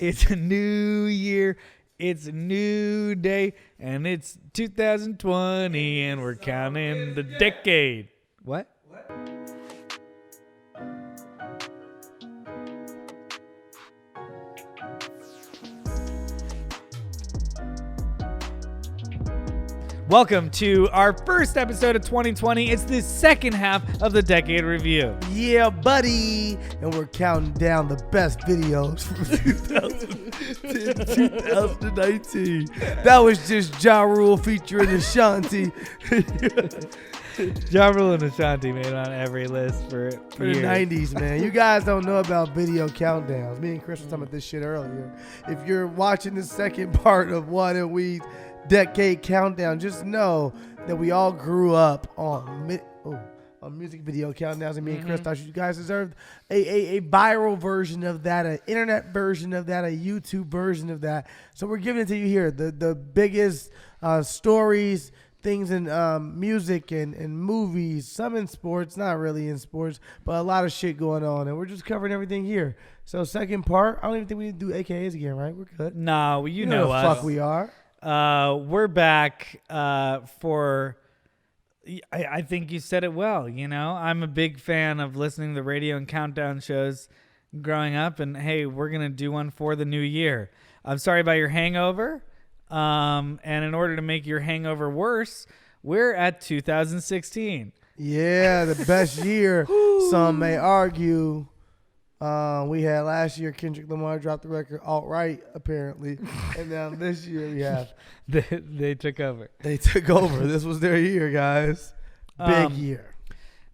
It's a new year. It's a new day. And it's 2020 and we're counting the decade. What? Welcome to our first episode of 2020. It's the second half of the Decade Review. Yeah, buddy. And we're counting down the best videos from 2019. That was just Ja Rule featuring Ashanti. Ja Rule and Ashanti made it on every list for the years. 90s, man. You guys don't know about video countdowns. Me and Chris were talking about this shit earlier. If you're watching the second part of One and We Decade Countdown, just know that we all grew up on music video countdowns, and me and Chris thought you guys deserved a viral version of that, an internet version of that, a YouTube version of that. So we're giving it to you here. The biggest stories, things in music and movies, some in sports, not really in sports, but a lot of shit going on, and we're just covering everything here. So second part, I don't even think we need to do AKAs again, right? We're good. No, you know the us. fuck we are. We're back for, I think you said it well, you know? I'm a big fan of listening to the radio and countdown shows growing up, and hey, we're going to do one for the new year. I'm sorry about your hangover, and in order to make your hangover worse, we're at 2016. Yeah, the best year, some may argue. We had last year, Kendrick Lamar dropped the record alt-right, apparently. And now this year we have. They took over. They took over. This was their year, guys. Big year.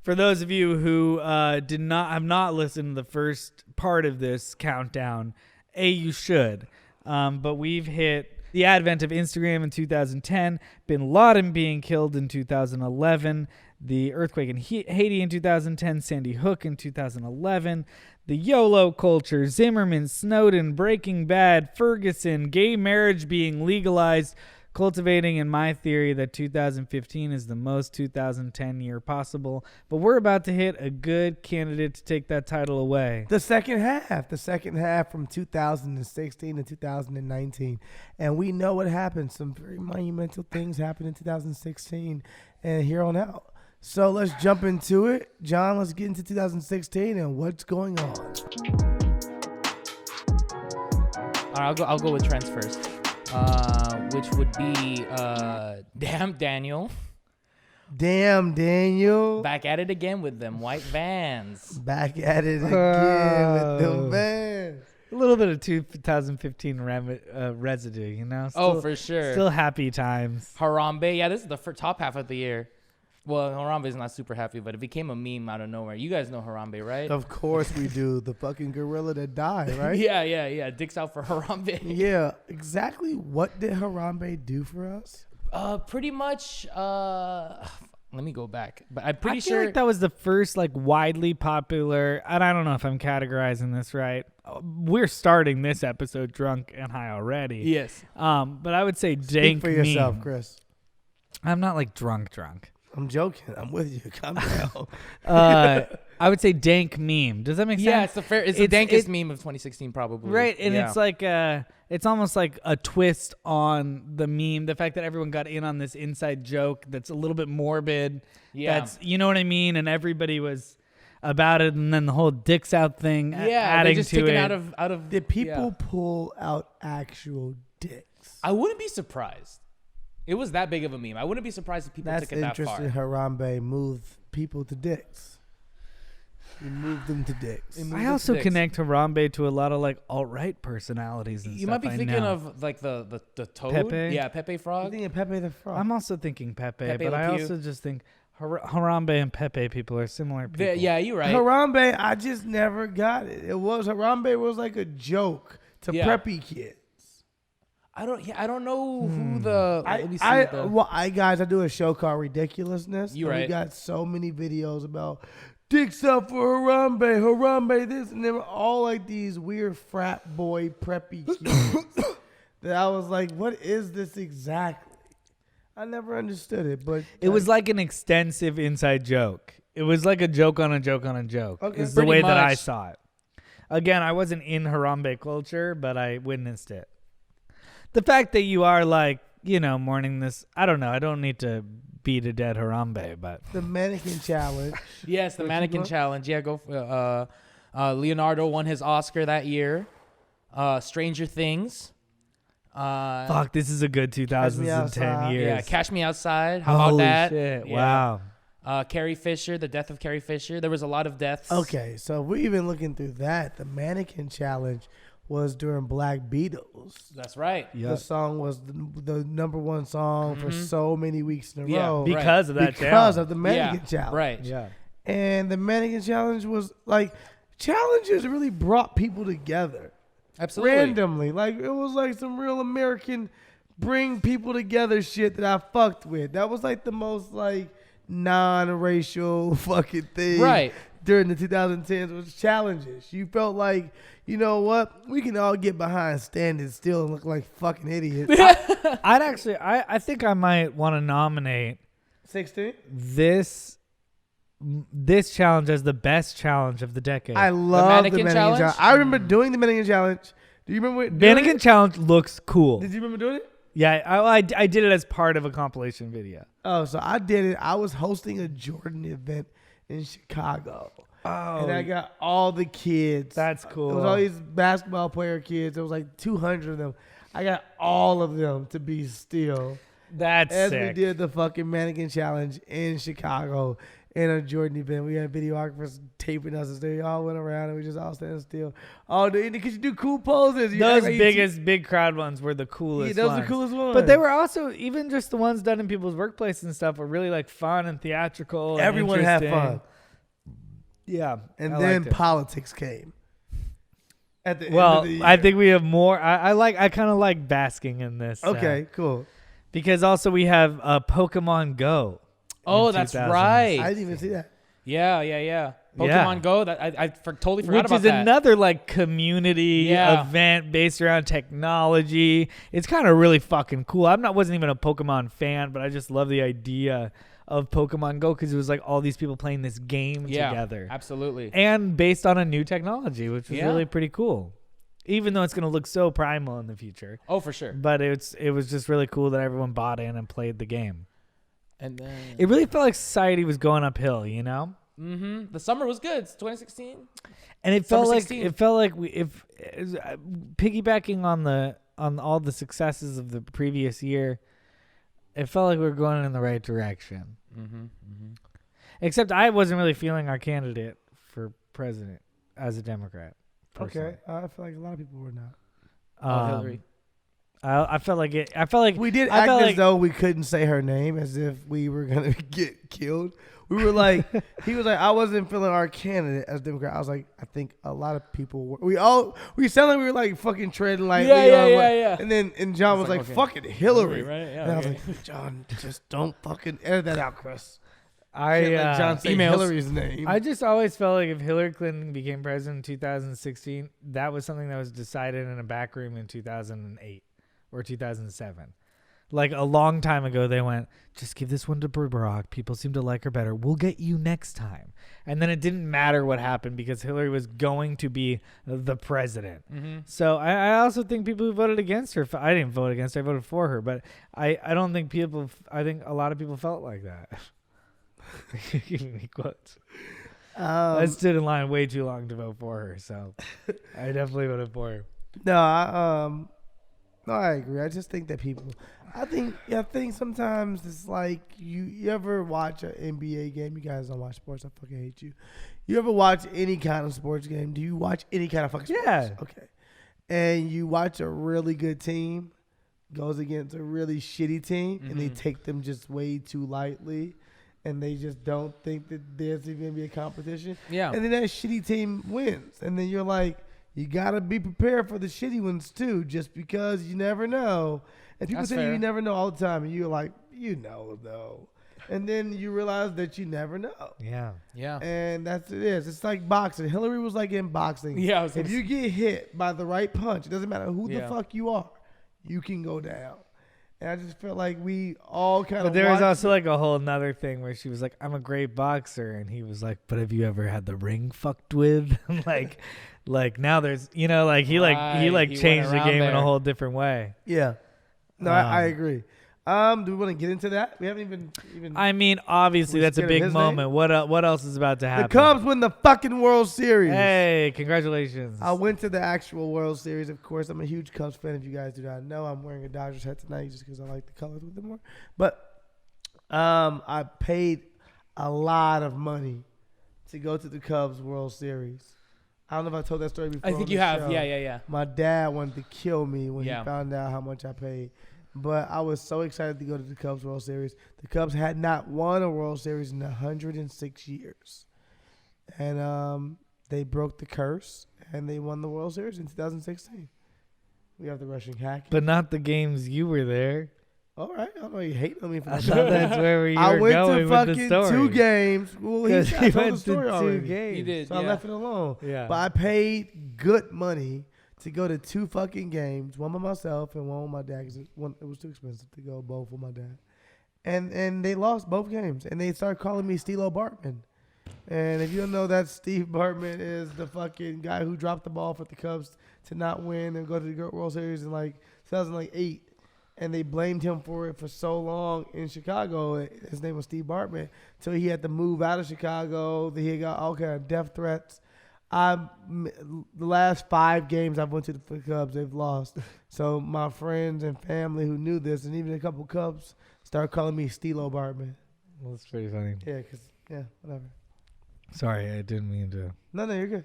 For those of you who have not listened to the first part of this countdown, you should. But we've hit the advent of Instagram in 2010, Bin Laden being killed in 2011, the earthquake in Haiti in 2010, Sandy Hook in 2011, the YOLO culture, Zimmerman, Snowden, Breaking Bad, Ferguson, gay marriage being legalized, cultivating in my theory that 2015 is the most 2010 year possible. But we're about to hit a good candidate to take that title away. The second half from 2016 to 2019. And we know what happened. Some very monumental things happened in 2016 and here on out. So let's jump into it. John, let's get into 2016 and what's going on. All right, I'll go with trends first, which would be Damn Daniel. Damn Daniel. Back at it again with them white Vans. Back at it again with them Vans. A little bit of 2015 residue, you know? Still, for sure. Still happy times. Harambe. Yeah, this is the top half of the year. Well, Harambe's not super happy, but it became a meme out of nowhere. You guys know Harambe, right? Of course we do. The fucking gorilla that died, right? Yeah. Dicks out for Harambe. Yeah. Exactly what did Harambe do for us? Pretty much, let me go back. But I'm pretty sure like that was the first like widely popular, and I don't know if I'm categorizing this right. We're starting this episode drunk and high already. Yes. But I would say dank Speak for yourself, meme. Chris. I'm not like drunk. I'm joking. I'm with you. Calm down. I would say dank meme. Does that make sense? Yeah, it's the dankest meme of 2016 probably. Right, and it's like it's almost like a twist on the meme. The fact that everyone got in on this inside joke that's a little bit morbid. Yeah. That's, you know what I mean? And everybody was about it, and then the whole dicks out thing adding just to it. Out of Did people pull out actual dicks? I wouldn't be surprised. It was that big of a meme. I wouldn't be surprised if people took it that far. That's interesting. Harambe moved people to dicks. He moved them to dicks. I also connect Harambe to a lot of like alt-right personalities and stuff. You might be thinking of like the toad. Pepe? Yeah, Pepe Frog. I'm thinking Pepe the Frog. I'm also thinking Pepe, Pepe but Le I Pew. also just think Harambe and Pepe people are similar people. Yeah, you're right. Harambe, I just never got it. Harambe was like a joke to preppy kids. I don't know who the. Let me see. Guys, I do a show called Ridiculousness. You're right. We got so many videos about dicks up for Harambe this, and they were all like these weird frat boy preppy kids. That I was like, what is this exactly? I never understood it, but it was like an extensive inside joke. It was like a joke on a joke on a joke. Okay. Is the way that I saw it. Again, I wasn't in Harambe culture, but I witnessed it. The fact that you are like, mourning this, I don't know. I don't need to beat a dead Harambe, but The mannequin challenge. Yes, the mannequin challenge. Yeah, go for Leonardo won his Oscar that year. Stranger Things. fuck, this is a good 2010 Outside. years. Yeah, Cash Me Outside. How Holy about that? shit. Yeah. Wow. Carrie Fisher, the death of Carrie Fisher. There was a lot of deaths. Okay, so we're even looking through that. The mannequin challenge was during Black Beatles. That's right. Yep. The song was the number one song for so many weeks in a Yeah, row Because of that because challenge. of the mannequin challenge. Right. Yeah. And the mannequin challenge was like challenges really brought people together Absolutely. randomly. Like it was like some real American bring people together shit that I fucked with. That was like the most like non-racial fucking thing. Right. During the 2010s was challenges. You felt like, you know what? We can all get behind standing still and look like fucking idiots. I think I might want to nominate 16? this challenge as the best challenge of the decade. I love the mannequin mannequin challenge? challenge. I remember doing the mannequin challenge. Do you remember doing Mannequin it? challenge looks cool. Did you remember doing it? Yeah, I did it as part of a compilation video. Oh, so I did it. I was hosting a Jordan event in Chicago. Oh, And I got all the kids. that's cool. It was all these basketball player kids. There was like 200 of them. I got all of them to be still. That's As sick. we did the fucking mannequin challenge in Chicago in a Jordan event. We had videographers taping us as they all went around and we just all standing still. Oh, because you do cool poses. You Those act like big crowd ones were the coolest. Yeah, those are ones. the coolest ones. But they were also even just the ones done in people's workplaces and stuff were really like fun and theatrical. And Everyone had interesting. fun. Yeah, And I then liked it. politics came. At the end Well, of the year. I think we have more. I kind of like basking in this. Okay, cool. Because also we have Pokemon Go. Oh, in that's 2000s. right. I didn't even see that. Yeah. Pokemon Yeah. Go. That I totally forgot Which about is that. another like community Yeah. event based around technology. It's kind of really fucking cool. Wasn't even a Pokemon fan, but I just love the idea of Pokemon Go because it was like all these people playing this game together. Absolutely. And based on a new technology, which was Yeah. really pretty cool. Even though it's going to look so primal in the future. Oh, for sure. But it was just really cool that everyone bought in and played the game. And then It really felt like society was going uphill, you know? the summer was good. It's 2016. And it Summer felt like 16. piggybacking on all the successes of the previous year, it felt like we were going in the right direction. Except I wasn't really feeling our candidate for president as a Democrat. Personally. Okay. I feel like a lot of people were not. Hillary. I felt like it. I felt like We did I act felt as like- though we couldn't say her name as if we were going to get killed. We were like, he was like, I wasn't feeling our candidate as Democrat. I was like, I think a lot of people were. We sounded like we were like fucking treading like. Yeah. And then John was like, okay. fucking Hillary. Right? Yeah. And I was okay. like, John, just don't fucking edit that out, Chris. I Can't let John say emails. Hillary's name. I just always felt like if Hillary Clinton became president in 2016, that was something that was decided in a back room in 2008 or 2007. Like a long time ago, they went, just give this one to Barack. People seem to like her better. We'll get you next time. And then it didn't matter what happened because Hillary was going to be the president. So I also think people who voted against her, I didn't vote against her, I voted for her. But I don't think I think a lot of people felt like that. Giving me quotes. I stood in line way too long to vote for her, so I definitely voted for her. No, I agree. I just think that I think sometimes it's like you ever watch an NBA game? You guys don't watch sports. I fucking hate you. You ever watch any kind of sports game? Do you watch any kind of fucking sports? Yeah. Okay. And you watch a really good team goes against a really shitty team, and they take them just way too lightly, and they just don't think that there's even gonna be a competition. Yeah. And then that shitty team wins, and then you're like, you gotta be prepared for the shitty ones too, just because you never know. And people That's say fair. you never know all the time, and you're like, though. And then you realize that you never know. Yeah. Yeah. And that's it is. It's like boxing. Hillary was like in boxing. Yeah, I was If gonna you get hit by the right punch, it doesn't matter who the Yeah. fuck you are, you can go down. And I just felt like we all kind of. But there was also like a whole nother thing where she was like, "I'm a great boxer," and he was like, "But have you ever had the ring fucked with?" like now there's like he He changed the went game around in a there. whole different way. Yeah. No, I agree. Do we want to get into that? We haven't even. I mean, obviously We that's a scared of big his moment. What else is about to happen? the Cubs win the fucking World Series. Hey, congratulations! I went to the actual World Series. Of course, I'm a huge Cubs fan. If you guys do not know, I'm wearing a Dodgers hat tonight just because I like the colors with them more. But I paid a lot of money to go to the Cubs World Series. I don't know if I told that story before. I think on you the have. show. Yeah. My dad wanted to kill me when Yeah. he found out how much I paid. But I was so excited to go to the Cubs World Series. The Cubs had not won a World Series in 106 years. And they broke the curse, and they won the World Series in 2016. We have the rushing hack. But not the games you were there. All right. I don't know you hate on me for I that. thought that's where you I were went going to with the fucking story. 2 games. Well, Because I he told the went to story 2 already. games. You did. So yeah. I left it alone. Yeah. But I paid good money to go to 2 fucking games, one by myself and one with my dad, because it was too expensive to go both with my dad. And they lost both games, and they started calling me Steelo Bartman. And if you don't know that, Steve Bartman is the fucking guy who dropped the ball for the Cubs to not win and go to the World Series in like 2008. And they blamed him for it for so long in Chicago. His name was Steve Bartman. So he had to move out of Chicago. He got all kind of death threats. The last 5 games I've went to the Cubs, they've lost. So my friends and family who knew this, and even a couple Cubs, started calling me Steelo Bartman. Well, that's pretty funny. Yeah, whatever. Sorry, I didn't mean to. No, you're good.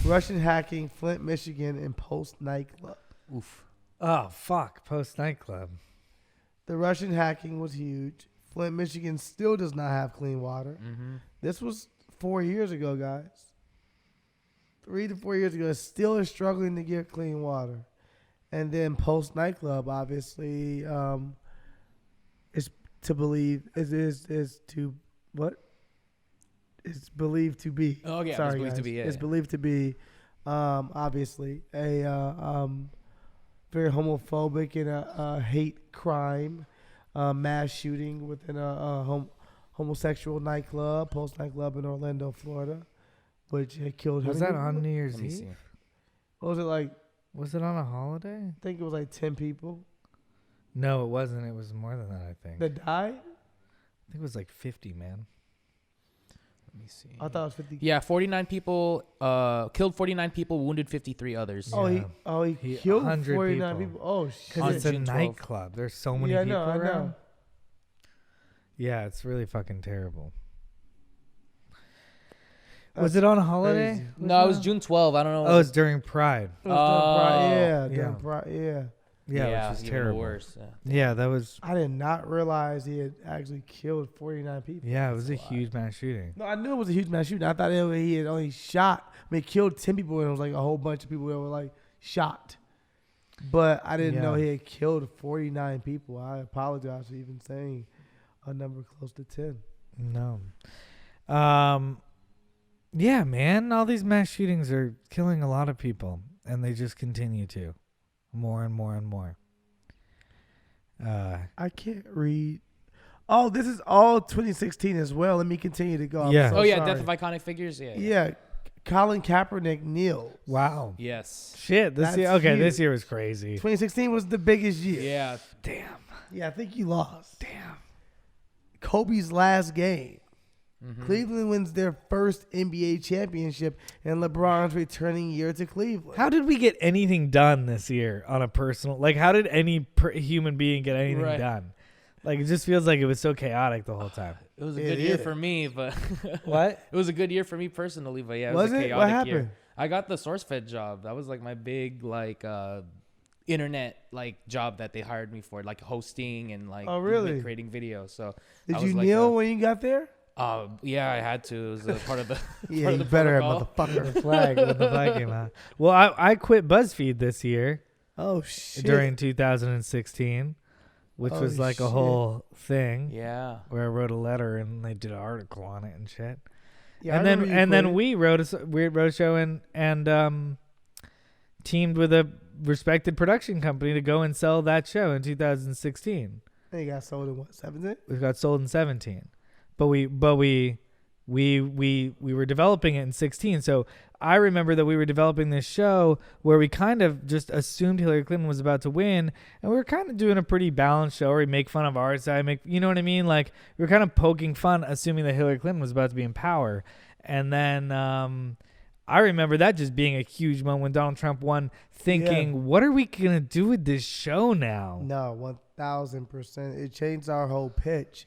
Russian hacking, Flint, Michigan, and Post nightclub. Oof. Oh, fuck. Post nightclub. The Russian hacking was huge. Flint, Michigan still does not have clean water. Mm-hmm. This was 4 years ago, guys. 3 to 4 years ago, still is struggling to get clean water. And then Post nightclub, obviously, is to believe is to what? It's believed to be. Oh yeah, Sorry, it's believed guys. to be. Yeah. It's believed to be, obviously, a very homophobic and a hate crime, mass shooting within a homosexual nightclub, Post nightclub in Orlando, Florida, which had killed. Was that on New Year's Let me Eve? see. What was it like? Was it on a holiday? I think it was like 10 people No, it wasn't. It was more than that, I think. that died. I think it was like 50, man. Let me see. I thought it was 50. Yeah, 49 people killed 49 people, wounded 53 others. Oh, Yeah. he He- killed 100 49 people. people. Oh Because shit! On it's a June 12th. nightclub. There's so many Yeah, I people know, I around. know. Yeah, it's really fucking terrible. That's Was it on a holiday? crazy. No, it was June 12. I don't know. Oh, it's during Pride. It was during Pride. Oh. Yeah, Yeah. during Pride. Yeah. Yeah, which is even terrible. worse. Yeah. Yeah, that was. I did not realize he had actually killed 49 people. Yeah, it was a That's lot. huge mass shooting. No, I knew it was a huge mass shooting. I thought he had only shot. I mean, killed 10 people, and it was like a whole bunch of people that were like shot. But I didn't know Yeah. he had killed 49 people. I apologize for even saying a number close to 10. No. Yeah, man, all these mass shootings are killing a lot of people, and they just continue to. More and more and more. I can't read. Oh, this is all 2016 as well. Let me continue to go. I'm Yeah. so Oh yeah, sorry. Death of Iconic Figures. Yeah. Yeah, Colin Kaepernick kneels. Wow. Yes. Shit, this That's year. Okay, huge. this year was crazy. 2016 was the biggest year. Yeah. Damn. Yeah, I think he lost. Damn. Kobe's last game. Mhm. Cleveland wins their first NBA championship, and LeBron's returning year to Cleveland. How did we get anything done this year on a personal? Like, how did any human being get anything Right. done? Like, it just feels like it was so chaotic the whole time. It was a It good year is. for me, but What? it was a good year for me personally. But yeah, it Was was a it? chaotic What happened? year. I got the SourceFed job. That was like my big internet job that they hired me for, like hosting and Oh, really? creating videos. So Did I you was like kneel when you got there? yeah, I had to. It was a part of the Yeah, part you of the better, protocol. motherfucker. The flag when the flag came out. Well, I quit BuzzFeed this year Oh shit! during 2016, which Oh, was like a shit. whole thing Yeah. where I wrote a letter and they did an article on it and shit. Yeah, I and then remember you and then quitting. we wrote a show and teamed with a respected production company to go and sell that show in 2016. And it got sold in what, 17? It got sold in 17, but we were developing it in 16. So I remember that we were developing this show where we kind of just assumed Hillary Clinton was about to win, and we were kind of doing a pretty balanced show where we make fun of our side, you know what I mean? Like we were kind of poking fun, assuming that Hillary Clinton was about to be in power, and then I remember that just being a huge moment when Donald Trump won, thinking, what are we gonna do with this show now? No, 1,000%. It changed our whole pitch.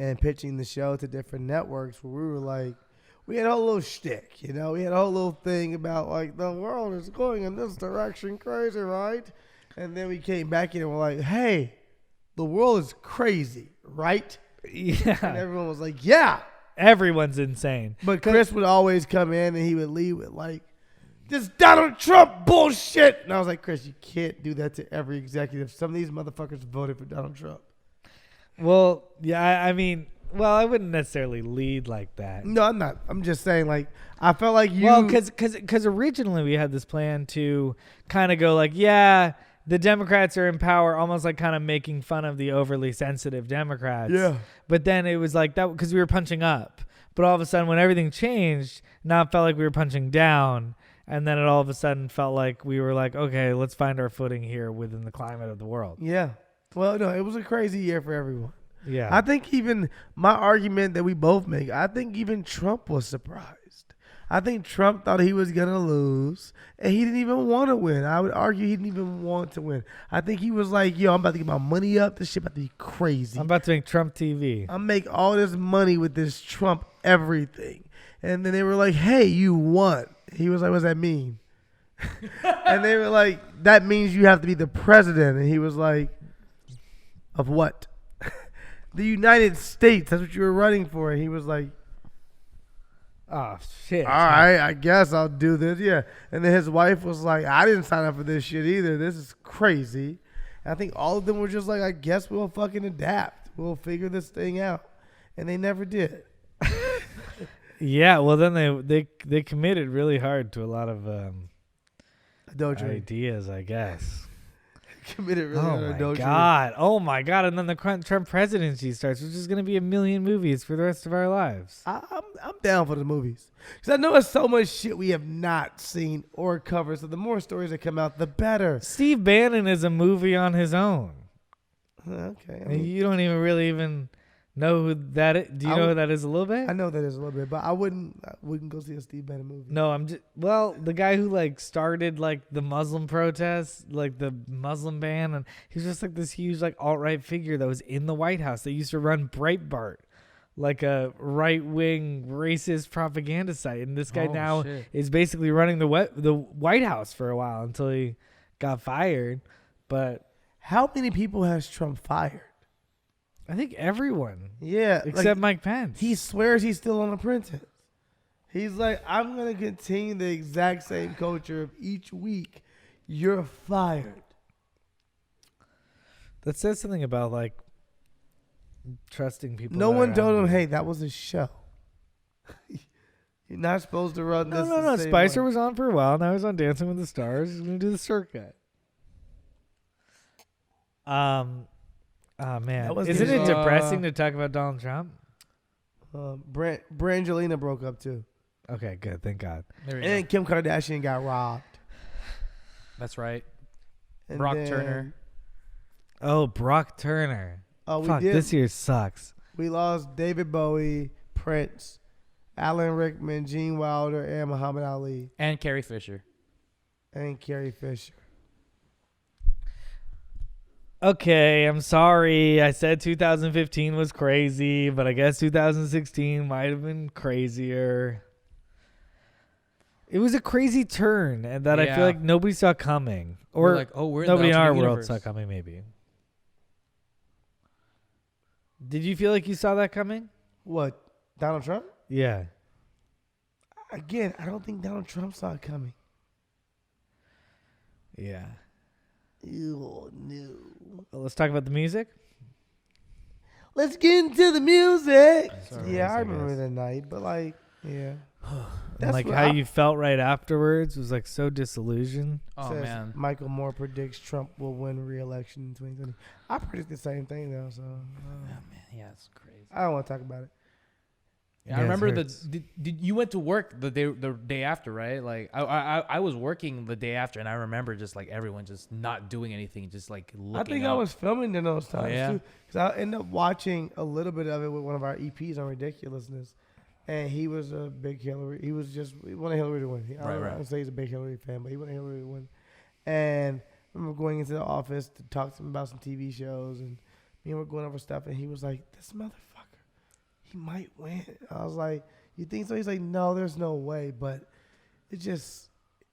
And pitching the show to different networks where we were like, we had a whole little shtick, you know? We had a whole little thing about, like, the world is going in this direction, crazy, right? And then we came back in and we're like, hey, the world is crazy, right? Yeah. And everyone was like, yeah. Everyone's insane. But Chris would always come in and he would leave with, like, this Donald Trump bullshit. And I was like, Chris, you can't do that to every executive. Some of these motherfuckers voted for Donald Trump. Well, yeah, I mean, I wouldn't necessarily lead like that. No, I'm not. I'm just saying, like, I felt like you. Well, because originally we had this plan to kind of go like, yeah, the Democrats are in power, almost like kind of making fun of the overly sensitive Democrats. Yeah. But then it was like that because we were punching up. But all of a sudden, when everything changed, now it felt like we were punching down. And then it all of a sudden felt like we were like, okay, let's find our footing here within the climate of the world. Yeah. Well, no, it was a crazy year for everyone. Yeah. I think even my argument that we both make, I think even Trump was surprised. I think Trump thought he was going to lose, and he didn't even want to win. I would argue he didn't even want to win. I think he was like, yo, I'm about to get my money up. This shit about to be crazy. I'm about to make Trump TV. I'm make all this money with this Trump everything. And then they were like, hey, you won. He was like, what does that mean? And they were like, that means you have to be the president. And he was like, of what? The United States. That's what you were running for. And he was like, oh, shit. all right, I guess I'll do this. Yeah. And then his wife was like, I didn't sign up for this shit either. This is crazy. And I think all of them were just like, I guess we'll fucking adapt. We'll figure this thing out. And they never did. Yeah, well, then they committed really hard to a lot of Adultery. ideas, I guess. Committed really hard adultery. Oh my god! And then the Trump presidency starts, which is going to be 1 million movies for the rest of our lives. I'm down for the movies because I know there's so much shit we have not seen or covered. So the more stories that come out, the better. Steve Bannon is a movie on his own. Okay, And you don't even really even know who that is. Do you know who that is a little bit? I know that is a little bit, but I wouldn't go see a Steve Bannon movie. No, I'm just the guy who like started like the Muslim protests, like the Muslim ban, and he's just like this huge like alt-right figure that was in the White House. They used to run Breitbart, like a right-wing racist propaganda site, and this guy is basically running the White House for a while until he got fired. But how many people has Trump fired? I think everyone. Yeah. Except Mike Pence. He swears he's still on apprentice. He's like, I'm going to continue the exact same culture of each week. You're fired. That says something about like trusting people. No one told him, hey, that was a show. You're not supposed to run this. No. Spicer was on for a while. Now he's on Dancing with the Stars. He's going to do the circuit. Oh, man. Isn't it depressing to talk about Donald Trump? Brangelina broke up, too. Okay, good. Thank God. And Kim Kardashian got robbed. That's right. And Brock Turner. Oh, Brock Turner. Oh, Fuck, this year sucks. We lost David Bowie, Prince, Alan Rickman, Gene Wilder, and Muhammad Ali. And Carrie Fisher. And Carrie Fisher. Okay, I'm sorry. I said 2015 was crazy, but I guess 2016 might have been crazier. It was a crazy turn and that I feel like nobody saw coming. Or like, we're nobody in our world universe. saw coming, maybe. Did you feel like you saw that coming? What? Donald Trump? Yeah. Again, I don't think Donald Trump saw it coming. Yeah. Ew, no. Well, let's talk about the music. Let's get into the music. Sorry, Yeah, I I remember guess. the night, but like, yeah. And like what how you felt right afterwards was like so disillusioned. Oh says man. Michael Moore predicts Trump will win re-election in 2020. I predict the same thing though, so Oh man, yeah, it's crazy. I don't want to talk about it. Yeah, I remember did you went to work the day after, right? Like I was working the day after, and I remember just like everyone just not doing anything, just like looking. I think up. I was filming in those times yeah? too, because I ended up watching a little bit of it with one of our EPs on Ridiculousness, and he was a big Hillary. He wanted Hillary to win. I don't say he's a big Hillary fan, but he wanted Hillary to win. And I remember going into the office to talk to him about some TV shows, and me and we're going over stuff, and he was like, "This motherfucker, he might win." I was like, "You think so?" He's like, "No, there's no way." But it just,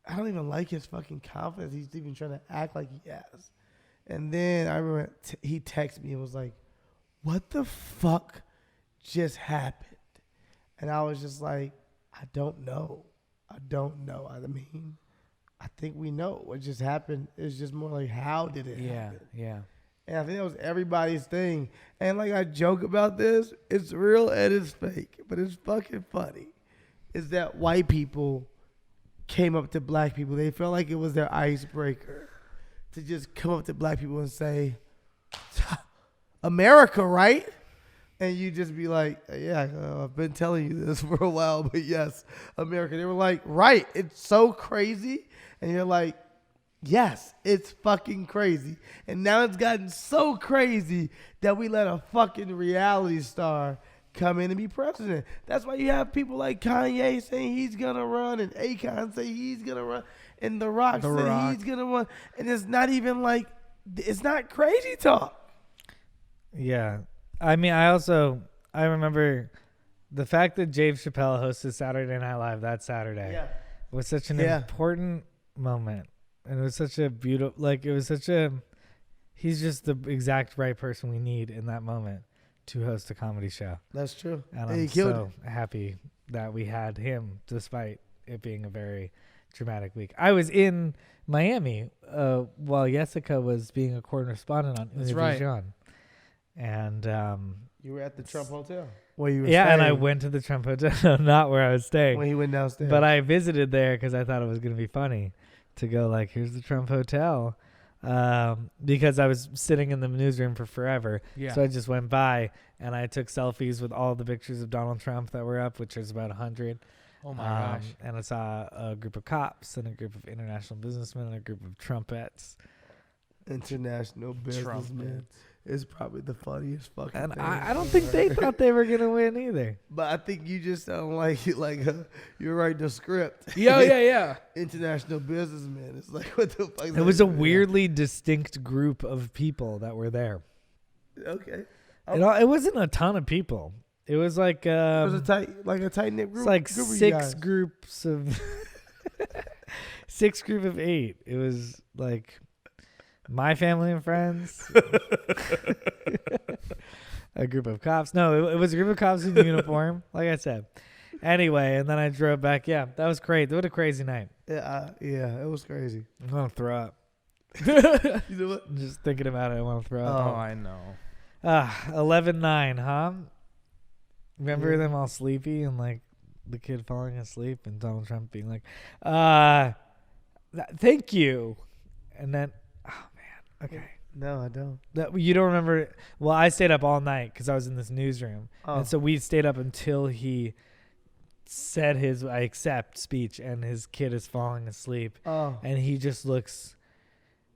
I don't even like his fucking confidence. He's even trying to act like he has. And then I remember he texted me and was like, "What the fuck just happened?" And I was just like, "I don't know. I don't know." I mean, I think we know what just happened. It's just more like, how did it happen? Yeah. And I think that was everybody's thing. And like I joke about this, it's real and it's fake, but it's fucking funny. Is that white people came up to black people. They felt like it was their icebreaker to just come up to black people and say, "America, right?" And you just be like, "Yeah, I've been telling you this for a while, but yes, America." They were like, "Right, it's so crazy." And you're like, "Yes, it's fucking crazy." And now it's gotten so crazy that we let a fucking reality star come in and be president. That's why you have people like Kanye saying he's gonna run, and Akon say he's gonna run, and The Rock say he's gonna run. And it's not even like, it's not crazy talk. Yeah. I mean, I remember the fact that Dave Chappelle hosted Saturday Night Live that Saturday was such an important moment. And it was such a he's just the exact right person we need in that moment to host a comedy show. That's true. And I'm so happy that we had him, despite it being a very dramatic week. I was in Miami while Jessica was being a correspondent on That's right. Univision. And You were at the Trump Hotel. Where you were yeah, staying. and I went to the Trump Hotel, not where I was staying. When he went downstairs. But I visited there because I thought it was going to be funny to go like, here's the Trump Hotel. Because I was sitting in the newsroom for forever. Yeah. So I just went by and I took selfies with all the pictures of Donald Trump that were up, which is about 100. Oh my gosh. And I saw a group of cops and a group of international businessmen and a group of trumpets. International businessmen is probably the funniest fucking And thing. I don't think they thought they were going to win either. But I think you just sound like you're writing the script. Yeah. International businessmen. It's like, what the fuck? It was a weirdly distinct group of people that were there. Okay. It wasn't a ton of people. It was like it was a tight knit group. It's like group of you six guys. groups of 6 group of 8. It was like my family and friends, a group of cops. No, it was a group of cops in uniform, like I said. Anyway, and then I drove back. Yeah, that was great. What a crazy night. Yeah, it was crazy. I'm gonna throw up. You know what? Just thinking about it, I want to throw up. Oh, I know. 11-9, huh? Remember Yeah. them all sleepy and like the kid falling asleep and Donald Trump being like, thank you. And then, oh man, okay. No, I don't. You don't remember? Well, I stayed up all night because I was in this newsroom. Oh. And so we stayed up until he said his I accept speech and his kid is falling asleep. Oh. And he just looks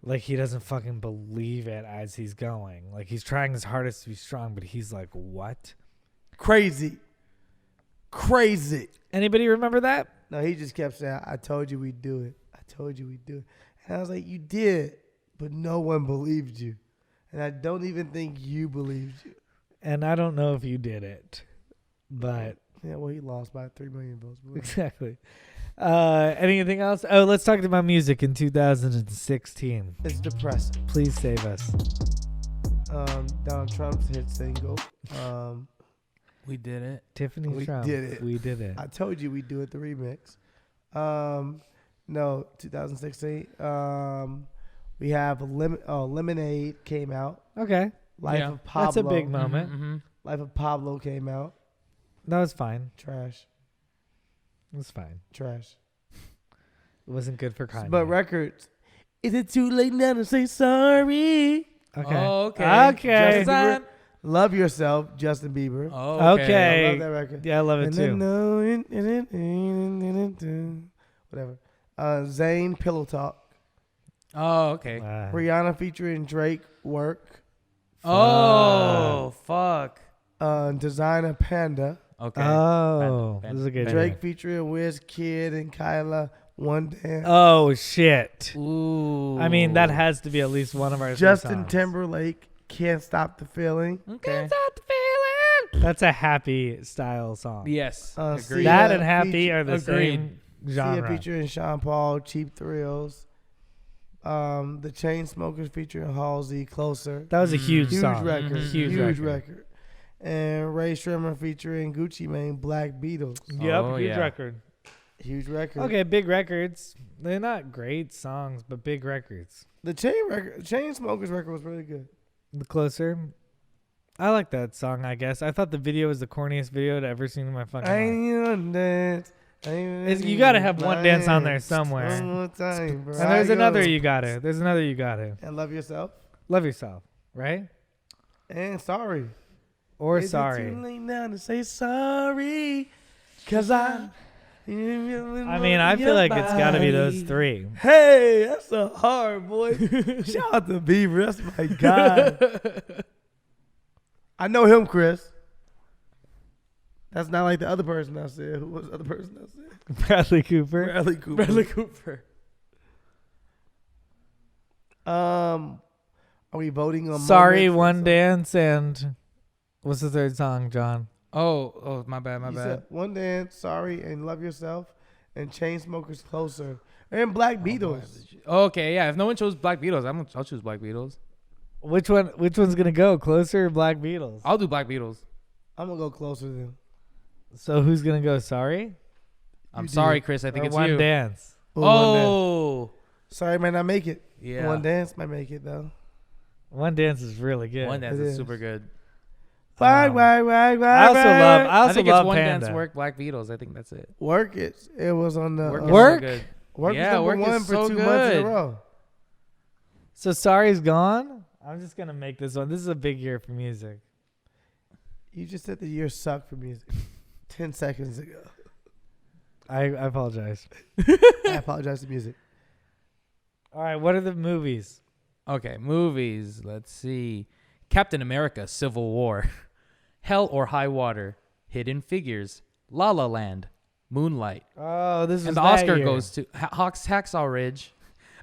like he doesn't fucking believe it as he's going. Like he's trying his hardest to be strong, but he's like, what? Crazy. Anybody remember that? No, he just kept saying, "I told you we'd do it. I told you we'd do it." And I was like, "You did, but no one believed you. And I don't even think you believed you." And I don't know if you did it, but Yeah, well, he lost by 3 million votes. exactly. Anything else? Oh, let's talk about music in 2016. It's depressing. Please save us. Donald Trump's hit single. We did it. Tiffany We Trump. did it. We did it. I told you we'd do it, the remix. No, 2016. We have Lemonade came out. Okay. Life Yeah. of Pablo. That's a big moment. Mm-hmm. Life of Pablo came out. That was fine. Trash. It was fine. Trash. It wasn't good for Kanye. But records. Is it too late now to say sorry? Okay. Oh, okay. Okay. Justin Bieber. Love Yourself, Justin Bieber. Oh, Okay. I love that record. Yeah, I love it too. Whatever. Zayn, Pillow Talk. Oh, okay. Rihanna featuring Drake, Work. Oh, fuck. Designer, Panda. Okay. Oh, this is a good Drake one. featuring Wizkid and Kyla, One Dance. Oh, shit. Ooh. I mean, that has to be at least one of our Justin songs. Timberlake, Can't Stop the Feeling. Okay. That's a happy style song. Yes. Agreed. Sia That and happy feature- are the Agreed. same Sia genre. featuring Sean Paul, Cheap Thrills. The Chainsmokers featuring Halsey, Closer. That was a huge Huge song. record. Mhm. Huge record. And Ray Shremmer featuring Gucci Mane, Black Beatles. Yep, Oh, huge yeah. record. Huge record. Okay, big records. They're not great songs, but big records. The Chainsmokers record was really good. The Closer. I like that song, I guess. I thought the video was the corniest video I'd ever seen in my fucking I life. ain't even dance. You gotta have One Dance on there somewhere. One more time, bro. And there's another you gotta. There's another you gotta. And Love Yourself. Love Yourself, right? And Sorry. Or Is it Sorry. too late now to say sorry? Cause I mean, I feel like it's gotta be those three. Hey, that's a hard boy. Shout out to Bieber. That's my guy. I know him, Chris. That's not like the other person I said. Who was the other person I said? Bradley Cooper. Bradley Cooper. Bradley Cooper. Are we voting on Sorry, moments? One Dance, and what's the third song, John? Oh, my bad, You said One Dance, Sorry, and Love Yourself, and Chainsmokers Closer, and Black Beatles. Okay, yeah. If no one chose Black Beatles, I'll choose Black Beatles. Which one's gonna go? Closer or Black Beatles? I'll do Black Beatles. I'm gonna go Closer then. So who's gonna go? Sorry? I'm You sorry, do. Chris. I think Or it's One you. Dance? One Dance. Oh, Sorry might not make it. yeah. One Dance might make it though. One Dance is really good. One Dance It is is. super good. Why? I also think love it's One Panda. Dance, Work, Black Beatles. I think that's it. Work it. It was on the Work. Is Work? so good. Work Yeah, was Work number is one for so 2 months in a good. row. So Sorry's gone? I'm just gonna make this one. This is a big year for music. You just said the year sucked for music 10 seconds ago. I apologize. I apologize to music. All right, what are the movies? Okay, movies. Let's see. Captain America: Civil War, Hell or High Water, Hidden Figures, La La Land, Moonlight. Oh, this is And the Oscar goes to Hacksaw Ridge,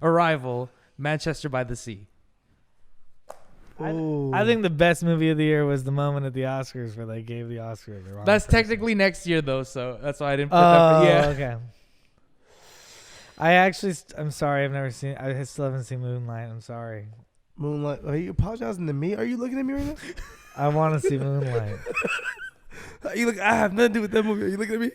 Arrival, Manchester by the Sea. I think the best movie of the year was the moment at the Oscars where they gave the Oscar to the wrong That's person. technically next year though, so that's why I didn't put that. Yeah. Okay. I'm sorry. I still haven't seen Moonlight. I'm sorry. Moonlight. Are you apologizing to me? Are you looking at me right now? I want to see Moonlight. You look. I have nothing to do with that movie. Are you looking at me?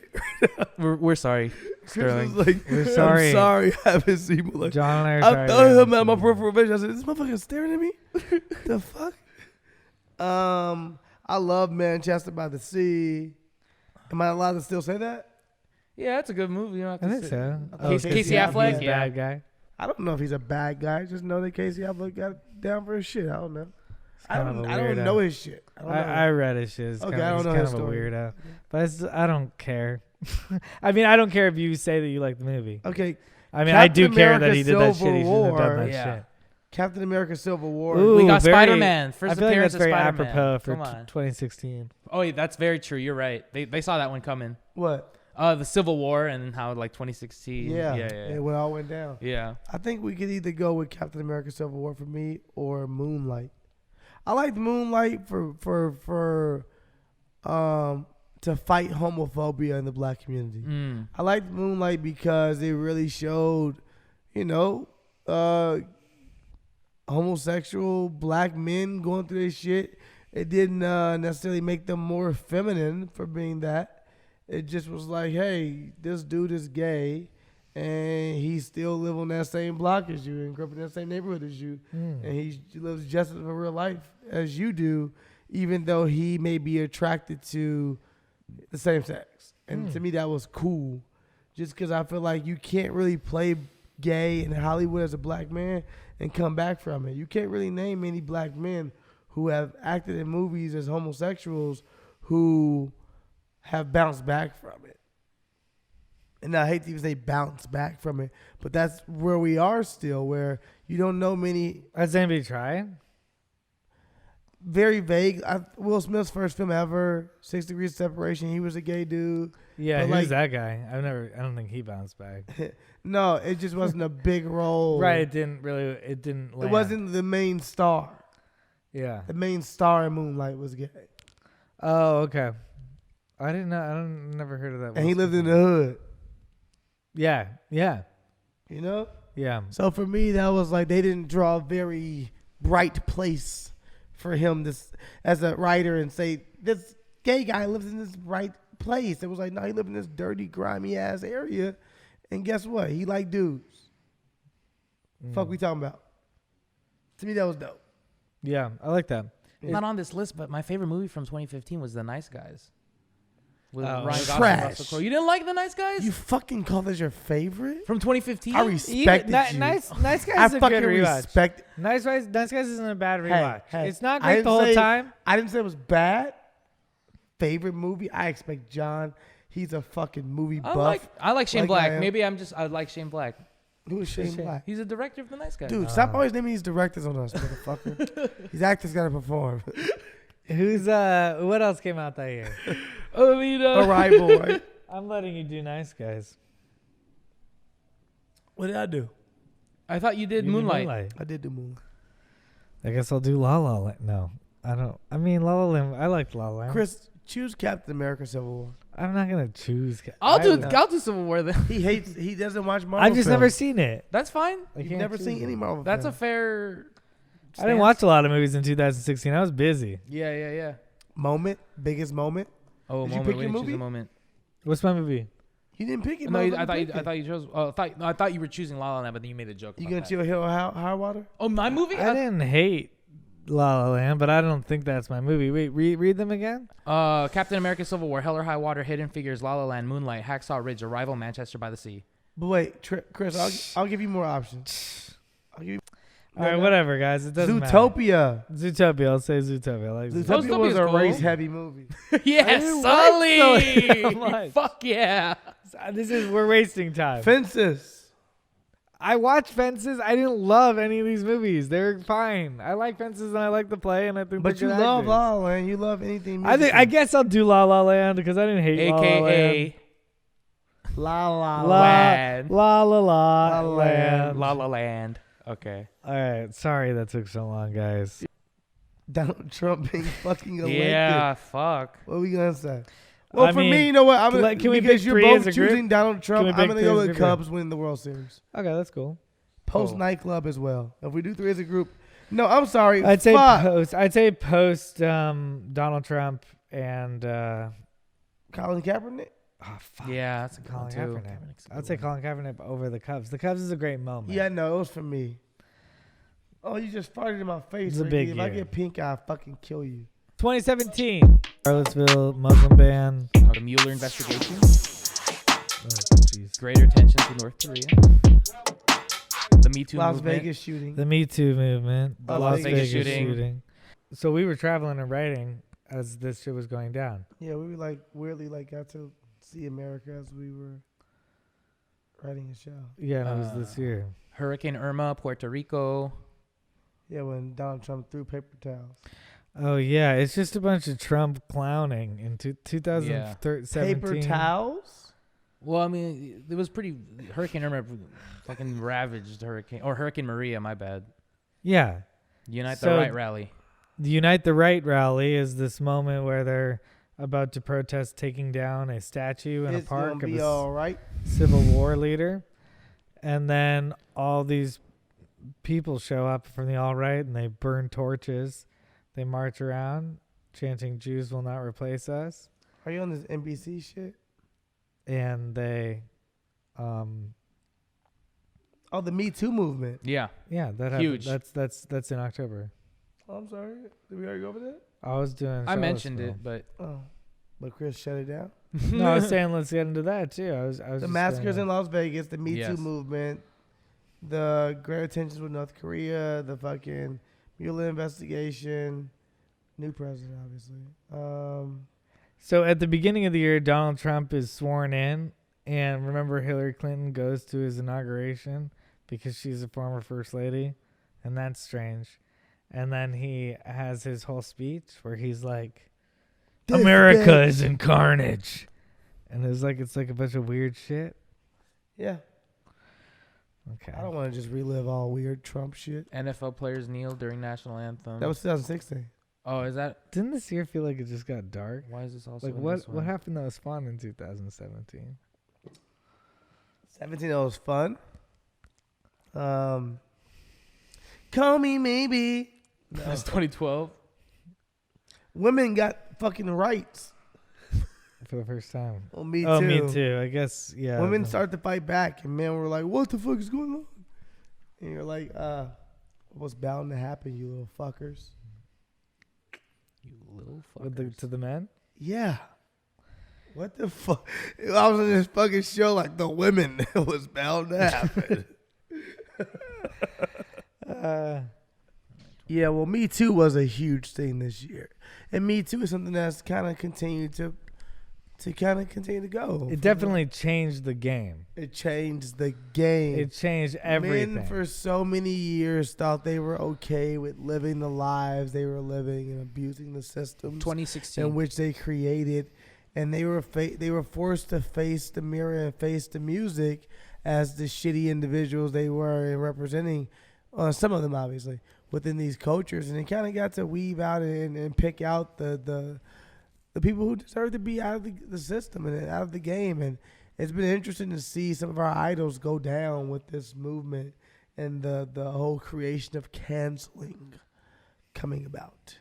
We're sorry, Chris Sterling. was like, We're sorry. I'm sorry. I haven't seen Moonlight. John and I are I sorry. thought we him haven't at my seen peripheral vision. I said, "This motherfucker staring at me. The fuck?" I love Manchester by the Sea. Am I allowed to still say that? Yeah, that's a good movie. You don't have I to think say- so. Casey Affleck? He's a Yeah. bad guy. I don't know if he's a bad guy. Just know that Casey Affleck got down for his shit. I don't know. I kind of don't. a I don't weirdo. know his shit. I don't know. I read his shit. It's Okay, kind I of, don't know he's his kind of a story. weirdo. But I don't care. I mean, I don't care if you say that you like the movie. Okay, I mean, I do Captain care that America he did that shit. Civil He shouldn't have done War. that Yeah. shit. Captain America: Civil War. Ooh, We got very- Spider-Man. First I feel like appearance that's of very Spider-Man. apropos for Come on. 2016. Oh, yeah, that's very true. You're right. They saw that one coming. What? The Civil War and how like 2016. Yeah. Yeah. It all went down. Yeah. I think we could either go with Captain America: Civil War for me or Moonlight. I like Moonlight for to fight homophobia in the black community. Mm. I liked Moonlight because it really showed, homosexual black men going through this shit. It didn't necessarily make them more feminine for being that. It just was like, hey, this dude is gay, and he still live on that same block as you and grew up in that same neighborhood as you, and he lives just as a real life as you do, even though he may be attracted to the same sex. And to me, that was cool. just because I feel like you can't really play gay in Hollywood as a black man and come back from it. You can't really name any black men who have acted in movies as homosexuals who have bounced back from it. And I hate to even say bounce back from it, but that's where we are still, where you don't know many. Has anybody tried? Very vague. Will Smith's first film ever, 6 Degrees of Separation. He was a gay dude. Yeah, but who's that guy? I don't think he bounced back. No, it just wasn't a big role. Right, it didn't land. It wasn't the main star. Yeah. The main star in Moonlight was gay. Oh, okay. I didn't know. Never heard of that. And he lived in the hood. Yeah. Yeah. You know? Yeah. So for me, that was like they didn't draw a very bright place for him as a writer and say, this gay guy lives in this bright place. It was like, no, he lived in this dirty, grimy ass area. And guess what? He liked dudes. Fuck we talking about? To me, that was dope. Yeah, I like that. Not on this list, but my favorite movie from 2015 was The Nice Guys. With Ryan Gosling Trash. and Russell Crowe. You didn't like The Nice Guys? You fucking call this your favorite? From 2015? I respected you. Nice Guys I is a fucking good rewatch. respect. Nice Guys isn't a bad rewatch. Hey, It's not I great didn't the whole say- time. I didn't say it was bad. Favorite movie? I expect John. He's a fucking movie buff. I like Shane like Black. I am. Maybe I like Shane Black. Who is Shane Black? He's a director of The Nice Guys. Dude, stop always naming these directors on us, motherfucker. These actors gotta perform. Who's what else came out that year? Arrival, right? I'm letting you do Nice Guys. What did I do? I thought you did You Moonlight. I did do Moonlight. I guess I'll do La La Land. No, I don't. I mean, La La Land. I liked La La Land. Chris, choose Captain America: Civil War. I'm not gonna choose. I'll do would- Civil War then. He doesn't watch Marvel. I've just never films. seen it. That's fine. I You've can't never choose seen it. any Marvel. That's a film. fair. I didn't watch a lot of movies in 2016. I was busy. Yeah. moment. Biggest moment. Oh, Did you moment. pick We your didn't choose movie? a moment. What's my movie? You didn't pick it. No, motherfucker, I thought you chose. Oh, I thought you were choosing La La Land, but then you made a joke. You about gonna that. chill Hill High Water? Oh, my movie? I didn't hate La La Land, but I don't think that's my movie. Wait, read them again. Captain America: Civil War, Hell or High Water, Hidden Figures, La La Land, Moonlight, Hacksaw Ridge, Arrival, Manchester by the Sea. But wait, Chris, I'll give you more options. I'll give you. All right, whatever, guys. It doesn't matter. Zootopia. Zootopia. I'll say Zootopia. I like Zootopia. Zootopia was a cool. race-heavy movie. Yes, didn't Sully. like Sully that much. Fuck yeah. We're wasting time. Fences. I watched Fences. I didn't love any of these movies. They're fine. I like Fences and I like the play, and I think. But you they're good love actors. La La Land. You love anything. I guess I'll do La La Land because I didn't hate La La Land. AKA La La La Land. La La La La Land. La La Land. Okay. All right, sorry that took so long, guys. Donald Trump being fucking elected. Yeah, fuck. What are we gonna say? Well, I for mean, me, you know what? I'm can we because pick you're three as both a group? choosing Donald Trump. we I'm pick gonna three go as a with group? Cubs winning the World Series. Okay, that's cool. Post nightclub as well. If we do three as a group, no, I'm sorry. I'd say Fuck. post Donald Trump and Colin Kaepernick. oh fuck. Yeah, that's a good Colin one too. Kaepernick. I'd say Colin Kaepernick over the Cubs. The Cubs is a great moment. Yeah, no, it was for me. Oh, you just farted in my face. It's a Ricky. big If I year. get pink eye, I'll fucking kill you. 2017. Charlottesville Muslim ban. Oh, the Mueller investigation. Oh, jeez. Greater tensions with North Korea. The Me Too Las movement. Vegas shooting. The Me Too movement. The Las Vegas shooting. So we were traveling and writing as this shit was going down. Yeah, we were like weirdly like got to see America as we were writing a show. Yeah, and it was this year. Hurricane Irma, Puerto Rico. Yeah, when Donald Trump threw paper towels. Oh yeah, it's just a bunch of Trump clowning in 2017. Paper towels? Well, I mean, it was pretty. Hurricane Irma fucking ravaged Hurricane Maria. My bad. Yeah. Unite So- the Right rally. The Unite the Right rally is this moment where they're about to protest taking down a statue in It's a park gonna of be a all right. Civil War leader. And then all these people show up from the alt-right and they burn torches. They march around chanting, "Jews will not replace us." Are you on this NBC shit? And they, Oh, the Me Too movement. Yeah. yeah, that Huge. happened. That's in October. Oh, I'm sorry. Did we already go over that? I was doing. I mentioned Charlottesville. it, but Oh. But Chris shut it down. No, I was saying let's get into that too. I was The just massacres gonna- in Las Vegas, the Me Too Yes. movement, the great tensions with North Korea, the fucking Mueller investigation, new president, obviously. So at the beginning of the year, Donald Trump is sworn in, and remember Hillary Clinton goes to his inauguration because she's a former first lady, and that's strange. And then he has his whole speech where he's like, This "America bitch." is in carnage," and it's like a bunch of weird shit. Yeah, Okay. I don't want to just relive all weird Trump shit. NFL players kneel during national anthem. That was 2016. Oh, is that? Didn't this year feel like it just got dark? Why is this also Like in what? this What one? happened that was fun in 2017? 17 was fun. Call me maybe. No. That's 2012. Women got fucking rights. For the first time. Well, me Oh, too. me too. I guess, yeah. Women start to fight back, and men were like, "What the fuck is going on?" And you're like, what's bound to happen, you little fuckers?" You little to the men? Yeah. What the fuck? I was on this fucking show like the women was bound to happen. Yeah, well, Me Too was a huge thing this year. And Me Too is something that's kind of continued to continue to go. It definitely changed the game. It changed the game. It changed everything. Men for so many years thought they were okay with living the lives they were living and abusing the systems 2016. in which they created, and they were forced to face the mirror and face the music as the shitty individuals they were and representing. Some of them obviously within these cultures, and they kind of got to weave out and pick out the people who deserve to be out of the system and out of the game. And it's been interesting to see some of our idols go down with this movement and the whole creation of canceling coming about.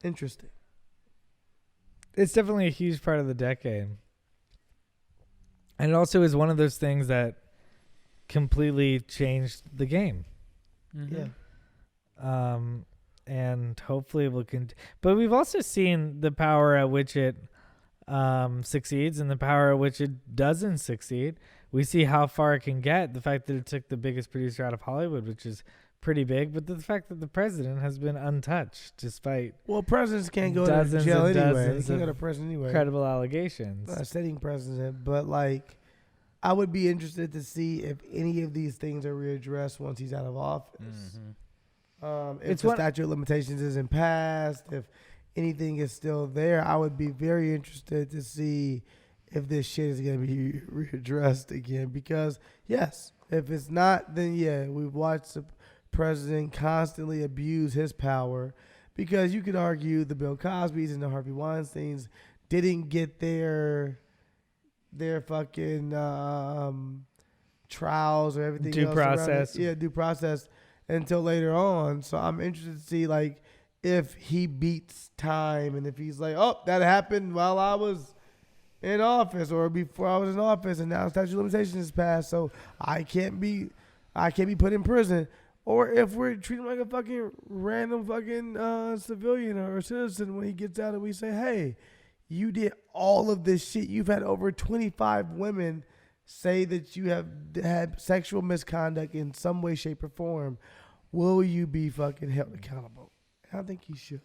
Interesting. It's definitely a huge part of the decade. And it also is one of those things that completely changed the game. Mm-hmm. Yeah. And hopefully we'll continue. But we've also seen the power at which it succeeds and the power at which it doesn't succeed. We see how far it can get. The fact that it took the biggest producer out of Hollywood, which is pretty big, but the fact that the president has been untouched despite Well, presidents can't go to dozens jail and anyway. They dozens can't go of to prison anyway. credible allegations. Sitting president, but like, I would be interested to see if any of these things are readdressed once he's out of office. Mm-hmm. If It's the one- statute of limitations isn't passed, if anything is still there, I would be very interested to see if this shit is going to be readdressed again. Because, yes, if it's not, then yeah, we've watched the president constantly abuse his power. Because you could argue the Bill Cosbys and the Harvey Weinsteins didn't get their fucking trials or everything Due else around it. process. Yeah, due process until later on. So I'm interested to see like if he beats time and if he's like, oh, that happened while I was in office or before I was in office and now statute of limitations is passed, so I can't be put in prison. Or if we're treating him like a fucking random fucking civilian or citizen when he gets out and we say, hey, you did all of this shit. You've had over 25 women say that you have had sexual misconduct in some way, shape, or form. Will you be fucking held accountable? I think he should.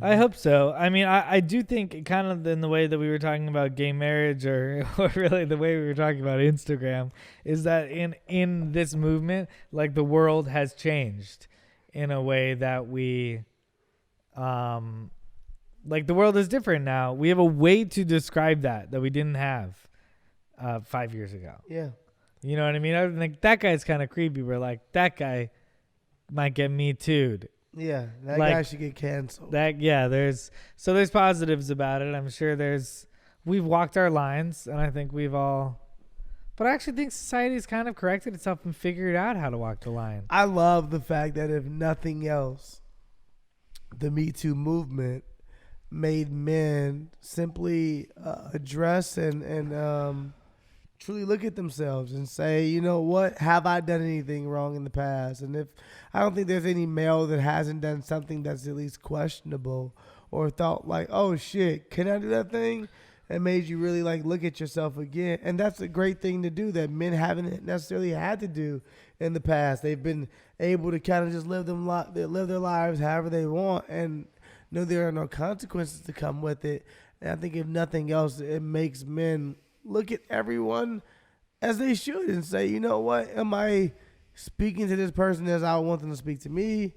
I hope so. I mean, I do think kind of in the way that we were talking about gay marriage or really the way we were talking about Instagram is that in this movement, like the world has changed in a way that we, like the world is different now. We have a way to describe that we didn't have 5 years ago. Yeah. You know what I mean? I think that guy's kind of creepy. We're like, that guy might get me too'd. Yeah, that Like, guy should get canceled. There's positives about it. I'm sure we've walked our lines, and I think we've all, but I actually think society's kind of corrected itself and figured out how to walk the line. I love the fact that if nothing else, the Me Too movement made men simply address and truly look at themselves and say, you know what, have I done anything wrong in the past? And if I don't think there's any male that hasn't done something that's at least questionable or thought like, oh shit, can I do that thing? It made you really like look at yourself again. And that's a great thing to do that men haven't necessarily had to do in the past. They've been able to kind of just live their lives however they want and know there are no consequences to come with it. And I think if nothing else, it makes men look at everyone as they should and say, you know what, am I speaking to this person as I want them to speak to me?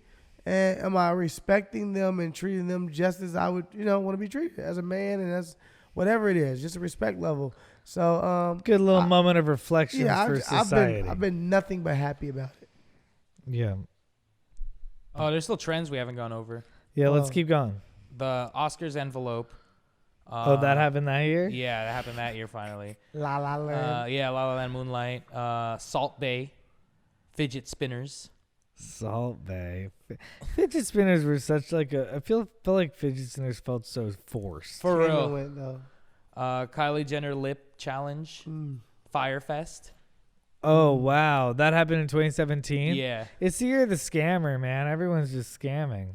And am I respecting them and treating them just as I would, want to be treated as a man and as whatever it is, just a respect level. So, good little moment of reflection for society. I've been nothing but happy about it. Yeah. Oh, there's still trends we haven't gone over. Yeah, let's keep going. The Oscars envelope. That happened that year? Yeah, that happened that year finally. La La Land. La La Land, Moonlight. Salt Bay. Fidget spinners. Salt Bay. Fidget spinners were such like I felt like fidget spinners felt so forced. For real. Went, though. Kylie Jenner lip challenge. Firefest. Oh, wow. That happened in 2017? Yeah. It's the year of the scammer, man. Everyone's just scamming.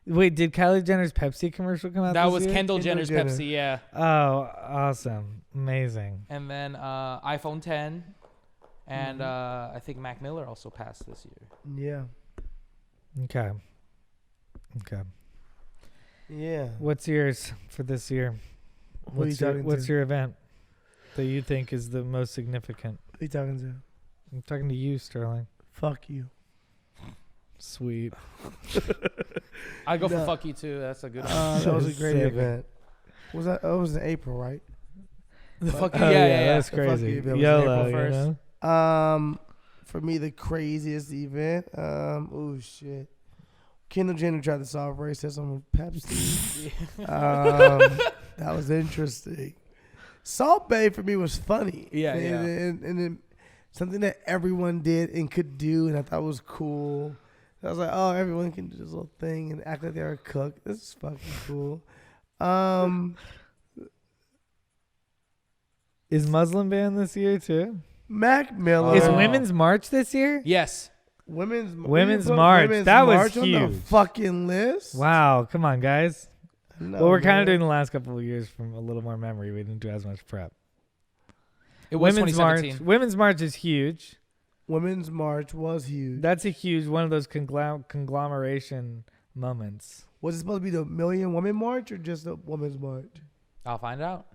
Wait, did Kylie Jenner's Pepsi commercial come out That this was year? Kendall Jenner's Pepsi, yeah. Oh, awesome. Amazing. And then iPhone 10. And I think Mac Miller also passed this year. Yeah. Okay. Yeah. What's yours for this year? What's your event that you think is the most significant? Who are you talking to? I'm talking to you, Sterling. Fuck you. Sweet. I go for fuck you too. That's a good one. That was a great event. Was that? Oh, it was in April, right? The fuck you. Oh, Yeah. That's crazy. The fuck you event was YOLO, April 1st. you know? For me, the craziest event. Oh shit. Kendall Jenner tried to solve racism with Pepsi. That was interesting. Salt Bay for me was funny. Yeah, and then something that everyone did and could do, and I thought was cool. I was like, oh, everyone can do this little thing and act like they're a cook. This is fucking cool. Is Muslim ban this year too? Mac Miller. Is Women's March this year? Yes. Women's March. That was March huge. on the fucking list. Wow. Come on, guys. No, Well, we're kind man. of doing the last couple of years from a little more memory. We didn't do as much prep. It was Women's March. 2017. Women's March is huge. Women's March was huge. That's a huge one of those conglomeration moments. Was it supposed to be the Million Women March or just the Women's March? I'll find out.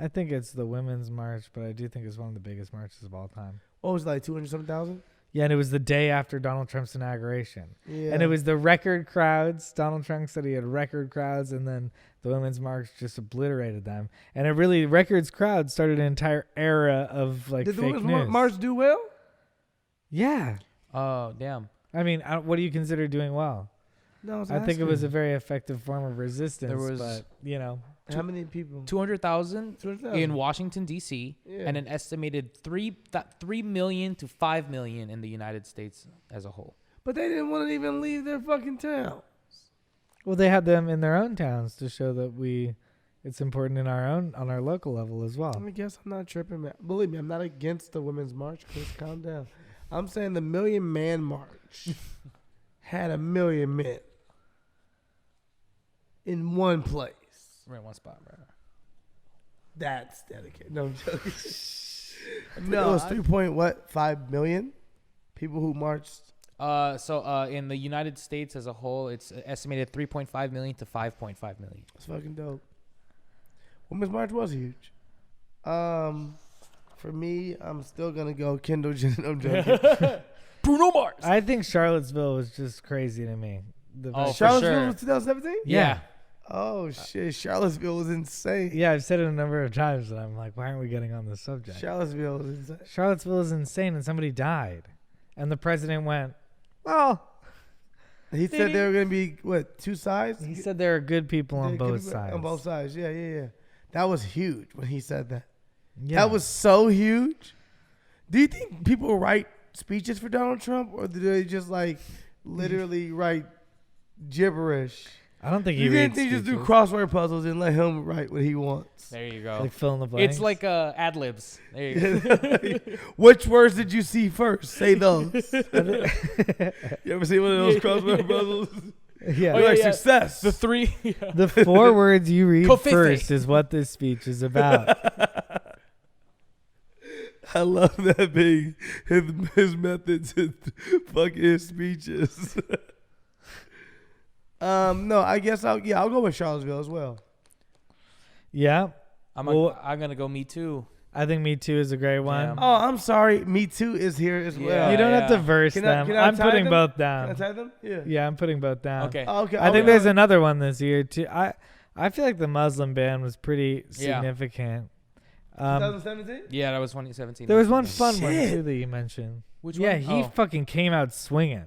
I think it's the Women's March, but I do think it's one of the biggest marches of all time. What was it, like 200-something? Yeah, and it was the day after Donald Trump's inauguration. Yeah. And it was the record crowds. Donald Trump said he had record crowds, and then the Women's March just obliterated them. And it really, records crowds started an entire era of like Did fake the news. Women's March do well? Yeah. Oh, damn. I mean, what do you consider doing well? No, I think it was a very effective form of resistance. There was- but, you know. How many people? 200,000 200,000. in Washington, D.C., Yeah. and an estimated 3 million to 5 million in the United States as a whole. But they didn't want to even leave their fucking town. Well, they had them in their own towns to show that it's important on our local level as well. I guess I'm not tripping, man. Believe me, I'm not against the Women's March. Chris, calm down. I'm saying the Million Man March had 1 million men in one place. We're in one spot, bro. That's dedicated. No, I'm joking. No, it was 3.5 million people who marched. So in the United States as a whole, it's estimated 3.5 million to 5.5 million. It's fucking dope. Women's March was huge. For me, I'm still gonna go Kendall Jenner. I'm joking. Bruno Mars. I think Charlottesville was just crazy to me. For Charlottesville sure. was 2017. Yeah. Oh shit, Charlottesville was insane. Yeah, I've said it a number of times, and I'm like, why aren't we getting on this subject? Charlottesville was insane. Charlottesville is insane, and somebody died. And the president went, well, He said there were gonna be what, 2 sides? he said there are good people on Yeah, both sides. On both sides, yeah. That was huge when he said that. Yeah. That was so huge. Do you think people write speeches for Donald Trump, or do they just like literally write gibberish? I don't think he You didn't reads think just do speeches. crossword puzzles and let him write what he wants? There you go. Like fill in the blanks. It's like ad libs. There you go. Which words did you see first? Say those. You ever see one of those crossword puzzles? Yeah. You're like success. The 3. The 4 words you read Covfefe. first is what this speech is about. I love that being his methods and fucking his speeches. No, I guess I'll go with Charlottesville as well. Yeah. I'm gonna go Me Too. I think Me Too is a great one. Yeah. Oh, I'm sorry. Me Too is here as well. You don't have to Yeah. verse them. Can I I'm tie putting them? both Can I down. tie them? Yeah. Yeah, I'm putting both down. Okay. Oh, okay. I think there's another one this year too. I feel like the Muslim ban was pretty Yeah. significant. 2017? Yeah, that was 2017. There was one fun one Shit. too that you mentioned. Which Yeah, one? he fucking came out swinging.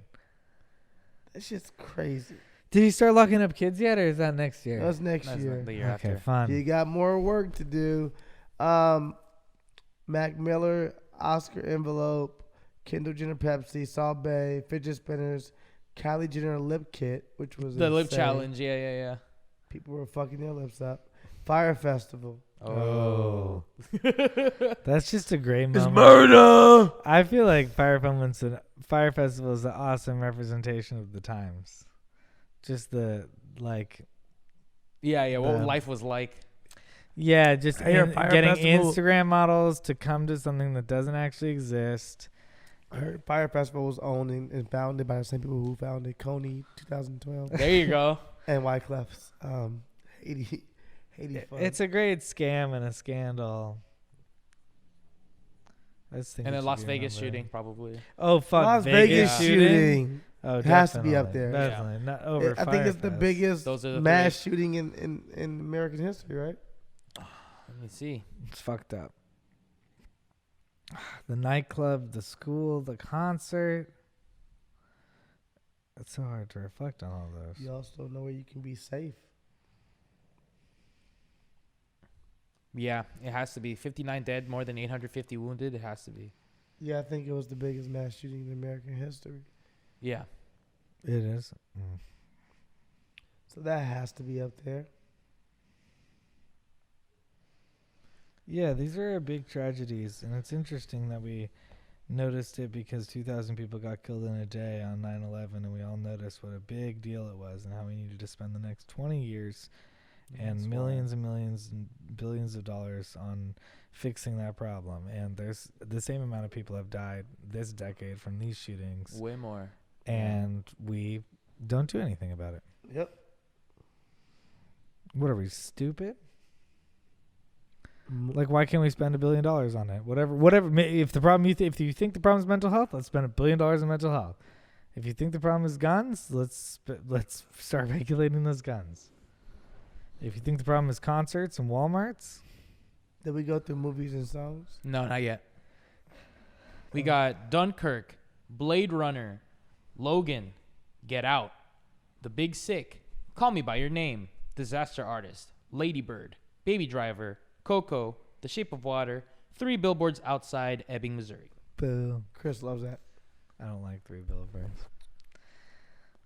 That shit's crazy. Did he start locking up kids yet, or is that next year? That's next That's year. the year Okay, after. fun. You got more work to do. Mac Miller, Oscar Envelope, Kendall Jenner Pepsi, Salt Bay, Fidget Spinners, Kylie Jenner Lip Kit, which was The lip insane. challenge. Yeah. People were fucking their lips up. Fire Festival. Oh. That's just a great moment. It's murder. I feel like Fire Festival is an awesome representation of the times. Just the Yeah. What The- life was like. yeah, just Hey, Fire getting Festival- Instagram models to come to something that doesn't actually exist. I heard Fire Festival was owned and founded by the same people who founded Coney 2012 There you go. and Wyclef's Haiti fund. It's a great scam and a scandal. I just think And it then should Las be Vegas remembered. shooting probably. Oh fuck! Las Vegas shooting. Oh, It has to be up definitely, there. Definitely not over. I think it's the Firefest. biggest Those are the mass shooting in American history, right? Let me see. It's fucked up. The nightclub, the school, the concert. It's so hard to reflect on all those. You also don't know where you can be safe. Yeah, it has to be 59 dead, more than 850 wounded. It has to be. Yeah, I think it was the biggest mass shooting in American history. Yeah. It is. Mm. So that has to be up there. Yeah, these are big tragedies, and it's interesting that we noticed it because 2,000 people got killed in a day on 9/11, and we all noticed what a big deal it was and how we needed to spend the next 20 years and That's millions and millions and billions of dollars on fixing that problem. And there's the same amount of people have died this decade from these shootings, wild. Way more. and we don't do anything about it. Yep. What are we, stupid? Like, why can't we spend $1 billion on it? Whatever. If the problem, if you think the problem is mental health, let's spend $1 billion on mental health. If you think the problem is guns, let's start regulating those guns. If you think the problem is concerts and Walmarts, Did we go through movies and songs? No, not yet. We got Dunkirk, Blade Runner, Logan, Get Out, The Big Sick, Call Me by Your Name, Disaster Artist, Lady Bird, Baby Driver, Coco, The Shape of Water, 3 Billboards Outside Ebbing, Missouri. boo. Chris loves that. I don't like 3 billboards,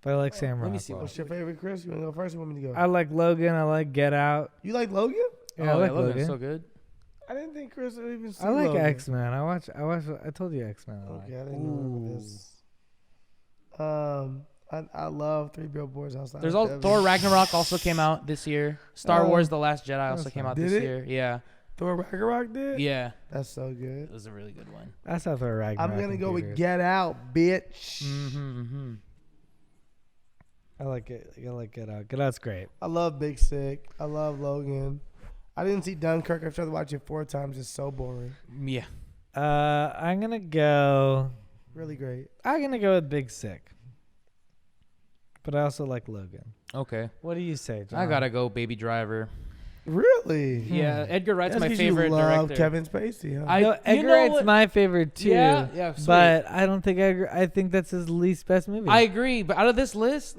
but I like Sam Rockwell. let me see What's your favorite, Chris? You want to go first or you want me to go? I like Logan. I like Get Out. You like Logan? Yeah, I like Logan's Logan. so good. I didn't think Chris would even see I like Logan. X-Men. I watch. I told you X-Men. I like. Okay, I didn't know this. I love 3 Billboards Outside. There's of also Ebbing. Thor Ragnarok also came out this year. Star Oh. Wars: The Last Jedi also That's came fine. out Did this it? year. Yeah, Thor Ragnarok did? yeah, That's so good. it was a really good one. That's how Thor Ragnarok. I'm going to in go with theaters. Get Out, bitch. Mm-hmm. I like it. I like Get Out. Get Out's great. I love Big Sick. I love Logan. I didn't see Dunkirk. I've tried to watch it 4 times. It's so boring. Yeah, I'm gonna go. Really great. I'm gonna go with Big Sick. But I also like Logan. okay. What do you say, John? I gotta go, Baby Driver. Really? Yeah, Edgar Wright's That's my 'cause favorite you love director. Kevin Spacey, huh? No, you Edgar know Wright's what? my favorite too. Yeah, sweet. but I don't think I think that's his least best movie. I agree, but out of this list,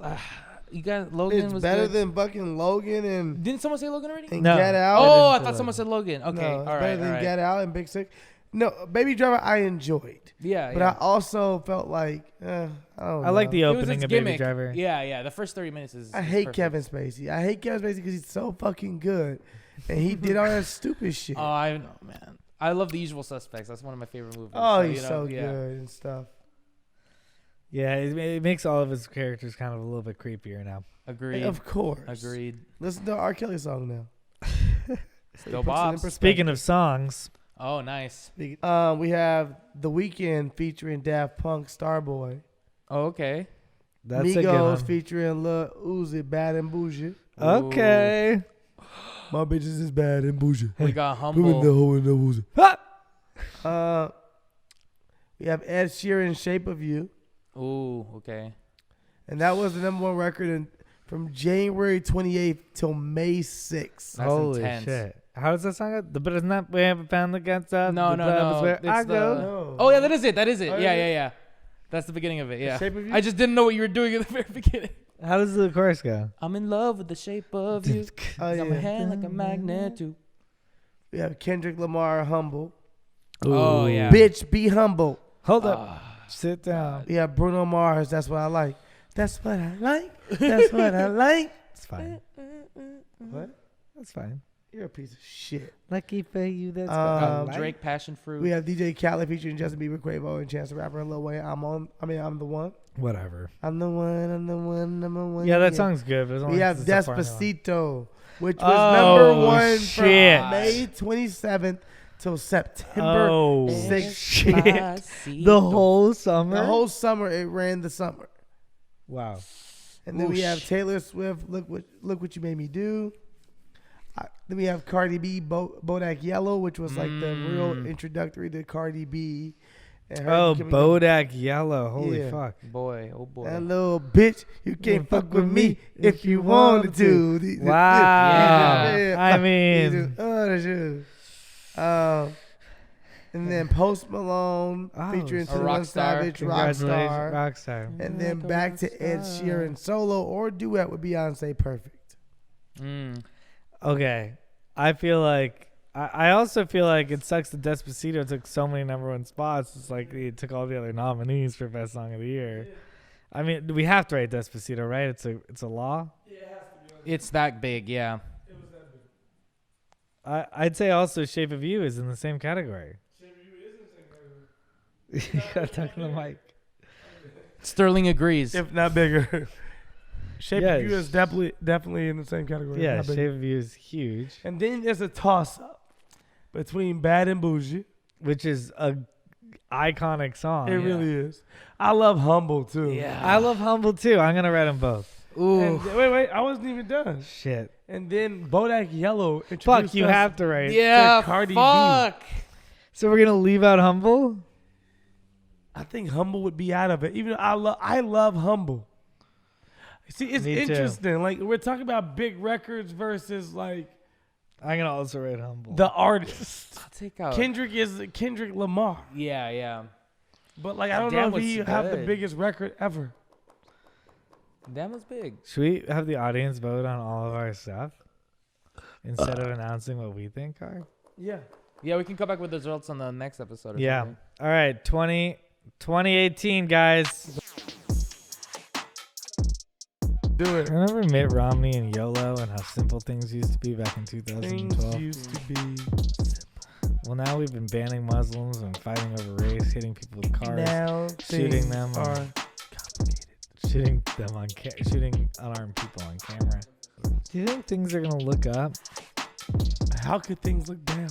you got Logan It's was better good. than fucking Logan and Didn't someone say Logan already? No. Get Out. Oh, didn't I say thought someone Logan. said Logan. Okay, No, all it's right, better than all right. Get Out and Big Sick. No, Baby Driver I enjoyed. Yeah, But yeah. I also felt like, I don't know. I like the It was opening its of Baby gimmick. Driver. Yeah. The first 30 minutes is. I is hate perfect. Kevin Spacey. I hate Kevin Spacey because he's so fucking good. And he did all that stupid shit. Oh, I know, man. I love The Usual Suspects. That's one of my favorite movies. Oh, you he's know, so yeah. good and stuff. Yeah, it makes all of his characters kind of a little bit creepier now. Agreed. Of course. Agreed. Listen to R. Kelly song now. Still Puts it in bops. perspective. Speaking of songs, Oh, nice. We have The Weeknd featuring Daft Punk, Starboy. Oh, okay. that's a good Migos one. featuring Lil Uzi, Bad and Bougie. Okay. My bitches is bad and bougie. We got Who in the Humble. hoe in the Uzi? Ha! We have Ed Sheeran, Shape of You. Ooh, okay. And that was the #1 record from January 28th till May 6th. That's Holy intense. shit. How does that song go? But it's not, we haven't found the guts up. No, the no, club no. is where It's I the- go. No. Oh, yeah, that is it. That is it. Oh, Yeah, yeah. yeah, yeah. That's the beginning of it. Yeah. Shape of You? I just didn't know what you were doing at the very beginning. How does the chorus go? I'm in love with the shape of you. Oh, Got my yeah. hand like a magnet too. We have Kendrick Lamar, Humble. Oh, yeah. Bitch, be humble. Hold up. Sit down. We have Bruno Mars, That's What I Like. That's what I like. That's what I like. It's fine. What? That's fine. You're a piece of shit. Lucky for you, that's Um, what I Drake, Passion Fruit. We have DJ Khaled featuring Justin Bieber, Quavo, and Chance the Rapper, and Lil Wayne. I'm the one. Whatever. I'm the one, number one. Yeah, that song's good. But it's only We have it's a foreign one. Despacito, which was Oh, #1 shit. from May 27th till September Oh, 6th. shit. The whole summer? The whole summer, it ran the summer. Wow. And then we Whoosh. have Taylor Swift, Look What You Made Me Do. Then we have Cardi B, Bodak Yellow, which was like the real introductory to Cardi B. And her Oh, becoming Bodak Yellow. Holy Yeah. fuck. Boy, oh boy. that little bitch, you can't fuck with me if you wanted to. Wow. Yeah. I mean, that's you. And then Post Malone Oh, featuring so- 21 Rockstar. Savage, congratulations, Rockstar. Rockstar. And then back to Ed Sheeran solo or duet with Beyonce, perfect. Mm. Okay. I feel like I also feel like it sucks that Despacito took so many #1 spots. It's like it took all the other nominees for Best Song of the Year. I mean, we have to write Despacito, right? It's a law. It's that big, yeah. I'd say also Shape of You is in the same category. You gotta talk to the mic. Sterling agrees. If not bigger. Shape Yeah, of You is definitely in the same category. Yeah, Not bigger. Shape of You is huge, And then there's a toss-up between Bad and Bougie. which is a iconic song. It really is. I love Humble, too. Yeah. I love Humble too. I'm gonna write them both. Ooh. And wait, I wasn't even done. Shit. And then Bodak Yellow Fuck, introduced you us- have to write. Yeah, Cardi B. fuck. So we're gonna leave out Humble. I think Humble would be out of it. Even though I love Humble. See, it's Me too. interesting. Like, we're talking about big records versus like I'm gonna also write Humble. the artist. I'll take out. Kendrick is Kendrick Lamar, Yeah, yeah. but like I don't Damn know if he was have the good. biggest record ever. That was big. Should we have the audience vote on all of our stuff instead of announcing what we think are? Yeah. Yeah, we can come back with the results on the next episode. Or Yeah. something. All right, 2018, guys. Do it. Remember Mitt Romney and YOLO and how simple things used to be back in Things 2012? used to be. Well, now we've been banning Muslims and fighting over race, hitting people with cars, Now shooting things them are on- complicated. shooting unarmed people on camera. Do you think things are gonna look up? How could things look down?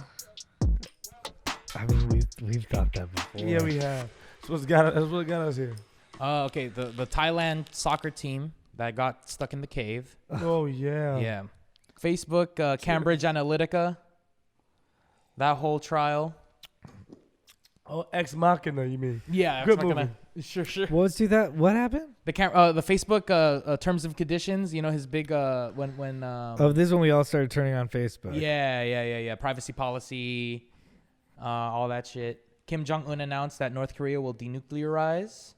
I mean, we've thought that before. Yeah, we have. That's what got us here. Okay, the Thailand soccer team that got stuck in the cave. Oh yeah. Yeah. Facebook, Cambridge Analytica. That whole trial. Oh, Ex Machina, you mean? Yeah, Good I'm not movie. Sure. What was that? What happened? The Facebook terms of conditions. You know his big when. Oh, this is when we all started turning on Facebook. Yeah. Privacy policy, all that shit. Kim Jong-un announced that North Korea will denuclearize.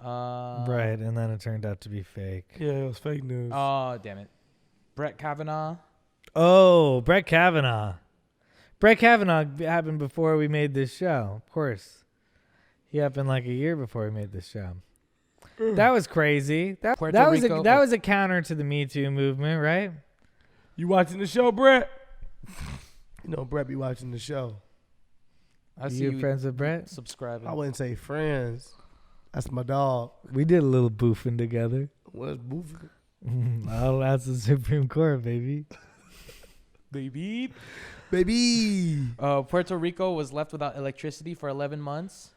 Right, and then it turned out to be fake. Yeah, it was fake news. Oh, damn it. Brett Kavanaugh. Oh, Brett Kavanaugh. Brett Kavanaugh happened before we made this show. Of course. He happened like a year before we made this show. That was crazy. That Puerto was Rico. that was a counter to the Me Too movement, right? You watching the show, Brett? You know Brett be watching the show. I see You you friends with Brett? subscribing. I wouldn't say friends. That's my dog. We did a little boofing together. What's boofing? Oh, that's the Supreme Court, baby. Baby. Baby. Puerto Rico was left without electricity for 11 months.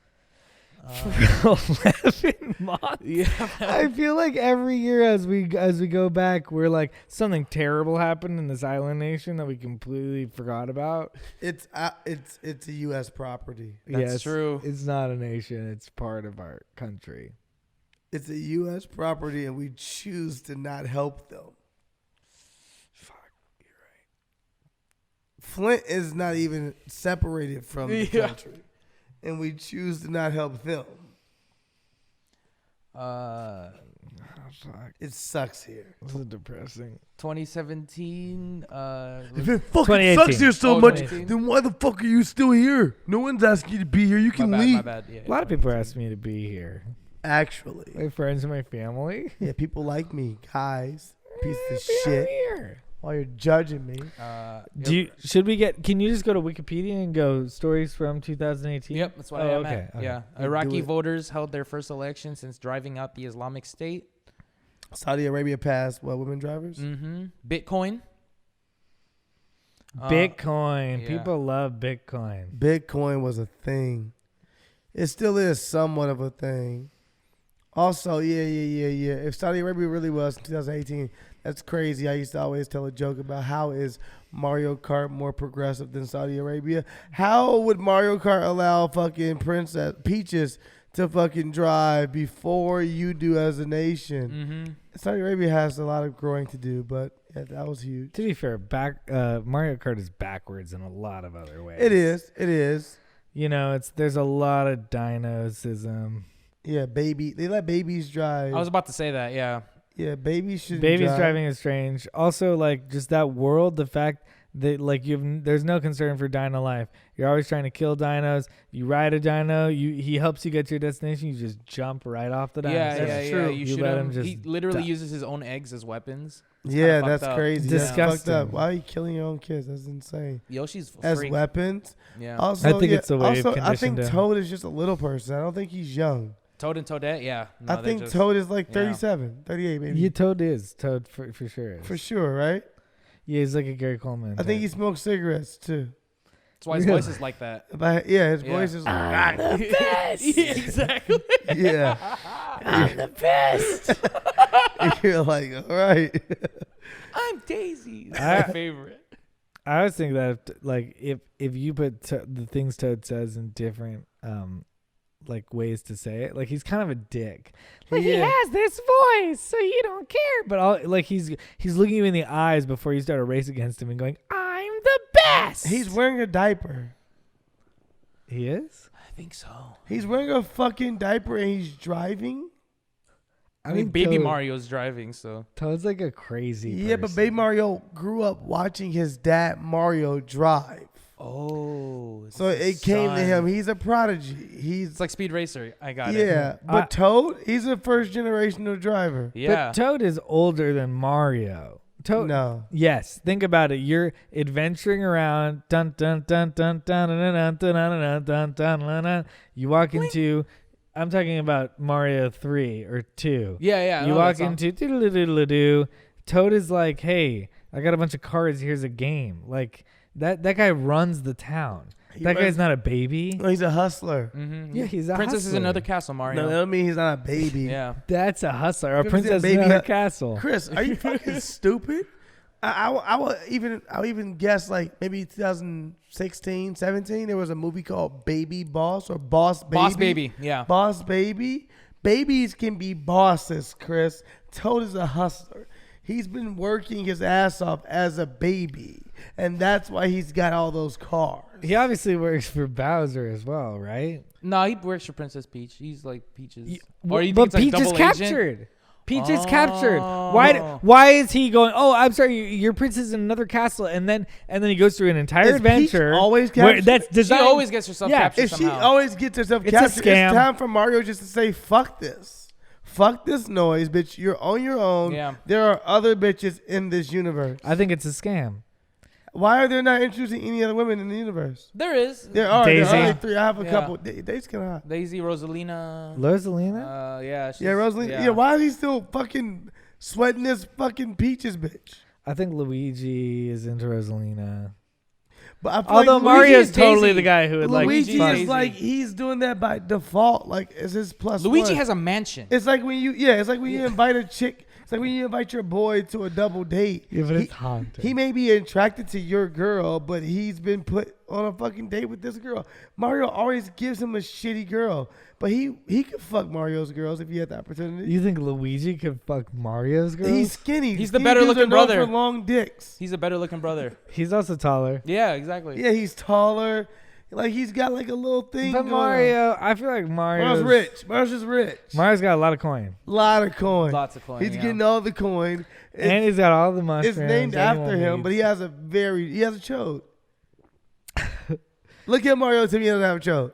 11 months. Yeah. I feel like every year as we go back, we're like something terrible happened in this island nation that we completely forgot about. It's a U.S. property. That's true. It's not a nation. It's part of our country. It's a U.S. property, and we choose to not help them. Fuck, you're right. Flint is not even separated from the country, and we choose to not help them. Fuck. It sucks here. This is depressing. 2017. If it fucking 2018. sucks here so much, 2018. then why the fuck are you still here? No one's asking you to be here. You can My leave. bad. Yeah, A lot of people ask me to be here. Actually, My friends and my family. yeah, people like me, guys. Piece of Be shit. here. While you're judging me, Can you just go to Wikipedia and go stories from 2018? Yep, that's what Oh, I'm okay, at. okay. Yeah. Do Iraqi it. voters held their first election since driving out the Islamic State. Saudi Arabia passed women drivers. Mm-hmm. Bitcoin. Bitcoin. yeah. People love Bitcoin. Bitcoin was a thing. It still is somewhat of a thing. Also, yeah. If Saudi Arabia really was in 2018, that's crazy. I used to always tell a joke about how is Mario Kart more progressive than Saudi Arabia? How would Mario Kart allow fucking Princess Peaches to fucking drive before you do as a nation? Mm-hmm. Saudi Arabia has a lot of growing to do, but yeah, that was huge. To be fair, Mario Kart is backwards in a lot of other ways. It is. You know, there's a lot of dinosism. Yeah, they let babies drive. I was about to say that. Yeah. Yeah, babies should. Babies driving is strange. Also, like just that world, the fact that like there's no concern for dino life. You're always trying to kill dinos. You ride a dino. He helps you get to your destination. You just jump right off the dino. Yeah. true. You You shoot let him. him just He literally die. uses his own eggs as weapons. Yeah, kinda that's fucked up. crazy. Disgusting. That's fucked up. Why are you killing your own kids? That's insane. Yoshi's a As freak. weapons. Yeah. Also, I think it's the way also, they've I think conditioned him. Toad is just a little person. I don't think he's young. Toad and Toadette. Yeah. No, I they're think just- Toad is like yeah. 37, 38 maybe. Yeah, Toad for sure is. For sure, right? Yeah, he's like a Gary Coleman. I think he type. smokes cigarettes too. That's why his Really? voice is like that. But yeah, his Yeah. voice is like, I'm the best. Yeah, exactly. yeah. I'm the best. You're like, all right. I'm Daisy. That's my favorite. I always think that like if you put the things Toad says in different like ways to say it, like he's kind of a dick. Like he Yeah. has this voice, so you don't care. But like he's looking you in the eyes before you start a race against him and going, "I'm the best." He's wearing a diaper. He is. I think so. He's wearing a fucking diaper and he's driving. I mean, Baby Toad- Mario's driving, so. Toad's like a crazy. Yeah, but person. Baby Mario grew up watching his dad Mario drive. Oh. So it came to him. He's a prodigy. He's It's like Speed Racer. I got it. yeah, but Toad, he's a first generational driver. Yeah. But Toad is older than Mario. Toad. No, Yes, think about it. You're adventuring around. Dun dun dun dun dun dun dun dun dun dun dun dun dun. You walk into. I'm talking about Mario 3 or 2. Yeah. I You know walk that song. into doodle-doodle-doo. Toad is like, hey, I got a bunch of cards. Here's a game. Like that guy runs the town. That guy's not a baby. no, he's a hustler. Mhm. Yeah, he's a Princess is hustler. another castle, Mario. No, that don't mean he's not a baby. Yeah. That's a hustler. A Because princess he's a baby in her hut- castle. Chris, are you fucking stupid? I'll even guess like maybe 2016, 17. There was a movie called Baby Boss or Boss Baby. Boss Baby. Yeah. Boss Baby. Babies can be bosses, Chris. Toad is a hustler. He's been working his ass off as a baby, and that's why he's got all those cars. He obviously works for Bowser as well, right? No, he works for Princess Peach. He's like Peach's. But you think it's like Peach is double agent? captured. Peach is Oh. captured. Why is he going? Oh, I'm sorry, your princess in another castle, and then he goes through an entire Is Peach adventure. always where captured? that's She designed. always gets herself captured If she somehow. always gets herself It's a captured, scam. it's time for Mario just to say, fuck this. Fuck this noise, bitch. You're on your own. Yeah. There are other bitches in this universe. I think it's a scam. Why are they not introducing any other women in the universe? There is. There are. Daisy. There are like 3. I have a Yeah. couple. Daisy kind of hot. Daisy, Rosalina. Rosalina? Yeah. Yeah, Rosalie. Yeah. Why is he still fucking sweating this fucking Peaches bitch? I think Luigi is into Rosalina. But I feel Although like Mario's is totally Daisy. the guy who would like. Luigi fuck. is like he's doing that by default. Like it's his plus. Luigi one. has a mansion. It's like when you It's like when you invite a chick. It's like when you invite your boy to a double date. Yeah, but he, it's haunted. he may be attracted to your girl, but he's been put on a fucking date with this girl. Mario always gives him a shitty girl, but he could fuck Mario's girls if he had the opportunity. You think Luigi could fuck Mario's girl? He's skinny. He's the Skinny better dudes looking are known brother. For long dicks. He's a better looking brother. He's also taller. Yeah, exactly. Yeah, he's taller. Like he's got like a little thing. But going Mario, I feel like Mario's rich. Mario's just rich. Mario's got a lot of coin. Lot of coin. Lots of coin. He's yeah. getting all the coin. And he's got all the mushrooms. It's named after him, but he has a chode. Look at Mario. To me, he doesn't have a chode.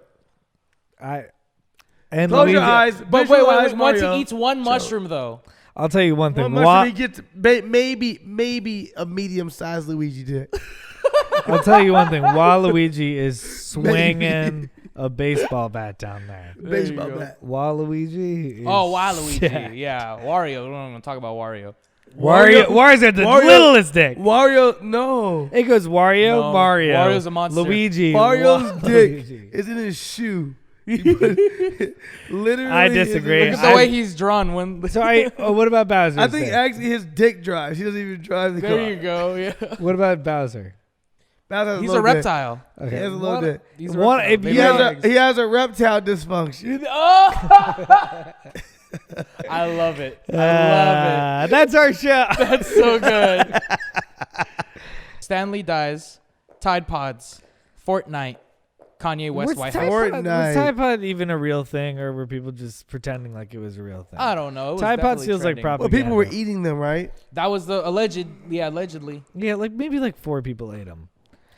And Close Luigi, your eyes. But visualize wait. Once Mario. he eats one mushroom, though. I'll tell you one thing. One mushroom, he gets maybe a medium-sized Luigi dick. I'll tell you one thing. Waluigi is swinging a baseball bat down there. Baseball you go. bat. Waluigi is... Oh, Waluigi. Yeah. Yeah. Wario. We're not going to talk about Wario. Wario's got the littlest dick. Wario, no. It goes Wario, No, Mario, Wario's a monster. Luigi. Mario's dick Waluigi. is in his shoe. Literally. I disagree. Look at the way he's drawn. When What about Bowser? I think actually his dick drives. He doesn't even drive the car. there you go. Yeah. What about Bowser? Bowser has He's little a dick. reptile. He Okay. has a little dick. He's a One- reptile. if Baby you have legs. He has a reptile dysfunction. Oh! I love it. I love it. That's our show. That's so good. Stanley dies. Tide Pods. Fortnite. Kanye West Was White Tide House. Fortnite. Pod- was Tide Pod even a real thing, or were people just pretending like it was a real thing? I don't know. It was Tide Pods definitely feels like trending. proper. Well, people were eating them, right? That was the alleged. Yeah, allegedly. Yeah, like maybe like 4 people ate them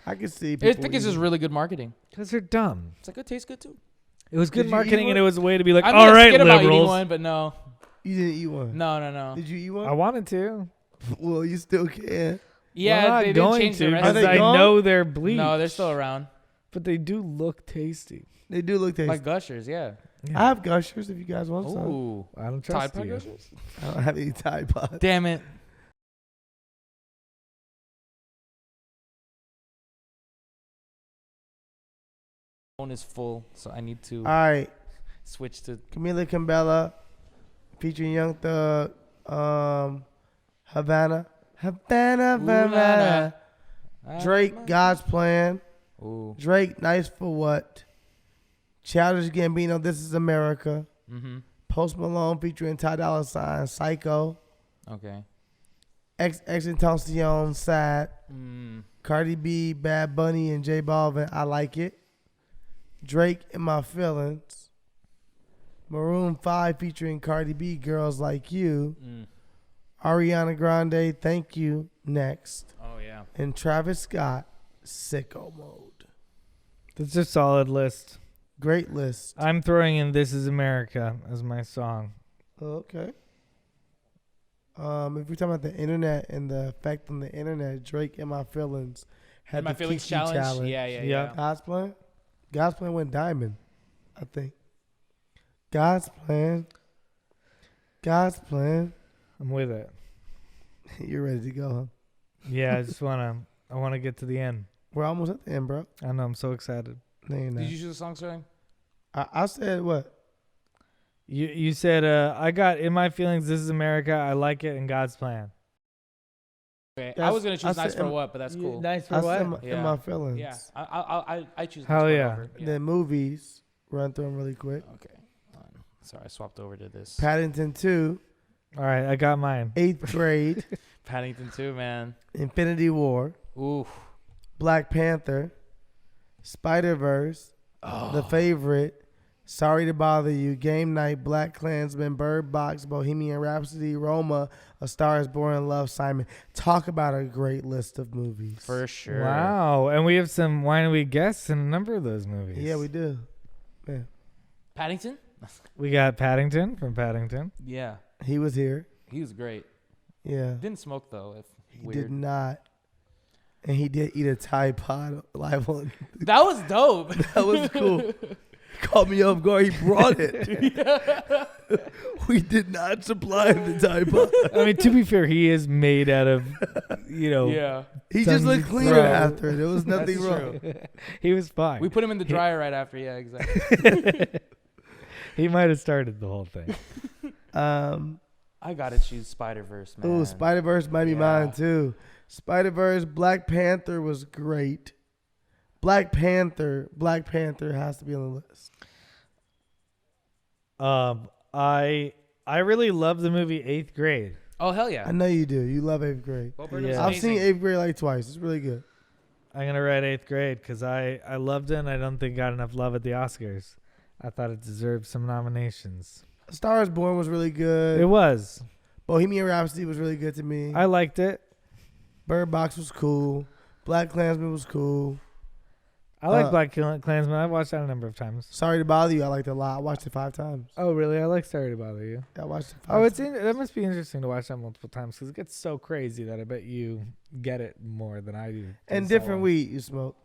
I can see. I People think it's just eating. really good marketing. because they're dumb. It's like it tastes good too. It was Did good you eat marketing, and one? it was a way to be like, I all right, about eating liberals. one, but no, You didn't eat one. no. Did you eat one? I wanted to. Well, you still can. Yeah, I'm not they didn't going change to the Are because they recipe. I gone? know they're bleach. No, they're still around. but they do look tasty. They do look tasty. Like Gushers, yeah. Yeah. I have Gushers if you guys want some. Ooh, I don't Tide trust Pod you. Gushers. I don't have any Tide Pods. Damn it. Phone is full, so I need to All right. switch to. Camila Cabello featuring Young Thug. Havana. Drake, God's Plan. Ooh. Drake, Nice for What. Childish Gambino, This Is America. Mm-hmm. Post Malone featuring Ty Dolla $ign, Psycho. Okay. XXXTentacion, Sad. Mm. Cardi B, Bad Bunny, and J Balvin, I Like It. Drake, In My Feelings. Maroon 5 featuring Cardi B, Girls Like You. Mm. Ariana Grande, Thank You, Next. Oh yeah. And Travis Scott, Sicko Mode. That's a solid list. Great list. I'm throwing in "This Is America" as my song. Okay. If we're talking about the internet and the effect on the internet, Drake, In My Feelings had My the feelings Kiki challenge. Yeah. Yeah. God's Plan? God's Plan went diamond, I think. God's Plan. God's Plan. I'm with it. You're ready to go, huh? Yeah, I wanna get to the end. We're almost at the end, bro. I know, I'm so excited. No, you're not. Did you choose a song, sir? I said what? You said I got "In My Feelings," "This Is America," "I Like It," and "God's Plan." Okay. I That's- was gonna I choose said "Nice for in- What," but that's cool. Nice for I what? said in Yeah. my feelings. Yeah. I choose. Hell Nice for yeah. Over. The movies, run through them really quick. Okay. Sorry, I swapped over to this. Paddington 2, All right, I got mine. 8th grade, Paddington 2, man. Infinity War, Ooh. Black Panther, Spider-Verse, The Favorite, Sorry to Bother You, Game Night, Black Klansman, Bird Box, Bohemian Rhapsody, Roma, A Star is Born, and Love, Simon. Talk about a great list of movies. For sure. Wow, and we have some "Why Don't We Guess" in a number of those movies. Yeah, we do. Yeah. Paddington? We got Paddington from Paddington. Yeah. He was here. He was great. Yeah. Didn't smoke though. He Weird. did not. and he did eat a Tide Pod live on. That was dope. That was cool. Caught me off guard. He brought it. We did not supply the Tide Pod. I mean, to be fair, he is made out of, Yeah. He just Tons looked of cleaner throw. after it. There was nothing That's wrong. true. he was fine. We put him in the dryer right after. Yeah, exactly. He might have started the whole thing. I gotta choose Spider-Verse, man. Ooh, Spider-Verse might be Yeah. mine too. Spider-Verse, Black Panther was great. Black Panther has to be on the list. I really love the movie 8th Grade. Oh hell yeah. I know you do. You love 8th grade. Bo Burnham's Yeah. I've seen amazing. 8th grade like twice. It's really good. I'm gonna write 8th Grade because I loved it and I don't think it got enough love at the Oscars. I thought it deserved some nominations. A Star is Born was really good. It was. Bohemian Rhapsody was really good to me. I liked it. Bird Box was cool. Black Klansman was cool. I like Black Klansman. I've watched that a number of times. Sorry to Bother You, I liked it a lot. I watched it 5 times. Oh, really? I like Sorry to Bother You. Yeah, I watched it 5 Oh, times. that must be interesting to watch that multiple times because it gets so crazy that I bet you get it more than I do. And So different long. weed you smoke.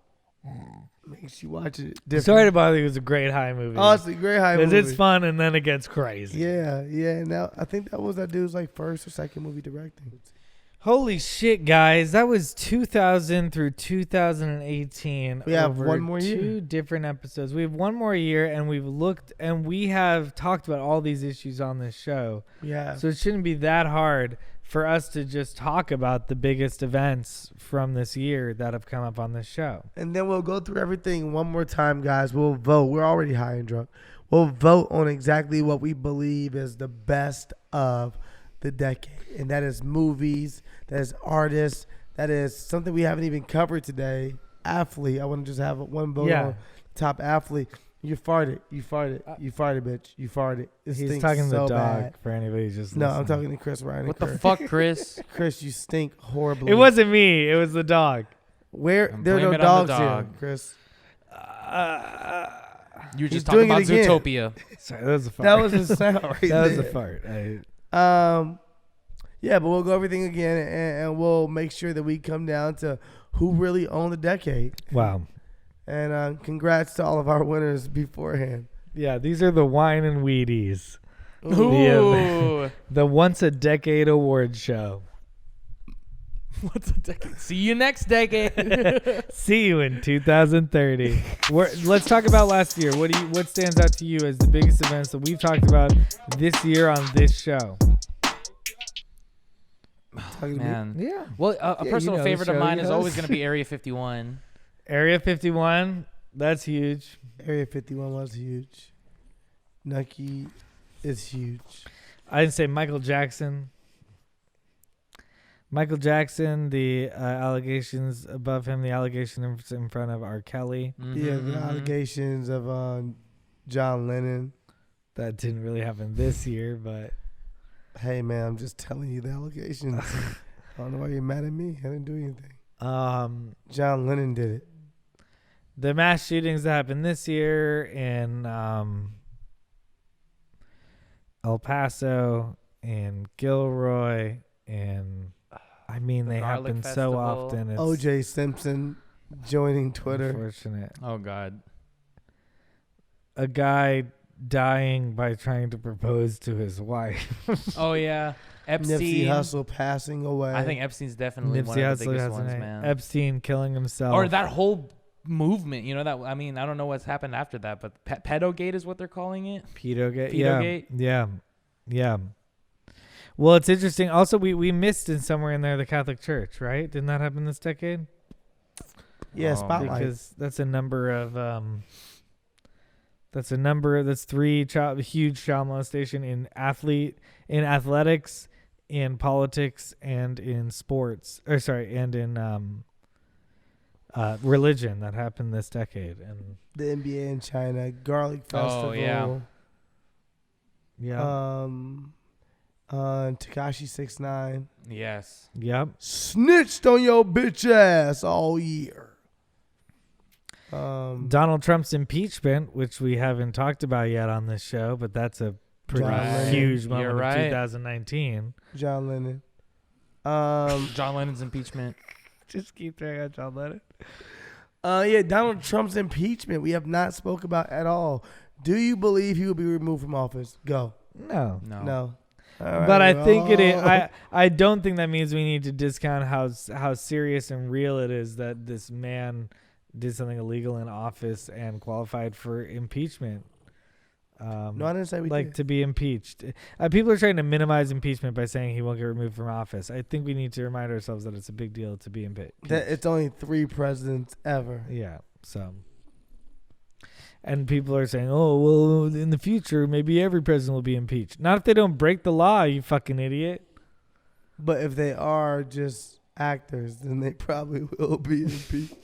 Makes you watch it different. Sorry to Bother You was a great high movie. Oh, it's a great high movie. Because it's fun and then it gets crazy. Yeah. Now I think that was that dude's like first or second movie directing. Holy shit, guys. That was 2000 through 2018. We have over one more year. 2 different episodes. We have one more year, and we've looked, and we have talked about all these issues on this show. Yeah. So it shouldn't be that hard for us to just talk about the biggest events from this year that have come up on this show. And then we'll go through everything one more time, guys. We'll vote. We're already high and drunk. We'll vote on exactly what we believe is the best of the decade. And that is movies, that is artists, that is something we haven't even covered today. Athlete. I want to just have one vote on top athlete. You farted, bitch. You farted. It He's stinks talking to so the dog bad. for anybody who's just No, listening. I'm talking to Chris Ryan. What the fuck, Chris? Chris, you stink horribly. It wasn't me. It was the dog. Where And there are blame no it on dogs the here, dog. Chris. You were He's just talking doing about it again. Zootopia. Sorry, that was a fart. That was a sound right That was a there. fart. Yeah, but we'll go everything again, and we'll make sure that we come down to who really owned the decade. Wow. And congrats to all of our winners beforehand. Yeah, these are the wine and Wheaties. Ooh. The once a decade award show. What's a decade? See you next decade. See you in 2030. Let's talk about last year. What stands out to you as the biggest events that we've talked about this year on this show? Man. Yeah. Well, a Yeah, personal you know the favorite of show, mine you is know. always going to be Area 51. Area 51. That's huge. Area 51 was huge. Nucky is huge. I didn't say Michael Jackson. Michael Jackson, the allegations above him, the allegation in front of R. Kelly. Yeah, the allegations of John Lennon. That didn't really happen this year, but Hey, man, I'm just telling you the allegations. I don't know why you're mad at me. I didn't do anything. John Lennon did it. the mass shootings that happened this year in El Paso and Gilroy, and I mean The they Garlic happen Festival. so often. It's O.J. Simpson joining Twitter. unfortunate. Oh, God. A guy dying by trying to propose to his wife. Oh, yeah. Nipsey Epstein. Hussle passing away. I think Epstein's definitely one Nipsey of the Hussle biggest has ones, an man. Epstein killing himself. Or that whole movement, you know, that, I mean, I don't know what's happened after that, but pedogate is what they're calling it. Pedogate. Pedogate? Yeah. Well, it's interesting. Also, we missed in somewhere in there the Catholic Church, right? Didn't that happen this decade? Yeah, Oh, Spotlight. Because that's a number of that's 3 huge child molestation in athletics, in politics, and in sports. And in religion that happened this decade. And The NBA in China, Garlic Festival. Oh, yeah. yeah, Tekashi 6ix9ine. Yes. yep. Snitched on your bitch ass all year. Donald Trump's impeachment, which we haven't talked about yet on this show, but that's a pretty Right. huge You're moment right. of 2019. John Lennon. John Lennon's impeachment. Just keep throwing out John Lennon. Yeah, Donald Trump's impeachment. We have not spoke about at all. Do you believe he will be removed from office? Go. No. No. All right, But I think it is. well. I don't think that means we need to discount how serious and real it is that this man did something illegal in office and qualified for impeachment. No, I didn't say we did. To be impeached. People are trying to minimize impeachment by saying he won't get removed from office. I think we need to remind ourselves that it's a big deal to be impeached. That it's only 3 presidents ever. Yeah. So. And people are saying, oh, well, in the future, maybe every president will be impeached. Not if they don't break the law, you fucking idiot. But if they are just actors, then they probably will be impeached.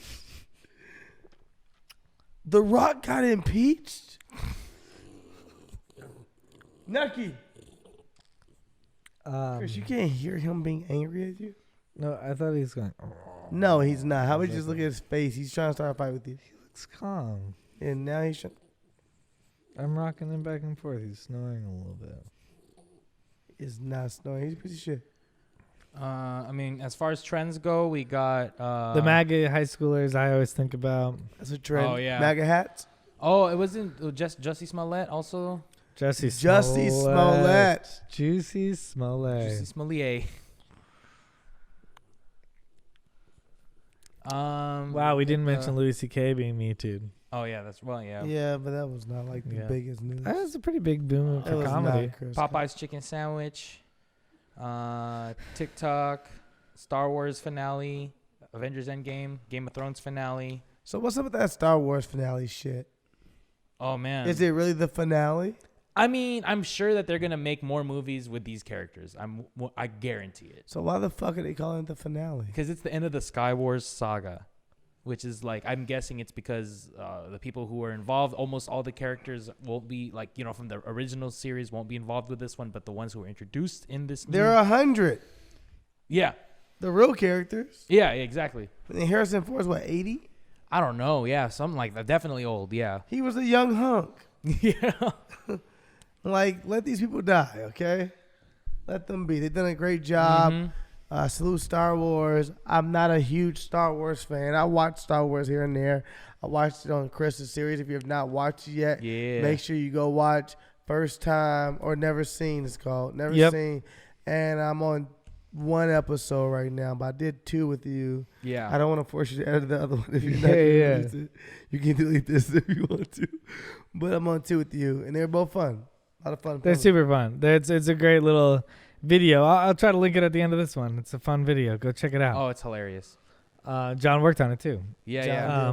The Rock got impeached? Nucky. Chris, you can't hear him being angry at you? No, I thought he was going. No, he's not. How about you just look at his face? He's trying to start a fight with you. He looks calm. And now he's I'm rocking him back and forth. He's snoring a little bit. is not snoring. He's a piece of shit. I mean, as far as trends go, we got The MAGA high schoolers I always think about. That's a trend. Oh, yeah. MAGA hats. Oh, it wasn't just Jussie Smollett also. Jussie Smollett. Juicy Smollett. Jussie Smollett. Wow, we didn't mention Louis C.K. being Me Too. Oh yeah, that's yeah. Yeah, but that was not like the biggest news. That was a pretty big boom It for was comedy. not, Chris. Popeye's chicken sandwich, TikTok, Star Wars finale, Avengers Endgame, Game of Thrones finale. So what's up with that Star Wars finale shit? Oh man, Is it really the finale? I mean, I'm sure that they're gonna make more movies with these characters. I guarantee it. So why the fuck are they calling it the finale? Because it's the end of the Sky Wars saga, which is like, I'm guessing it's because the people who are involved, almost all the characters won't be like, from the original series won't be involved with this one, but the ones who were introduced in this. There are 100. Yeah. The real characters. Yeah, exactly. And Harrison Ford's what, 80? I don't know. Yeah, something like that. Definitely old. Yeah. He was a young hunk. Yeah. Like, let these people die, okay? Let them be. They've done a great job. Mm-hmm. Salute Star Wars. I'm not a huge Star Wars fan. I watch Star Wars here and there. I watched it on Chris's series. If you have not watched it yet, make sure you go watch First Time or Never Seen, it's called. Never Seen. And I'm on 1 episode right now, but I did 2 with you. Yeah. I don't want to force you to edit the other one if you're not going to release it. You can delete this if you want to. But I'm on 2 with you, and they're both fun. A lot of fun. They're super fun. It's a great little video. I'll try to link it at the end of this one. It's a fun video. Go check it out. Oh, it's hilarious. John worked on it too. Yeah,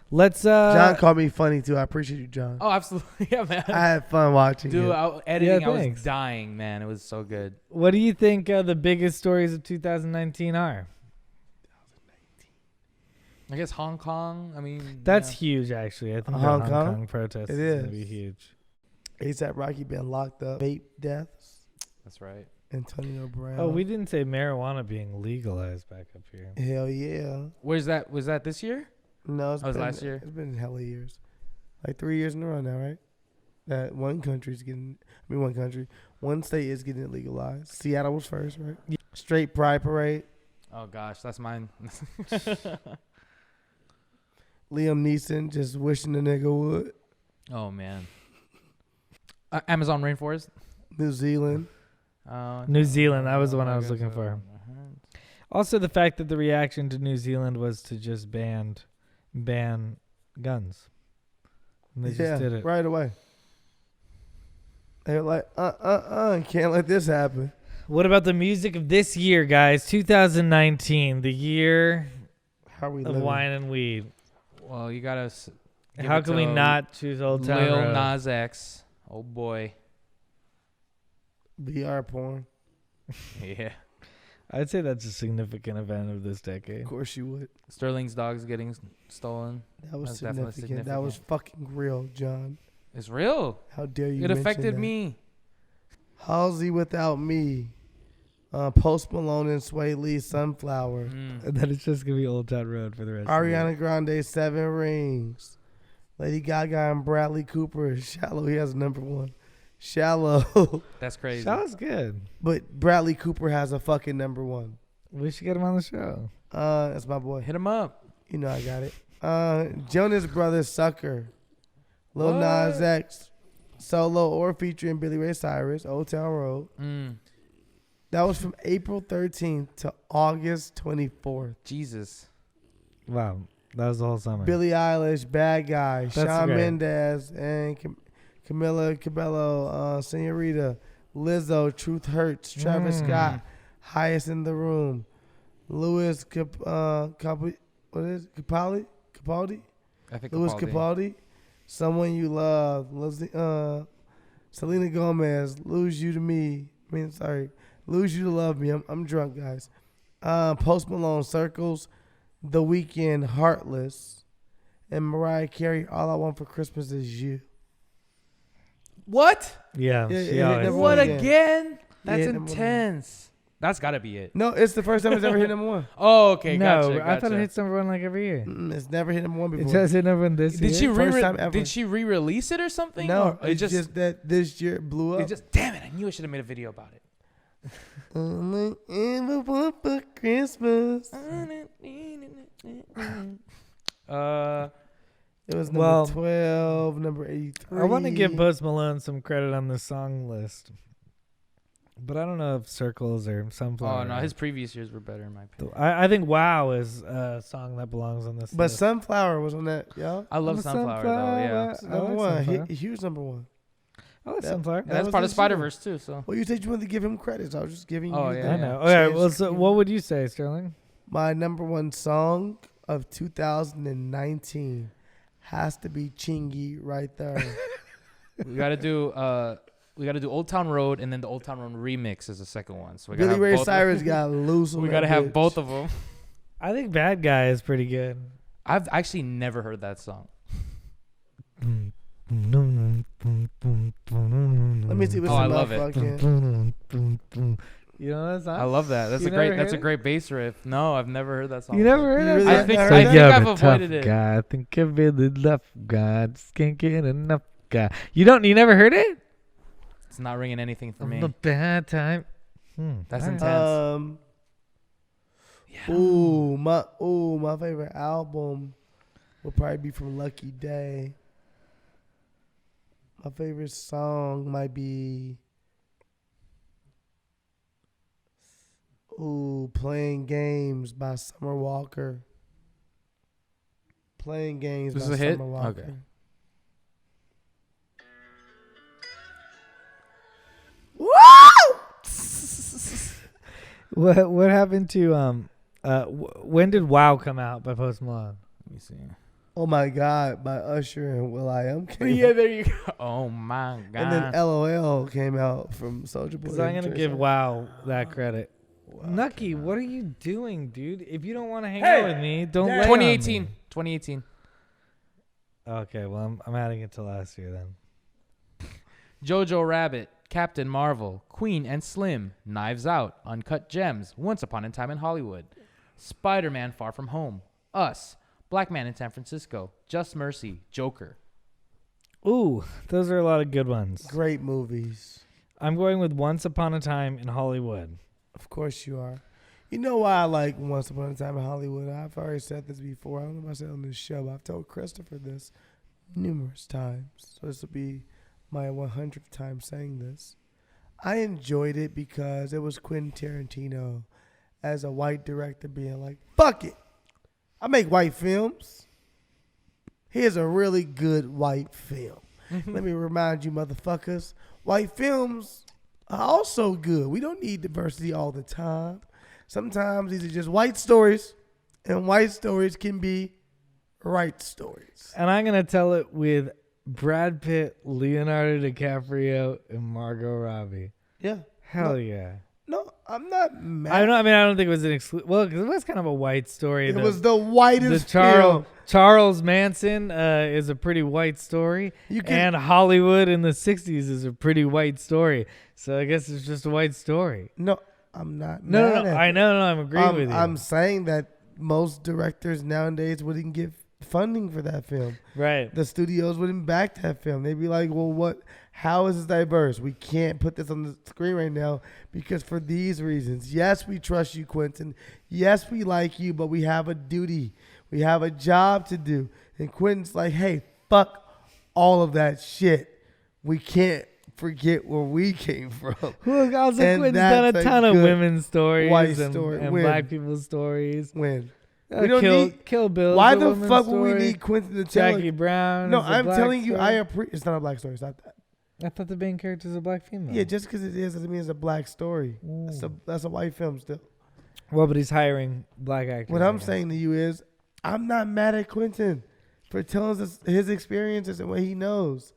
Let's. John called me funny too. I appreciate you, John. Oh, absolutely. Yeah, man. I had fun watching Dude, it. editing, I was dying, man. It was so good. What do you think the biggest stories of 2019 are? I guess Hong Kong. I mean, that's huge, actually. I think Hong the Kong? Hong Kong protest It is going is. to be huge. ASAP Rocky been locked up. Vape deaths. That's right. Antonio Brown. Oh, we didn't say marijuana being legalized back up here. Hell yeah. Where's that? Was that this year? No, it's was been last year? It's been hella years. Like 3 years in a row now, right? That one state is getting it legalized. Seattle was first, right? Yeah. Straight Pride Parade. Oh gosh, that's mine. Liam Neeson just wishing the nigga would. Oh man. Amazon rainforest. New Zealand. New Zealand. That was the one I was looking for. Also, the fact that the reaction to New Zealand was to just ban guns. And they just did it. Right away. They were like, can't let this happen. What about the music of this year, guys? 2019, the year How are we of living? wine and weed. Well, you gotta. How can we not choose Old Town Lil Road? Nas X. Oh boy. VR porn. Yeah. I'd say that's a significant event of this Of decade. course you would. Sterling's dog's getting stolen. That was That's definitely significant. That was fucking real, John. It's real. How dare you? It mention affected that. me. Halsey Without Me. Post Malone and Sway Lee, Sunflower. Mm. And then it's just going to be Old Town Road for the rest of Ariana Grande, Seven Rings. Lady Gaga and Bradley Cooper. Shallow, he has number 1. Shallow. That's the crazy. year. That was good. But Bradley Cooper has a fucking number 1. We should get him on the show. That's my boy. Hit him up. You know I got it. Jonas Brothers Sucker. Lil Nas X. Solo or featuring Billy Ray Cyrus. Old Town Road. That was from April 13th to August 24th. Jesus. Wow. That was the whole summer. Billie Eilish, Bad Guy, That's Shawn great. Mendes, and Camila Cabello, Senorita, Lizzo, Truth Hurts, Travis Scott, Highest in the Room, Louis Capaldi? I think Louis Capaldi, Someone You Love, Selena Gomez, Lose You to Love Me. I'm drunk, guys. Post Malone, Circles, The Weeknd, Heartless, and Mariah Carey, All I Want for Christmas Is You. What? Yeah. Yeah, she yeah, always- number What one again. again? That's Yeah, number one. intense. That's got to be it. No, it's the first time it's ever hit number one. Oh, okay. No, Gotcha. I thought it hits number one like every year. It's never hit number one It before. does hit number one this Did year. she First time ever. did she re-release it or something? No, Or it's just that this year it blew up. it just damn it! I knew I should have made a video about it. All I ever want for Christmas. It was number Well, 12, number 83. I want to give Post Malone some credit on the song list. But I don't know if Circles or Sunflower. Oh no, his previous years were better in my opinion. I think Wow is a song that belongs on this But list. Sunflower was on that, y'all. I love I'm a Sunflower though. Yeah, I Number like one. Sunflower. He was number one. I like that- Sunflower. that that's was part of this Spider year. Verse too. So Well, you said you wanted to give him credit, so I was just giving Oh, you yeah, the I know. yeah. Okay, well, so what would you say, Sterling? My number one song of 2019 has to be Chingy right there. we gotta do Old Town Road, and then the Old Town Road remix is the second one. So we gotta Billy have Ray both Cyrus got loose. we gotta have both of them. I think Bad Guy is pretty good. I've actually never heard that song. Let me see what's Oh, I in my love it. fucking. You know that song? I love that. That's You a great. never That's a heard it? great bass riff. No, I've never heard that song. You never heard You that really song? haven't heard I that? think I've avoided it. Guy. I think I've been enough guy. Just can't get enough guy. You never heard it? It's not ringing anything for me. A bad time. That's All right. intense. My favorite album would probably be from Lucky Day. My favorite song might be Playing Games by Summer Walker. Playing Games This by is a hit? Summer Walker. Okay. What happened to when did Wow come out by Post Malone? Let me see. Oh my God, by Usher and Will.i.am came Yeah, out. there you go. Oh my god. And then LOL came out from Soulja Boy. Because I'm and gonna Trey give Songz. Wow that credit. Nucky, what are you doing, dude? If you don't want to hang out with me, don't lay on 2018. me. 2018. Okay, well I'm adding it to last year then. Jojo Rabbit, Captain Marvel, Queen and Slim, Knives Out, Uncut Gems, Once Upon a Time in Hollywood, Spider-Man Far From Home, Us, Black Man in San Francisco, Just Mercy, Joker. Ooh, those are a lot of good ones. Great movies. I'm going with Once Upon a Time in Hollywood. Of course you are. You know why I like Once Upon a Time in Hollywood? I've already said this before. I don't know if I said it on this show, but I've told Christopher this numerous times. So this will be my 100th time saying this. I enjoyed it because it was Quentin Tarantino as a white director being like, fuck it. I make white films. Here's a really good white film. Let me remind you, motherfuckers, white films are also good. We don't need diversity all the time. Sometimes these are just white stories, and white stories can be right stories. And I'm going to tell it with Brad Pitt, Leonardo DiCaprio, and Margot Robbie. Yeah. Hell yeah. No, I'm not mad. I don't think it was an exclusive. Well, 'cause it was kind of a white story. It The- was the whitest film. Charles Manson is a pretty white story, and Hollywood in the 60s is a pretty white story. So I guess it's just a white story. No, I'm not No, mad at I it. know, I'm agreeing with you. I'm saying that most directors nowadays wouldn't get funding for that film. Right. The studios wouldn't back that film. They'd be like, well, How is this diverse? We can't put this on the screen right now because for these reasons. Yes, we trust you, Quentin. Yes, we like you, but we have a duty. We have a job to do. And Quentin's like, hey, fuck all of that shit. We can't forget where we came from. Look, also Quentin's done a ton of women's stories white and, story. and When? black people's stories. When? We don't need Kill Bill. Why the fuck would we need Quentin to tell Jackie Brown? No, is a I'm black telling you, story. it's not a black story. It's not that. I thought the main character is a black female. Yeah, just because it is doesn't mean it's a black story. That's a white film still. Well, but he's hiring black actors. What I'm saying to you is, I'm not mad at Quentin for telling us his experiences and what he knows.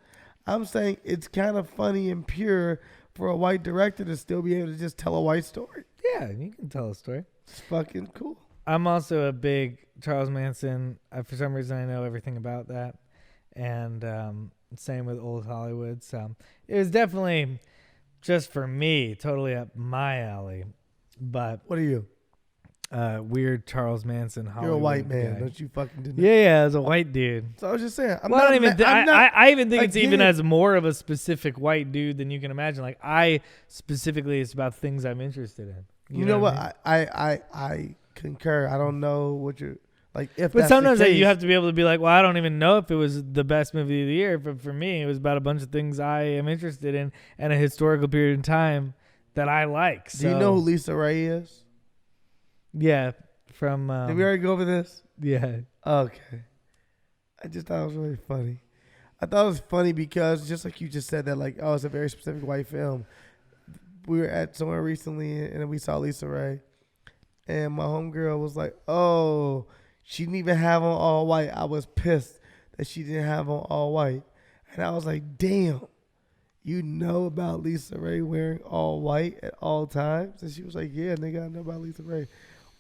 I'm saying it's kind of funny and pure for a white director to still be able to just tell a white story. Yeah, you can tell a story. It's fucking cool. I'm also a big Charles Manson. For some reason, I know everything about that. And same with old Hollywood. So it was definitely, just for me, totally up my alley. But What are you? weird Charles Manson Hollywood You're a white man. guy. Don't you fucking do that? Yeah, as a white dude. So I was just saying. I even think it's even as more of a specific white dude than you can imagine. Like specifically, it's about things I'm interested in. You know what? I mean? I concur. I don't know what you're like. But But sometimes you have to be able to be like, well, I don't even know if it was the best movie of the year. But for me, it was about a bunch of things I am interested in and a historical period in time that I like. So, do you know who Lisa Ray is? Yeah, from. Did we already go over this? Yeah. Okay. I just thought it was really funny. I thought it was funny because just like you just said that, like, oh, it's a very specific white film. We were at somewhere recently and we saw Lisa Ray, and my homegirl was like, "Oh, she didn't even have on all white." I was pissed that she didn't have on all white, and I was like, "Damn, you know about Lisa Ray wearing all white at all times?" And she was like, "Yeah, nigga, I know about Lisa Ray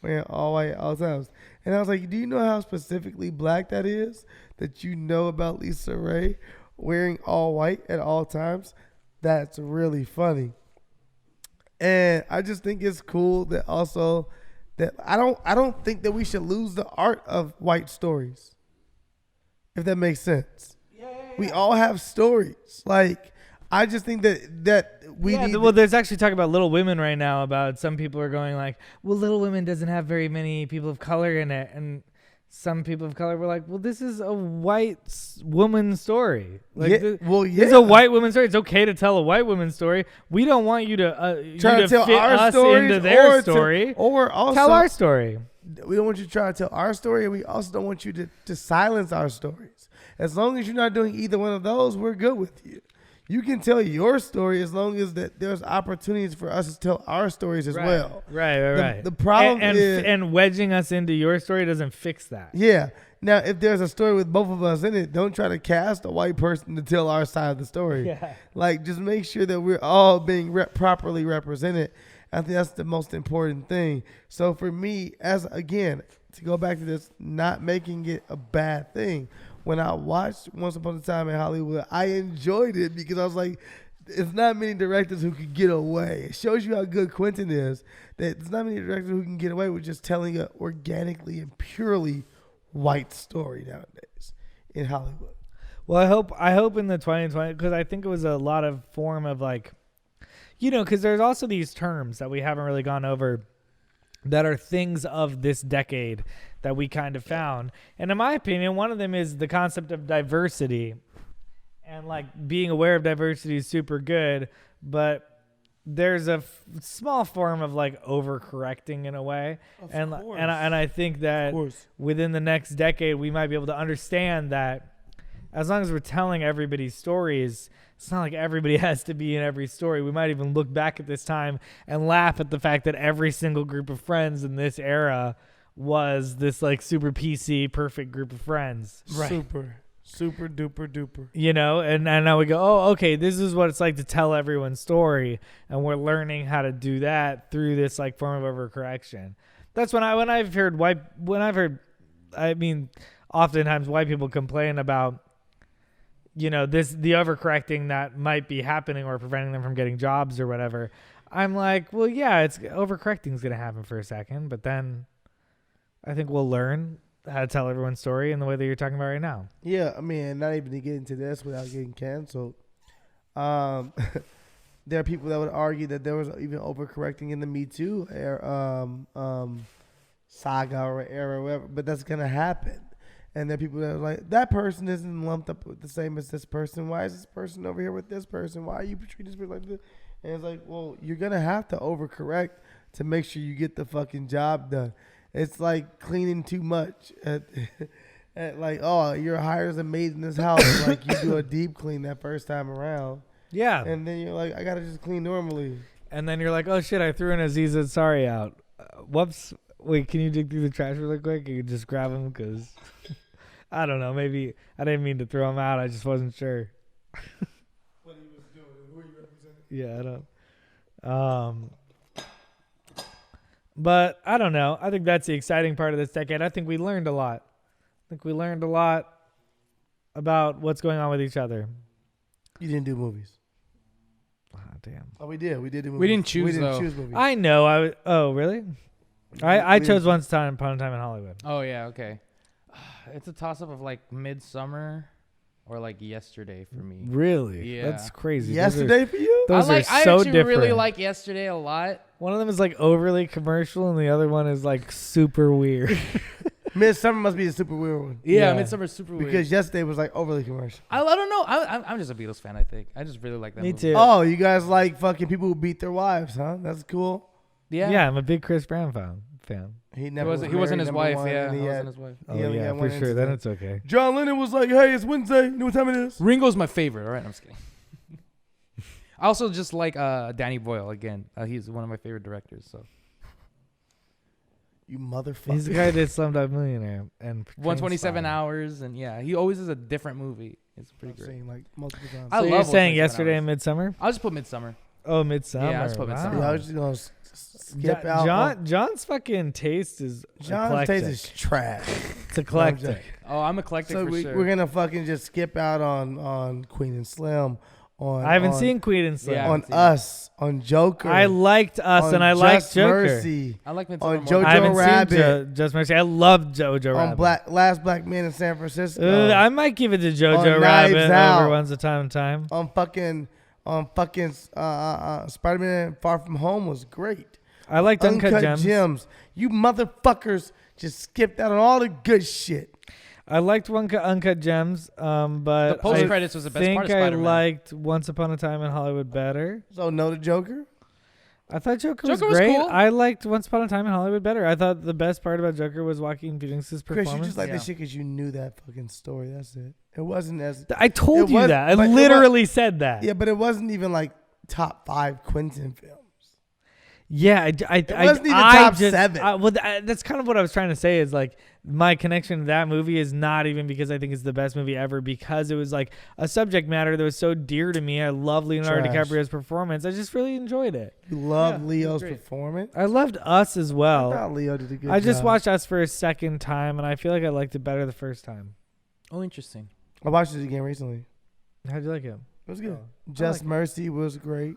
wearing all white at all times." And I was like, "Do you know how specifically black that is? That you know about Lisa Ray wearing all white at all times? That's really funny." And I just think it's cool that also that I don't think that we should lose the art of white stories. If that makes sense. Yeah. We all have stories. Like, I just think that we need. Well, there's actually talk about Little Women right now. About some people are going like, well, Little Women doesn't have very many people of color in it, and some people of color were like, well, this is a white woman story. Like, this is a white woman story. It's okay to tell a white woman story. We don't want you to try to tell fit our us stories into their story. Or also tell our story. We don't want you to try to tell our story, and we also don't want you to silence our stories. As long as you're not doing either one of those, we're good with you. You can tell your story as long as that there's opportunities for us to tell our stories as well. Right. The problem is... And wedging us into your story doesn't fix that. Yeah. Now, if there's a story with both of us in it, don't try to cast a white person to tell our side of the story. Yeah. Like, just make sure that we're all being properly represented. I think that's the most important thing. So for me, to go back to this, not making it a bad thing. When I watched Once Upon a Time in Hollywood, I enjoyed it because I was like, it's not many directors who can get away. It shows you how good Quentin is, that there's not many directors who can get away with just telling an organically and purely white story nowadays in Hollywood. Well, I hope in the 2020, because I think it was a lot of form of like, because there's also these terms that we haven't really gone over that are things of this decade that we kind of found. And in my opinion, one of them is the concept of diversity. And like being aware of diversity is super good, but there's a small form of like overcorrecting in a way. And I think that within the next decade, we might be able to understand that as long as we're telling everybody's stories, it's not like everybody has to be in every story. We might even look back at this time and laugh at the fact that every single group of friends in this era was this like super PC perfect group of friends. Right. Super duper duper. And now we go, oh, okay, this is what it's like to tell everyone's story, and we're learning how to do that through this like form of overcorrection. That's oftentimes white people complain about the overcorrecting that might be happening or preventing them from getting jobs or whatever. I'm like, well, yeah, it's overcorrecting is going to happen for a second, but then I think we'll learn how to tell everyone's story in the way that you're talking about right now. Yeah, I mean, not even to get into this without getting canceled. Um, there are people that would argue that there was even overcorrecting in the Me Too saga or era, or whatever, but that's gonna happen. And there are people that are like, that person isn't lumped up with the same as this person. Why is this person over here with this person? Why are you treating this person like this? And it's like, well, you're gonna have to overcorrect to make sure you get the fucking job done. It's like cleaning too much. At like, oh, you're hired as a maid in this house. Like, you do a deep clean that first time around. Yeah. And then you're like, I got to just clean normally. And then you're like, oh, shit, I threw an Aziz Ansari out. Whoops. Wait, can you dig through the trash really quick? You can just grab him because, I don't know, maybe I didn't mean to throw him out. I just wasn't sure. What he was doing, who he represented. Yeah, I don't. But I don't know. I think that's the exciting part of this decade. I think we learned a lot. About what's going on with each other. You didn't do movies. Ah, damn. Oh, we did. We did do movies. We didn't choose, though. movies. I know. Oh, really? I chose Once Upon a Time in Hollywood. Oh, yeah, okay. It's a toss-up of, like, Midsummer or, like, Yesterday for me. Really? Yeah. That's crazy. Yesterday for you? Those are I so actually different. really like Yesterday a lot. One of them is like overly commercial, and the other one is like super weird. Midsummer must be a super weird one. Yeah, Yeah. Midsummer's super weird. Because Yesterday was like overly commercial. I don't know. I'm just a Beatles fan, I think. I just really like that Me movie. too. Oh, you guys like fucking people who beat their wives, huh? That's cool. Yeah. Yeah, I'm a big Chris Brown fan. He He wasn't his wife, yeah. He He had, wasn't his wife. Oh He only yeah, got for one sure. Then incident. it's okay. John Lennon was like, hey, it's Wednesday. You know what time it is? Ringo's my favorite. All right, I'm just kidding. I also just like Danny Boyle again. He's one of my favorite directors. So You motherfucker. He's the guy that did Slumdog Millionaire and 127 Trainspotting. hours, and yeah, he always is a different movie. It's pretty I've great. seen like multiple times. I So you're love saying 127 Yesterday Hours. and Midsummer? I'll just put Midsummer. Oh, Midsummer. Yeah, I just put Midsummer. Yeah, I Wow. was just gonna skip out. John's fucking taste is John's eclectic. taste is trash. It's eclectic. Oh, I'm eclectic So for sure. we're gonna fucking just skip out on Queen and Slim. I haven't seen Queen and Slim. Yeah. on haven't seen Us, on Joker. I liked Us on and I liked Just Joker. Mercy, I like Midsummer on more. I haven't Jojo Rabbit. seen Just Mercy. I love Jojo on Rabbit. Last Black Man in San Francisco. I might give it to On Jojo Knives Rabbit Out. over Once Upon a Time. on fucking Spider-Man Far From Home was great. I liked Uncut Gems. You motherfuckers just skipped out on all the good shit. I liked Uncut Gems, but The post I credits was the best think part of I Spider-Man. liked Once Upon a Time in Hollywood better. So no to Joker. I thought Joker Joker was was great. cool. I liked Once Upon a Time in Hollywood better. I thought the best part about Joker was Joaquin Phoenix's Chris, performance. you just like Yeah. this shit because you knew that fucking story. That's it. It wasn't as I told It you was- that. I but it literally said that. yeah, but it wasn't even like top 5 Quentin films. Yeah, I wasn't even top 7. That's kind of what I was trying to say. Is like my connection to that movie is not even because I think it's the best movie ever. Because it was like a subject matter that was so dear to me. I love Leonardo Trash. DiCaprio's performance. I just really enjoyed it. You love Yeah, Leo's great. performance. I loved Us as I well. thought Leo did a good I just job. watched Us for a second time, and I feel like I liked it better the first time. Oh, interesting. I watched it again recently. How'd you like it? It was good. Oh, Just like it. Mercy was great.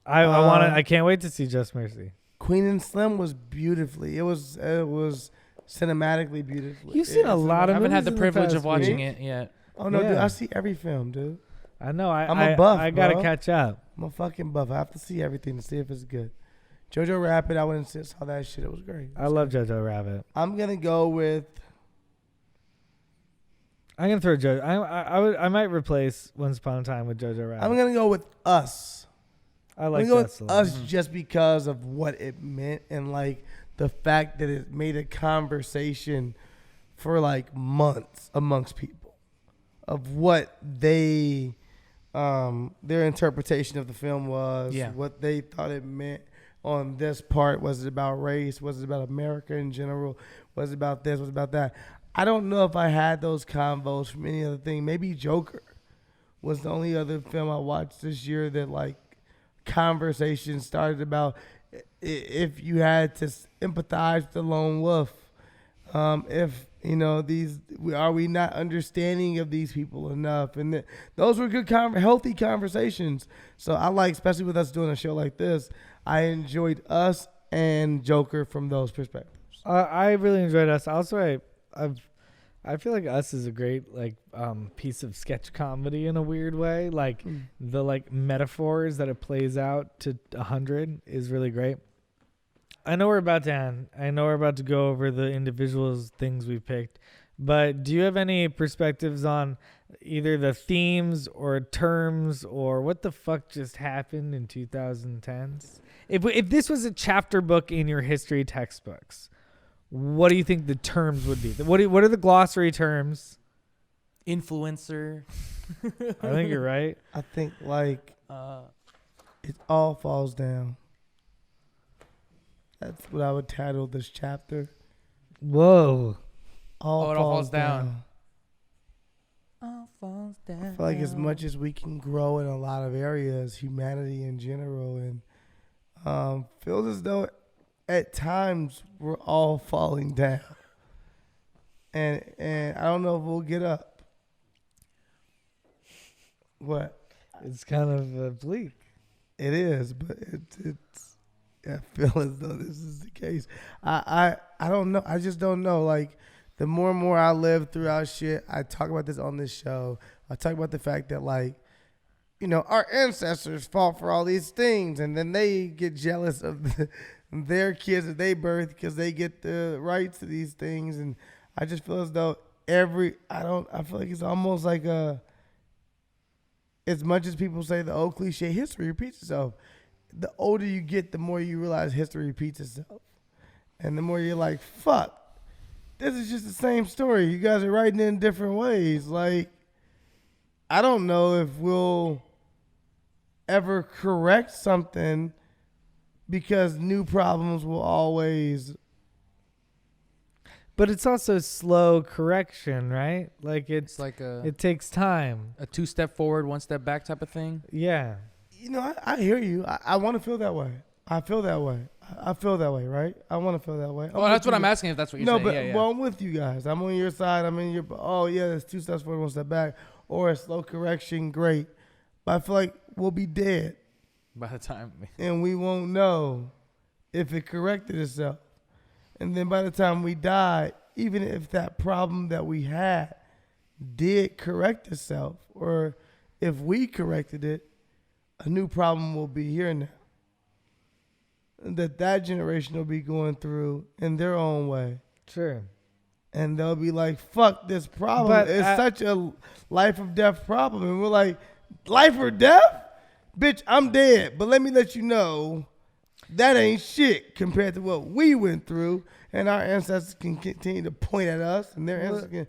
I want to. Um, I can't wait to see Just Mercy. Queen and Slim was beautifully. It was cinematically beautifully. You've seen a lot I of haven't had movies the in the privilege past of watching week. it yet. Oh no, dude! Yeah. I see every film, dude. I know. I'm a buff, I gotta bro. catch up. I'm a fucking buff. I have to see everything to see if it's good. Jojo Rabbit, I went and saw that shit. It was great. I love Jojo Rabbit. I'm gonna go with. I'm gonna throw Jojo. I might replace Once Upon a Time with Jojo Rabbit. I'm gonna go with Us. I I'm like gonna go Us with a lot. Us just because of what it meant and like the fact that it made a conversation for like months amongst people of what they their interpretation of the film was, Yeah. what they thought it meant on this part. Was it about race? Was it about America in general? Was it about this? Was it about that? I don't know if I had those convos from any other thing. Maybe Joker was the only other film I watched this year that like conversation started about if you had to empathize with the lone wolf, if you know are we not understanding of these people enough, and those were good healthy conversations. So I like, especially with us doing a show like this, I enjoyed Us and Joker from those perspectives. I really enjoyed Us. Also, I feel like Us is a great like piece of sketch comedy in a weird way. Like the like metaphors that it plays out to 100 is really great. I know we're about to end. I know we're about to go over the individuals things we picked, but do you have any perspectives on either the themes or terms or what the fuck just happened in 2010s? If this was a chapter book in your history textbooks, what do you think the terms would be? What are the glossary terms? Influencer. I think you're right. I think like it all falls down. That's what I would title this chapter. Whoa. It all falls down. All falls down. I feel like as much as we can grow in a lot of areas, humanity in general, and feels as though at times we're all falling down. And I don't know if we'll get up. What? It's kind of bleak. It is, but it's I feel as though this is the case. I don't know. I just don't know. Like, the more and more I live throughout shit, I talk about this on this show. I talk about the fact that, like, you know, our ancestors fought for all these things, and then they get jealous of their kids that they birth because they get the rights to these things. And I just feel as though I feel like it's almost like as much as people say the old cliche, history repeats itself. The older you get, the more you realize history repeats itself. And the more you're like, fuck, this is just the same story. You guys are writing it in different ways. Like, I don't know if we'll ever correct something because new problems will always. But it's also slow correction, right? Like It's like it takes time. a 2-step forward, 1 step back type of thing. Yeah. You know, I hear you. I want to feel that way. I feel that way. I feel that way, right? I want to feel that way. Well, that's what I'm asking, if that's what you're saying. No, but yeah. well, I'm with you guys. I'm on your side. I'm in your. Oh yeah, there's 2 steps forward, 1 step back, or a slow correction. Great, but I feel like we'll be dead, By the time. and we won't know if it corrected itself. And then by the time we die, even if that problem that we had did correct itself, or if we corrected it, a new problem will be here now. That generation will be going through in their own way. Sure. And they'll be like, fuck this problem. But it's such a life or death problem. And we're like, life or death? Bitch, I'm dead. But let me let you know, that ain't shit compared to what we went through. And our ancestors can continue to point at us, and their ancestors can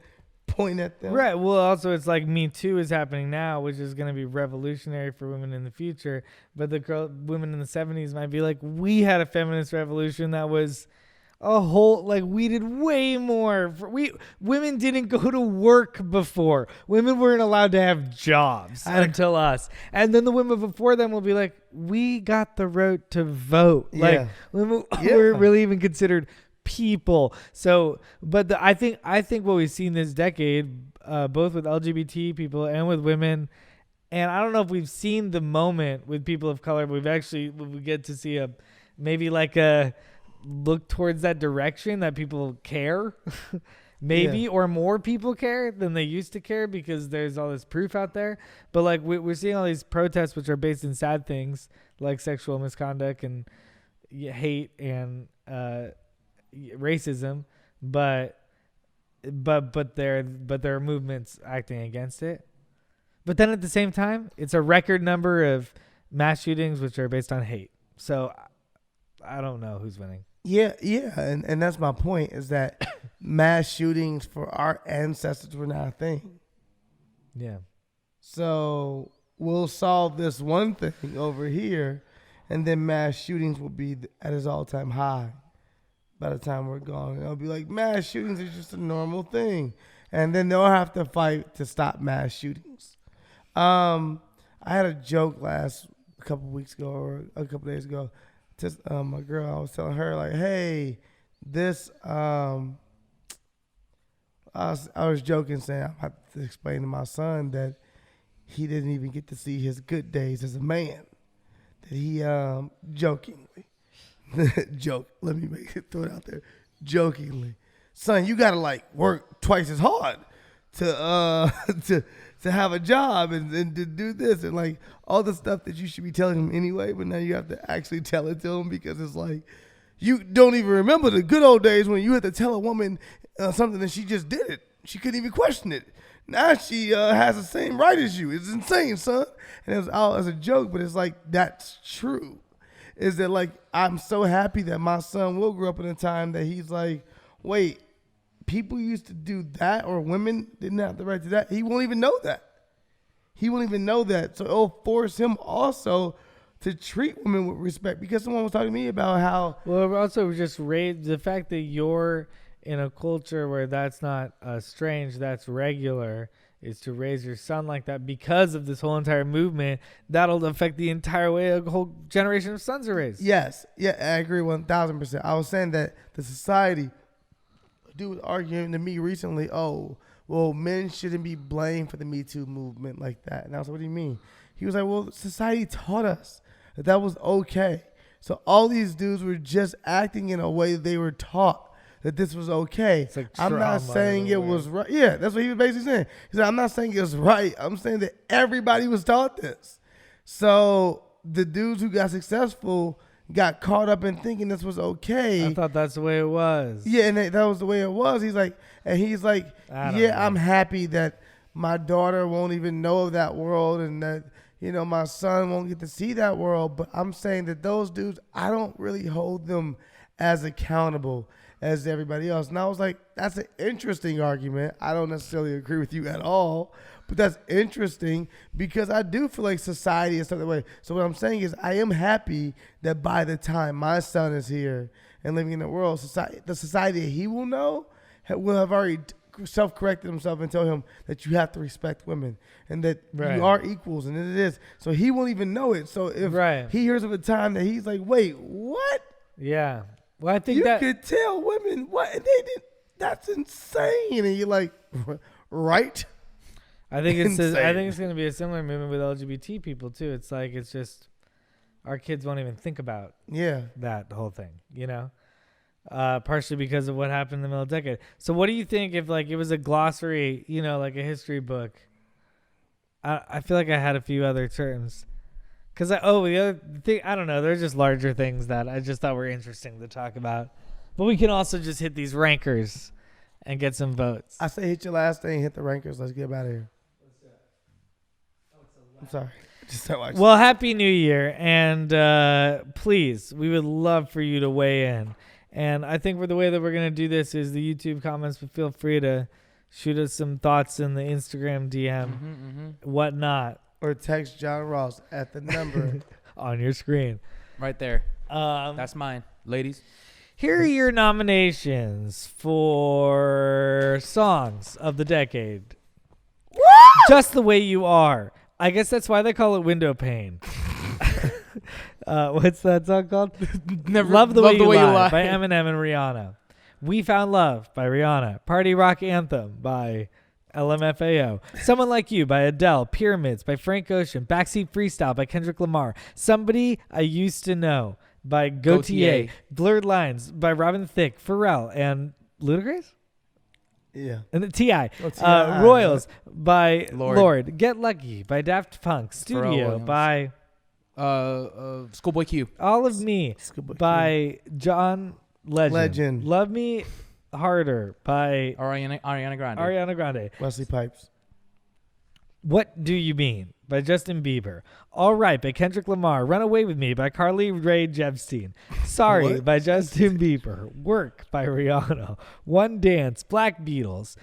point at them. Right. Well, also, it's like Me Too is happening now, which is going to be revolutionary for women in the future. But the women in the 70s might be like, we had a feminist revolution that was a whole, like, we did way more. Women didn't go to work before. Women weren't allowed to have jobs until us. And then the women before them will be like, we got the right to vote. Yeah. Like, women weren't really even considered people. So, but I think what we've seen this decade, both with LGBT people and with women, and I don't know if we've seen the moment with people of color, but we get to see maybe like a look towards that direction, that people care maybe, or more people care than they used to care because there's all this proof out there. But like we're seeing all these protests which are based in sad things like sexual misconduct and hate and racism, but there are movements acting against it. But then at the same time, it's a record number of mass shootings which are based on hate. So I don't know who's winning. Yeah, and that's my point, is that mass shootings for our ancestors were not a thing. Yeah. So we'll solve this one thing over here, and then mass shootings will be at its all-time high by the time we're gone. And it'll be like, mass shootings is just a normal thing. And then they'll have to fight to stop mass shootings. I had a joke a couple weeks ago or a couple days ago. Just my girl, I was telling her, like, hey, this I was joking, saying I have to explain to my son that he didn't even get to see his good days as a man. That he jokingly let me throw it out there, jokingly son, you gotta like work twice as hard to to have a job and to do this and like all the stuff that you should be telling him anyway, but now you have to actually tell it to him because it's like you don't even remember the good old days when you had to tell a woman something and she just did it. She couldn't even question it. Now she has the same right as you. It's insane, son. And it was all as a joke, but it's like that's true. Is that like I'm so happy that my son will grow up in a time that he's like, wait, people used to do that or women didn't have the right to that. He won't even know that. He won't even know that. So it'll force him also to treat women with respect because someone was talking to me about how. Well, also just raise the fact that you're in a culture where that's not strange, that's regular, is to raise your son like that because of this whole entire movement. That'll affect the entire way a whole generation of sons are raised. Yes. Yeah, I agree 1,000%. I was saying that the society, a dude was arguing to me recently, oh, well, men shouldn't be blamed for the Me Too movement like that. And I was like, what do you mean? He was like, well, society taught us that was okay. So all these dudes were just acting in a way they were taught that this was okay. It's like I'm not trauma saying in a it way. was right. Yeah, that's what he was basically saying. He said, I'm not saying it was right. I'm saying that everybody was taught this. So the dudes who got successful got caught up in thinking this was okay. I thought that's the way it was. Yeah, and that was the way it was. He's like, I don't yeah, know. I'm happy that my daughter won't even know of that world and that, you know, my son won't get to see that world. But I'm saying that those dudes, I don't really hold them as accountable as everybody else. And I was like, that's an interesting argument. I don't necessarily agree with you at all, but that's interesting because I do feel like society is something way. So what I'm saying is I am happy that by the time my son is here and living in the world, the society he will know will have already self-corrected himself and tell him that you have to respect women and that you are equals and it is. So he won't even know it. So if he hears of a time that he's like, wait, what? Yeah. Well, I think You that could tell women what and they did. That's insane. And you're like, right? I think it's Insane. I think it's going to be a similar movement with LGBT people too. It's like it's just our kids won't even think about that whole thing, you know? Partially because of what happened in the middle of the decade. So what do you think if like it was a glossary, you know, like a history book? I feel like I had a few other terms. Because the other thing, I don't know, they're just larger things that I just thought were interesting to talk about. But we can also just hit these rankers and get some votes. I say hit your last thing, hit the rankers. Let's get out of here. I'm sorry. Just start watching. Well, Happy New Year. And please, we would love for you to weigh in. And I think for the way that we're going to do this is the YouTube comments, but feel free to shoot us some thoughts in the Instagram DM, whatnot. Or text John Ross at the number on your screen. Right there. That's mine. Ladies. Here are your nominations for songs of the decade. Woo! Just the Way You Are. I guess that's why they call it Window Pane. What's that song called? Love the Way You Lie by Eminem and Rihanna. We Found Love by Rihanna. Party Rock Anthem by LMFAO. Someone Like You by Adele. Pyramids by Frank Ocean. Backseat Freestyle by Kendrick Lamar. Somebody I Used to Know by Gautier. Blurred Lines by Robin Thicke, Pharrell, and Ludacris? Yeah. And the T.I. Royals by Lord. Get Lucky by Daft Punk. Studio by Schoolboy Q. All of Me by John Legend. Love Me Harder by Ariana Grande. Wesley Pipes. What Do You Mean by Justin Bieber. All Right by Kendrick Lamar. Run Away With Me by Carly Rae Jepsen. Sorry by Justin Bieber. Work by Rihanna. One Dance, Black Beatles.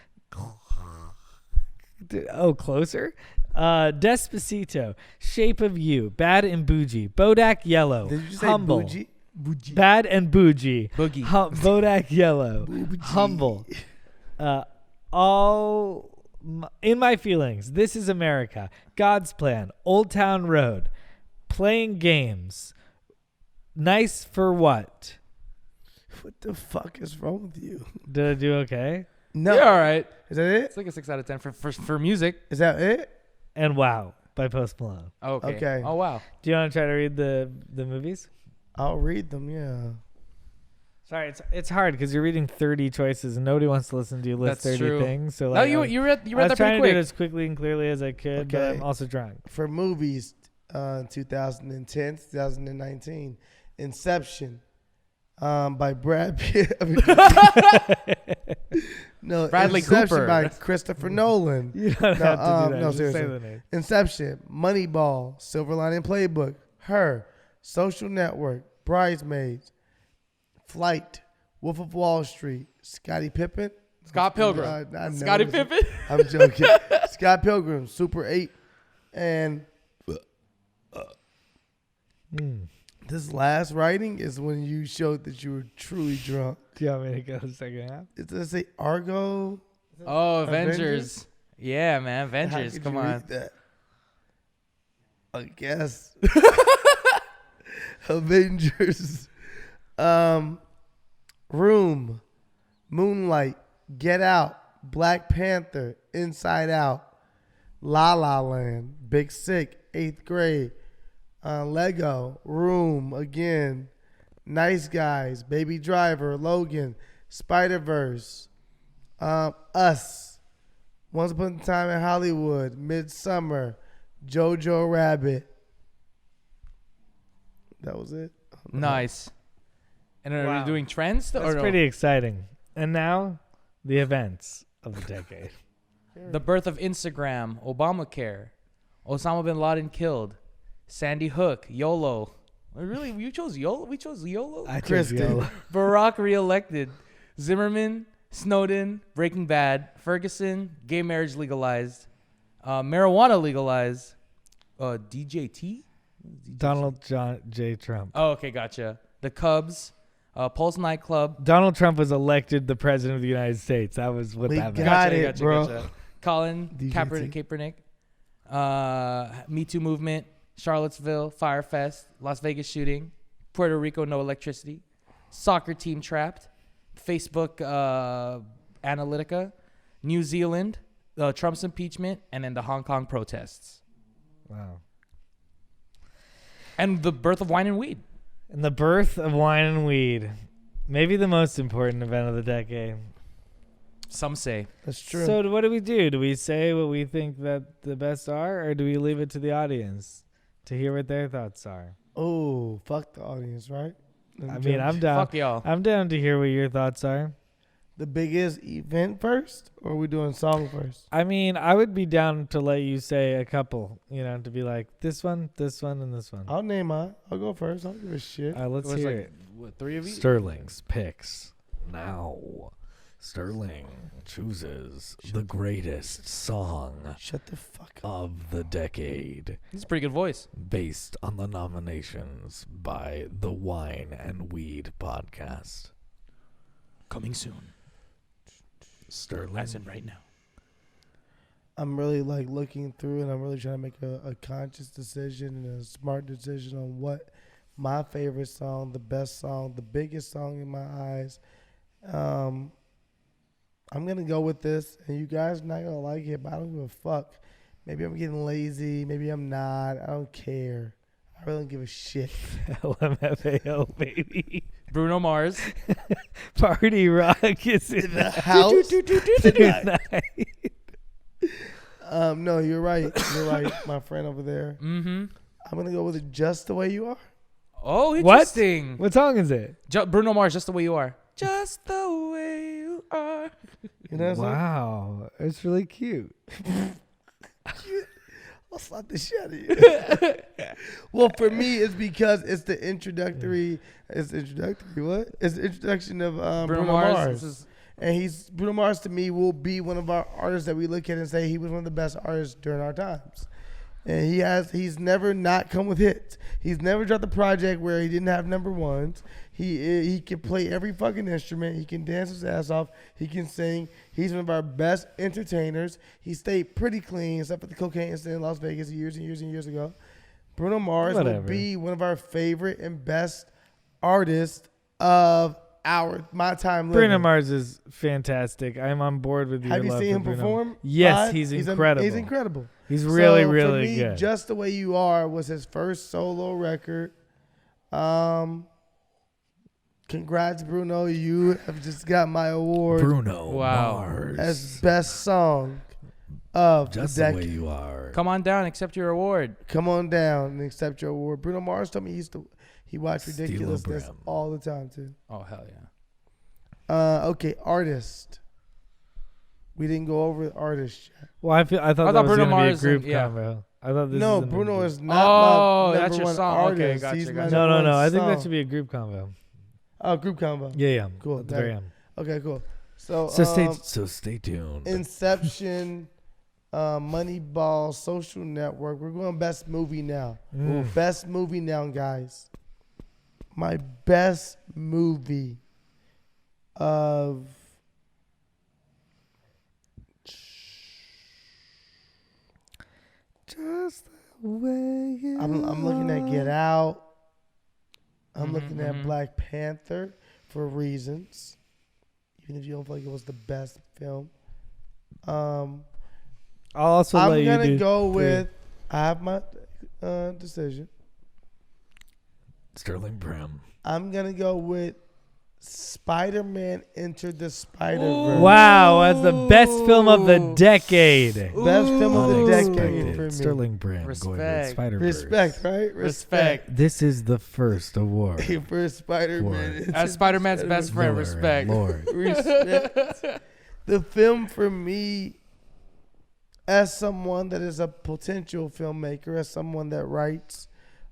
Closer? Despacito. Shape of You. Bad and Bougie. Bodak Yellow. Did you just say Humble. bougie? Bougie. Bad and Bougie. Boogie. Bodak Yellow. Bougie. Humble. In My Feelings. This Is America. God's Plan. Old Town Road. Playing Games. Nice for What? What the fuck is wrong with you? Did I do okay? No. You're all right. Is that it? It's like a 6 out of 10 for music. Is that it? And Wow by Post Malone. Okay. Oh, wow. Do you want to try to read the movies? I'll read them, yeah. Sorry, it's hard because you're reading 30 choices and nobody wants to listen to you list That's 30 true. things. So No, like, you read I was that trying pretty to do it quick. as quickly and clearly as I could, but Okay. I'm also drunk. For movies, 2010, 2019, Inception, by Brad Pitt. No, Bradley Inception Cooper. by Christopher Nolan. You don't have to do that. No, Just say seriously. the name. Inception, Moneyball, Silver Lining Playbook, Her, Social Network, Bridesmaids, Flight, Wolf of Wall Street, Scottie Pippen. Scott Pilgrim. I know Scottie this. Pippen. I'm joking. Scott Pilgrim, Super 8, and this last writing is when you showed that you were truly drunk. Do you want me to go the second half? Does it say Argo? Oh, Avengers? Avengers. Yeah, man. How Avengers. could Come you on. read that? I guess. Avengers. Room, Moonlight, Get Out, Black Panther, Inside Out, La La Land, Big Sick, 8th Grade, Lego, Room, again, Nice Guys, Baby Driver, Logan, Spider-Verse, Us, Once Upon a Time in Hollywood, Midsummer, Jojo Rabbit. That was it? Nice. And are Wow. we doing trends? That's or no? pretty exciting. And now, the events of the decade. The birth of Instagram, Obamacare, Osama bin Laden killed, Sandy Hook, YOLO. Really? You chose YOLO? We chose YOLO? I Chris chose did. YOLO. Barack reelected, Zimmerman, Snowden, Breaking Bad, Ferguson, gay marriage legalized, marijuana legalized, DJT? Donald John J. Trump. Oh, okay, gotcha. The Cubs, Pulse nightclub. Donald Trump was elected the president of the United States. That was what We that meant. got it, bro. Colin DJT. Kaepernick, Me Too movement, Charlottesville, Firefest, Las Vegas shooting, Puerto Rico no electricity, soccer team trapped, Facebook Analytica, New Zealand, Trump's impeachment, and then the Hong Kong protests. Wow. And the birth of wine and weed. And the birth of wine and weed. Maybe the most important event of the decade. Some say. That's true. So what do we do? Do we say what we think that the best are, or do we leave it to the audience to hear what their thoughts are? Oh, fuck the audience, right? I mean, I'm down. Fuck y'all. I'm down to hear what your thoughts are. The biggest event first, or are we doing song first? I mean, I would be down to let you say a couple, to be like this one, and this one. I'll name mine. I'll go first. I don't give a shit. Let's It was hear like, it. what, 3 of you? Sterling's picks now. Sterling chooses the greatest song Shut the fuck up. of the decade This is a pretty good voice. based on the nominations by the Wine and Weed podcast. Coming soon. Sterling. As in right now. I'm really like looking through, and I'm really trying to make a conscious decision and a smart decision on what my favorite song, the best song, the biggest song in my eyes. I'm gonna go with this, and you guys are not gonna like it, but I don't give a fuck. Maybe I'm getting lazy. Maybe I'm not. I don't care. I really don't give a shit. LMFAO, baby. Bruno Mars. Party Rock is in The house tonight. tonight. No, you're right. You're right, my friend over there. Mm-hmm. I'm gonna go with it, Just the Way You Are. Oh, What? interesting. What song is it? Bruno Mars, Just the Way You Are. Just the way you are. You know what I'm saying? Wow, it's really cute. I'll slap the shit out of you. Well, for me, it's because it's the introductory. It's the introductory. What? It's the introduction of Bruno Mars. This is, And Bruno Mars to me will be one of our artists that we look at and say he was one of the best artists during our times. And he's never not come with hits. He's never dropped a project where he didn't have number ones. He can play every fucking instrument. He can dance his ass off. He can sing. He's one of our best entertainers. He stayed pretty clean, except for the cocaine incident in Las Vegas years and years and years ago. Bruno Mars will be one of our favorite and best artists of my time living. Bruno Mars is fantastic. I'm on board with you. Have you seen him perform? Yes, live? he's incredible. He's incredible. He's really, So, really for me, good. Just the Way You Are was his first solo record. Congrats, Bruno. You have just got my award Bruno Wow. Mars. as best song of Just the the decade. way you are. Come on down, accept your award. Come on down and accept your award. Bruno Mars told me he watched Steelo Ridiculousness Brim. all the time too. Oh hell yeah. Okay, artist. We didn't go over artist yet. Well, I thought that thought was Bruno going to be a Mars group and- yeah. combo. I thought this No, is Bruno is is not Oh, my that's number your one song. Okay, artist. gotcha, He's my gotcha. No. number one I think that song. should be a group combo. Oh, group combo. Yeah. Cool. At the very end. Okay, cool. So, Stay tuned. Inception, Moneyball, Social Network. We're going best movie now. Mm. Best movie now, guys. My best movie of Just the way you I'm looking at Get Out. I'm Mhm, looking at mhm. Black Panther for reasons. Even if you don't feel like it was the best film. I'll also I'm let you gonna do go three. with I have my decision. Sterling Brim. I'm gonna go with Spider-Man Enter the Spider-Verse. Wow, that's the best film of the Ooh. decade. Best film of the decade Unexpected. for me. Sterling Brim going Respect. with Spider-Verse. Respect, right? Respect. This is the first award. For Spider-Man. For- As Spider-Man's best friend, Miller respect. and Lord. Respect. The film for me, as someone that is a potential filmmaker, as someone that writes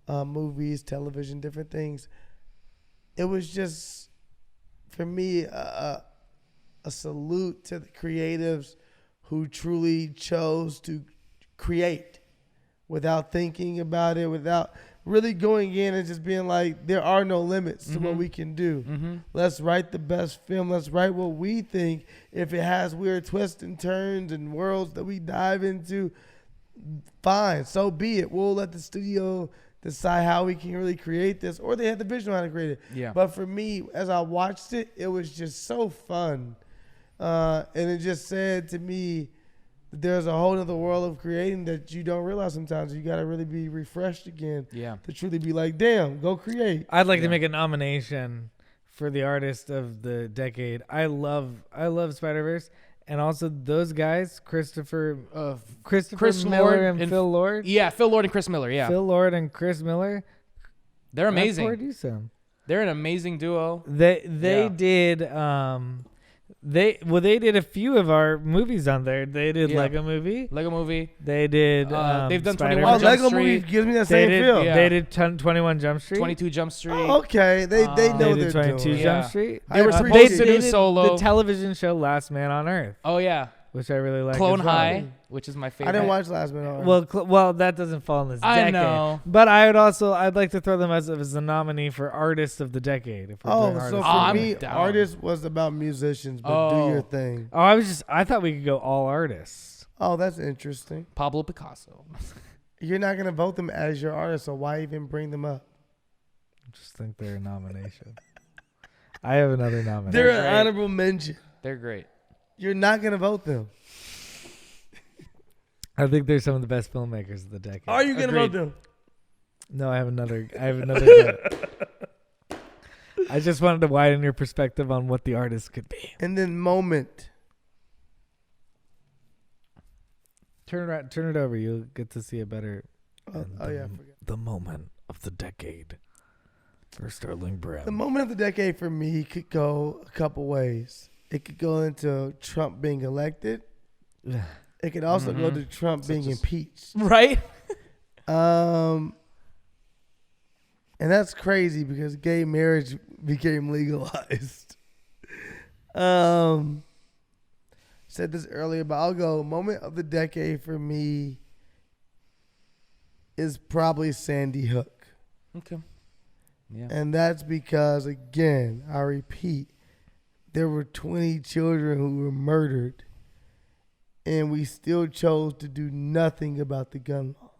movies, television, different things, it was just, for me, a salute to the creatives who truly chose to create without thinking about it, without really going in and just being like, there are no limits to what we can do. Mm-hmm. Let's write the best film. Let's write what we think. If it has weird twists and turns and worlds that we dive into, fine, so be it. We'll let the studio decide how we can really create this, or they have the vision on how to create it. Yeah. But for me, as I watched it, it was just so fun. And it just said to me that there's a whole other world of creating that you don't realize sometimes. You got to really be refreshed again Yeah. to truly be like, damn, go create. I'd like to Yeah. make a nomination for the artist of the decade. I love Spider-Verse, and also those guys, Christopher Chris Miller Lord and Phil Lord. Yeah, Phil Lord and Chris Miller. Yeah, Phil Lord and Chris Miller. they're amazing. I'd produce them. They're an amazing duo. They Yeah. did they did a few of our movies on there. They did Yeah. Lego Movie. Lego Movie. They did They've done Spider-Man. 21 Oh, Jump Lego Street. movie gives me that They same did, feel. Yeah. they did 22 Jump Street. 22 Jump Street. Oh, okay, they Um, know They they're did 22 doing. Yeah. Jump Street. They were Uh, supposed to they do did Solo. the television show Last Man on Earth, Oh yeah, which I really like. Clone as well. High, which is my favorite. I didn't watch Last Man on Earth. Well, that doesn't fall in this I decade. know. But I'd like to throw them as a nominee for Artist of the Decade. If we're doing so Artist for of the I'm me, down. artist was about musicians, but Oh. do your thing. I thought we could go all artists. Oh, that's interesting. Pablo Picasso. You're not gonna vote them as your artist, so why even bring them up? I just think they're a nomination. I have another nomination. They're an great. honorable mention. They're great. You're not gonna vote them. I think they're some of the best filmmakers of the decade. Are you gonna Agreed. vote them? No, I have another vote. I just wanted to widen your perspective on what the artist could be. And then moment. Turn it over. You'll get to see a better. Oh, and oh the, yeah, I forgot. the moment of the decade for Sterling Brim. The moment of the decade for me could go a couple ways. It could go into Trump being elected. It could also go Mhm. to Trump being impeached. Right? And that's crazy because gay marriage became legalized. Said this earlier, but I'll go. Moment of the decade for me is probably Sandy Hook. Okay. Yeah. And that's because, again, I repeat, there were 20 children who were murdered, and we still chose to do nothing about the gun laws.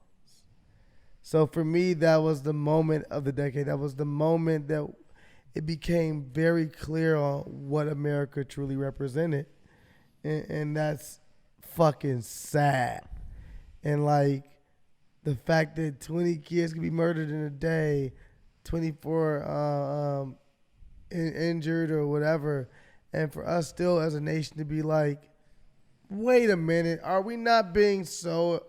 So for me, that was the moment of the decade. That was the moment that it became very clear on what America truly represented. And that's fucking sad. And like the fact that 20 kids could be murdered in a day, 24 injured or whatever, and for us still as a nation to be like, wait a minute, are we not being so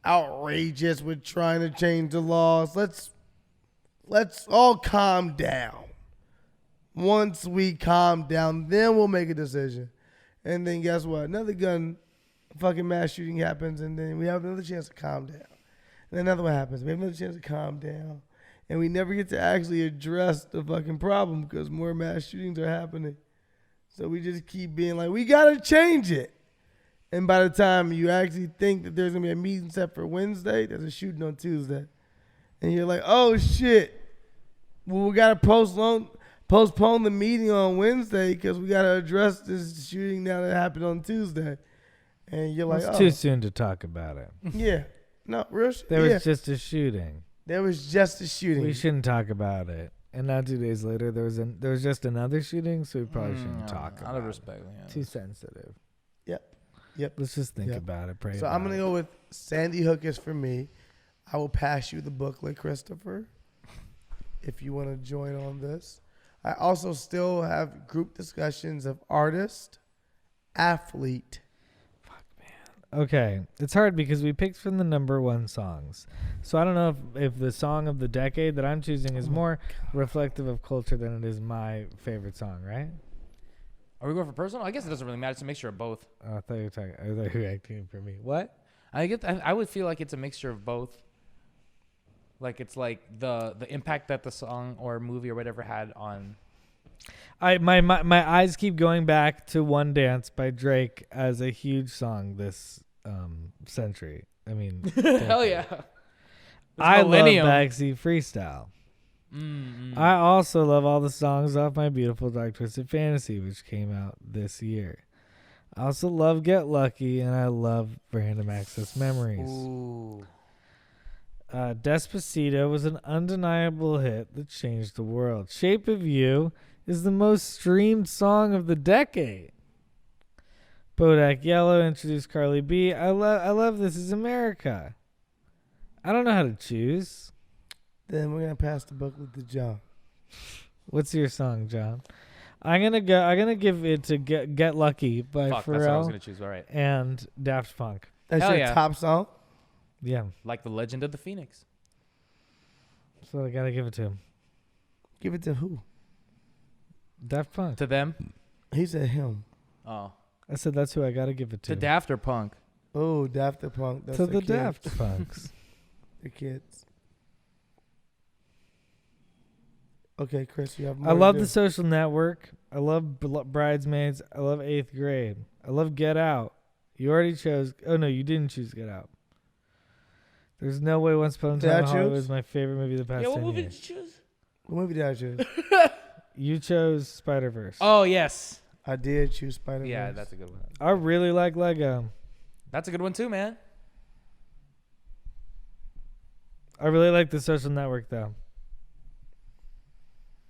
outrageous with trying to change the laws? Let's all calm down. Once we calm down, then we'll make a decision. And then guess what? Another fucking mass shooting happens, and then we have another chance to calm down. And then another one happens. We have another chance to calm down. And we never get to actually address the fucking problem because more mass shootings are happening. So we just keep being like, we got to change it. And by the time you actually think that there's going to be a meeting set for Wednesday, there's a shooting on Tuesday. And you're like, oh, shit. Well, we got to postpone the meeting on Wednesday because we got to address this shooting now that happened on Tuesday. And you're like, It's too soon to talk about it. Yeah. No, real shit. There was just a shooting. There was just a shooting. We shouldn't talk about it. And now 2 days later, there was just another shooting, so we probably shouldn't talk about it. Out of respect. Yeah. Too sensitive. Yep. Let's just think about it. Pray So about I'm going to go with Sandy Hook is for me. I will pass you the booklet, Christopher, if you want to join on this. I also still have group discussions of artist, athlete. Okay, it's hard because we picked from the number one songs. So I don't know if the song of the decade that I'm choosing is more reflective of culture than it is my favorite song, right? Are we going for personal? I guess it doesn't really matter. It's a mixture of both. Oh, I thought you were acting for me. What? I would feel like it's a mixture of both. Like it's like the impact that the song or movie or whatever had on. My eyes keep going back to "One Dance" by Drake as a huge song this century. I mean, hell yeah! I love millennium. Backseat Freestyle. I also love all the songs off My Beautiful Dark Twisted Fantasy, which came out this year. I also love Get Lucky, and I love Random Access Memories. Ooh. Despacito was an undeniable hit that changed the world. Shape of You is the most streamed song of the decade. Bodak Yellow introduced Carly B. I love This Is America. I don't know how to choose. Then we're going to pass the booklet to John. What's your song, John? I'm gonna give it to Get Lucky by Fuck, that's what I was Pharrell gonna choose. All right. and Daft Punk. That's Hell your yeah. top song? Yeah, Like the Legend of the Phoenix. so I gotta give it to him. Give it to who? Daft Punk. To them. He said him. Oh. I said that's who I gotta give it to. To Daft or Punk. Oh, Daft Punk. That's to the the kids. Daft Punks. The kids. Okay, Chris, you have more I love to The do. Social Network. I love Bridesmaids. I love 8th Grade. I love Get Out. You already chose. Oh no, you didn't choose Get Out. There's no way Once Upon a Did I Time in Hollywood choose? is my favorite movie of the past 10 years. you choose? What movie did I choose? You chose Spider-Verse. Oh yes. I did choose Spider-Man. Yeah, that's a good one. I really like Lego. That's a good one too, man. I really like The Social Network though.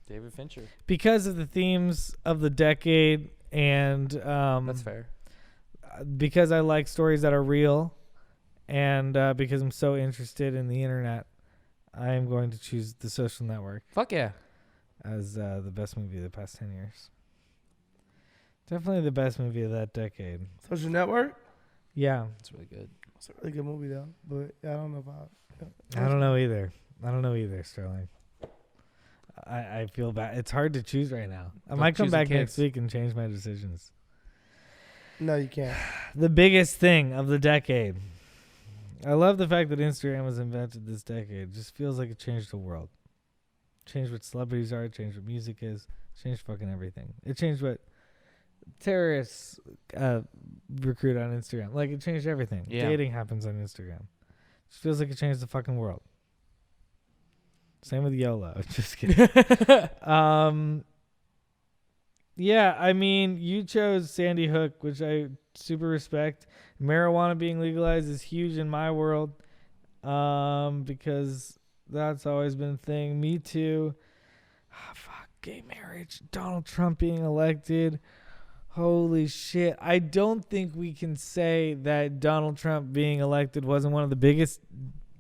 David Fincher. Because of the themes of the decade and That's fair. because I like stories that are real and because I'm so interested in the internet, I am going to choose The Social Network Fuck yeah. as the best movie of the past 10 years. Definitely the best movie of that decade. Social Network? Yeah. That's really good. It's a really good movie, though. But I don't know about I don't know either, Sterling. I feel bad. It's hard to choose right now. I might come choosing back kids. next week and change my decisions. No, you can't. The biggest thing of the decade. I love the fact that Instagram was invented this decade. It just feels like it changed the world. Changed what celebrities are. Changed what music is. Changed fucking everything. It changed what terrorists recruit on Instagram. Like, it changed everything. Yeah. Dating happens on Instagram. It just feels like it changed the fucking world. Same with YOLO. Just kidding. Yeah, I mean, you chose Sandy Hook, which I super respect. Marijuana being legalized is huge in my world because that's always been a thing. Me Too. Fuck, gay marriage. Donald Trump being elected. Holy shit. I don't think we can say that Donald Trump being elected wasn't one of the biggest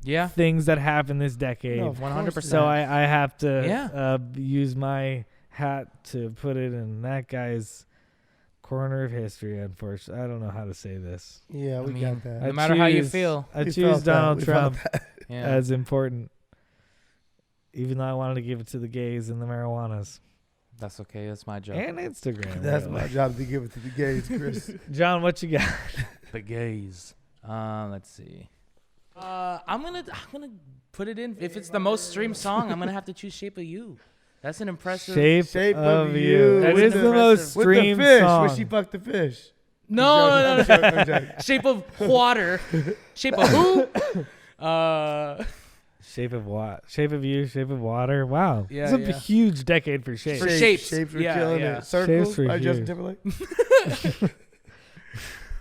Yeah. things that happened this decade. No, of course 100%. So I have to Yeah. use my hat to put it in that guy's corner of history. Unfortunately, I don't know how to say this. Yeah, we got that. No matter how you feel. I We choose felt that. Donald We Trump felt that. Yeah. as important, even though I wanted to give it to the gays and the marijuanas That's okay. That's my job. and Instagram. That's really. my job to give it to the gays, Chris. John, what you got? The gays. Let's see. I'm gonna put it in. If it's the most streamed song, I'm gonna have to choose "Shape of You." That's an impressive. Shape of You. That With is the- the most With the streamed fish. song. When she fucked the fish. No. I'm joking. Shape of Water. Shape of who? Shape of what? Shape of You, Shape of Water. Wow. Yeah, It's a yeah. huge decade for Shape. For Shapes. Shapes were Yeah, killing yeah. it. Circles Shapes were by Justin huge. Timberlake.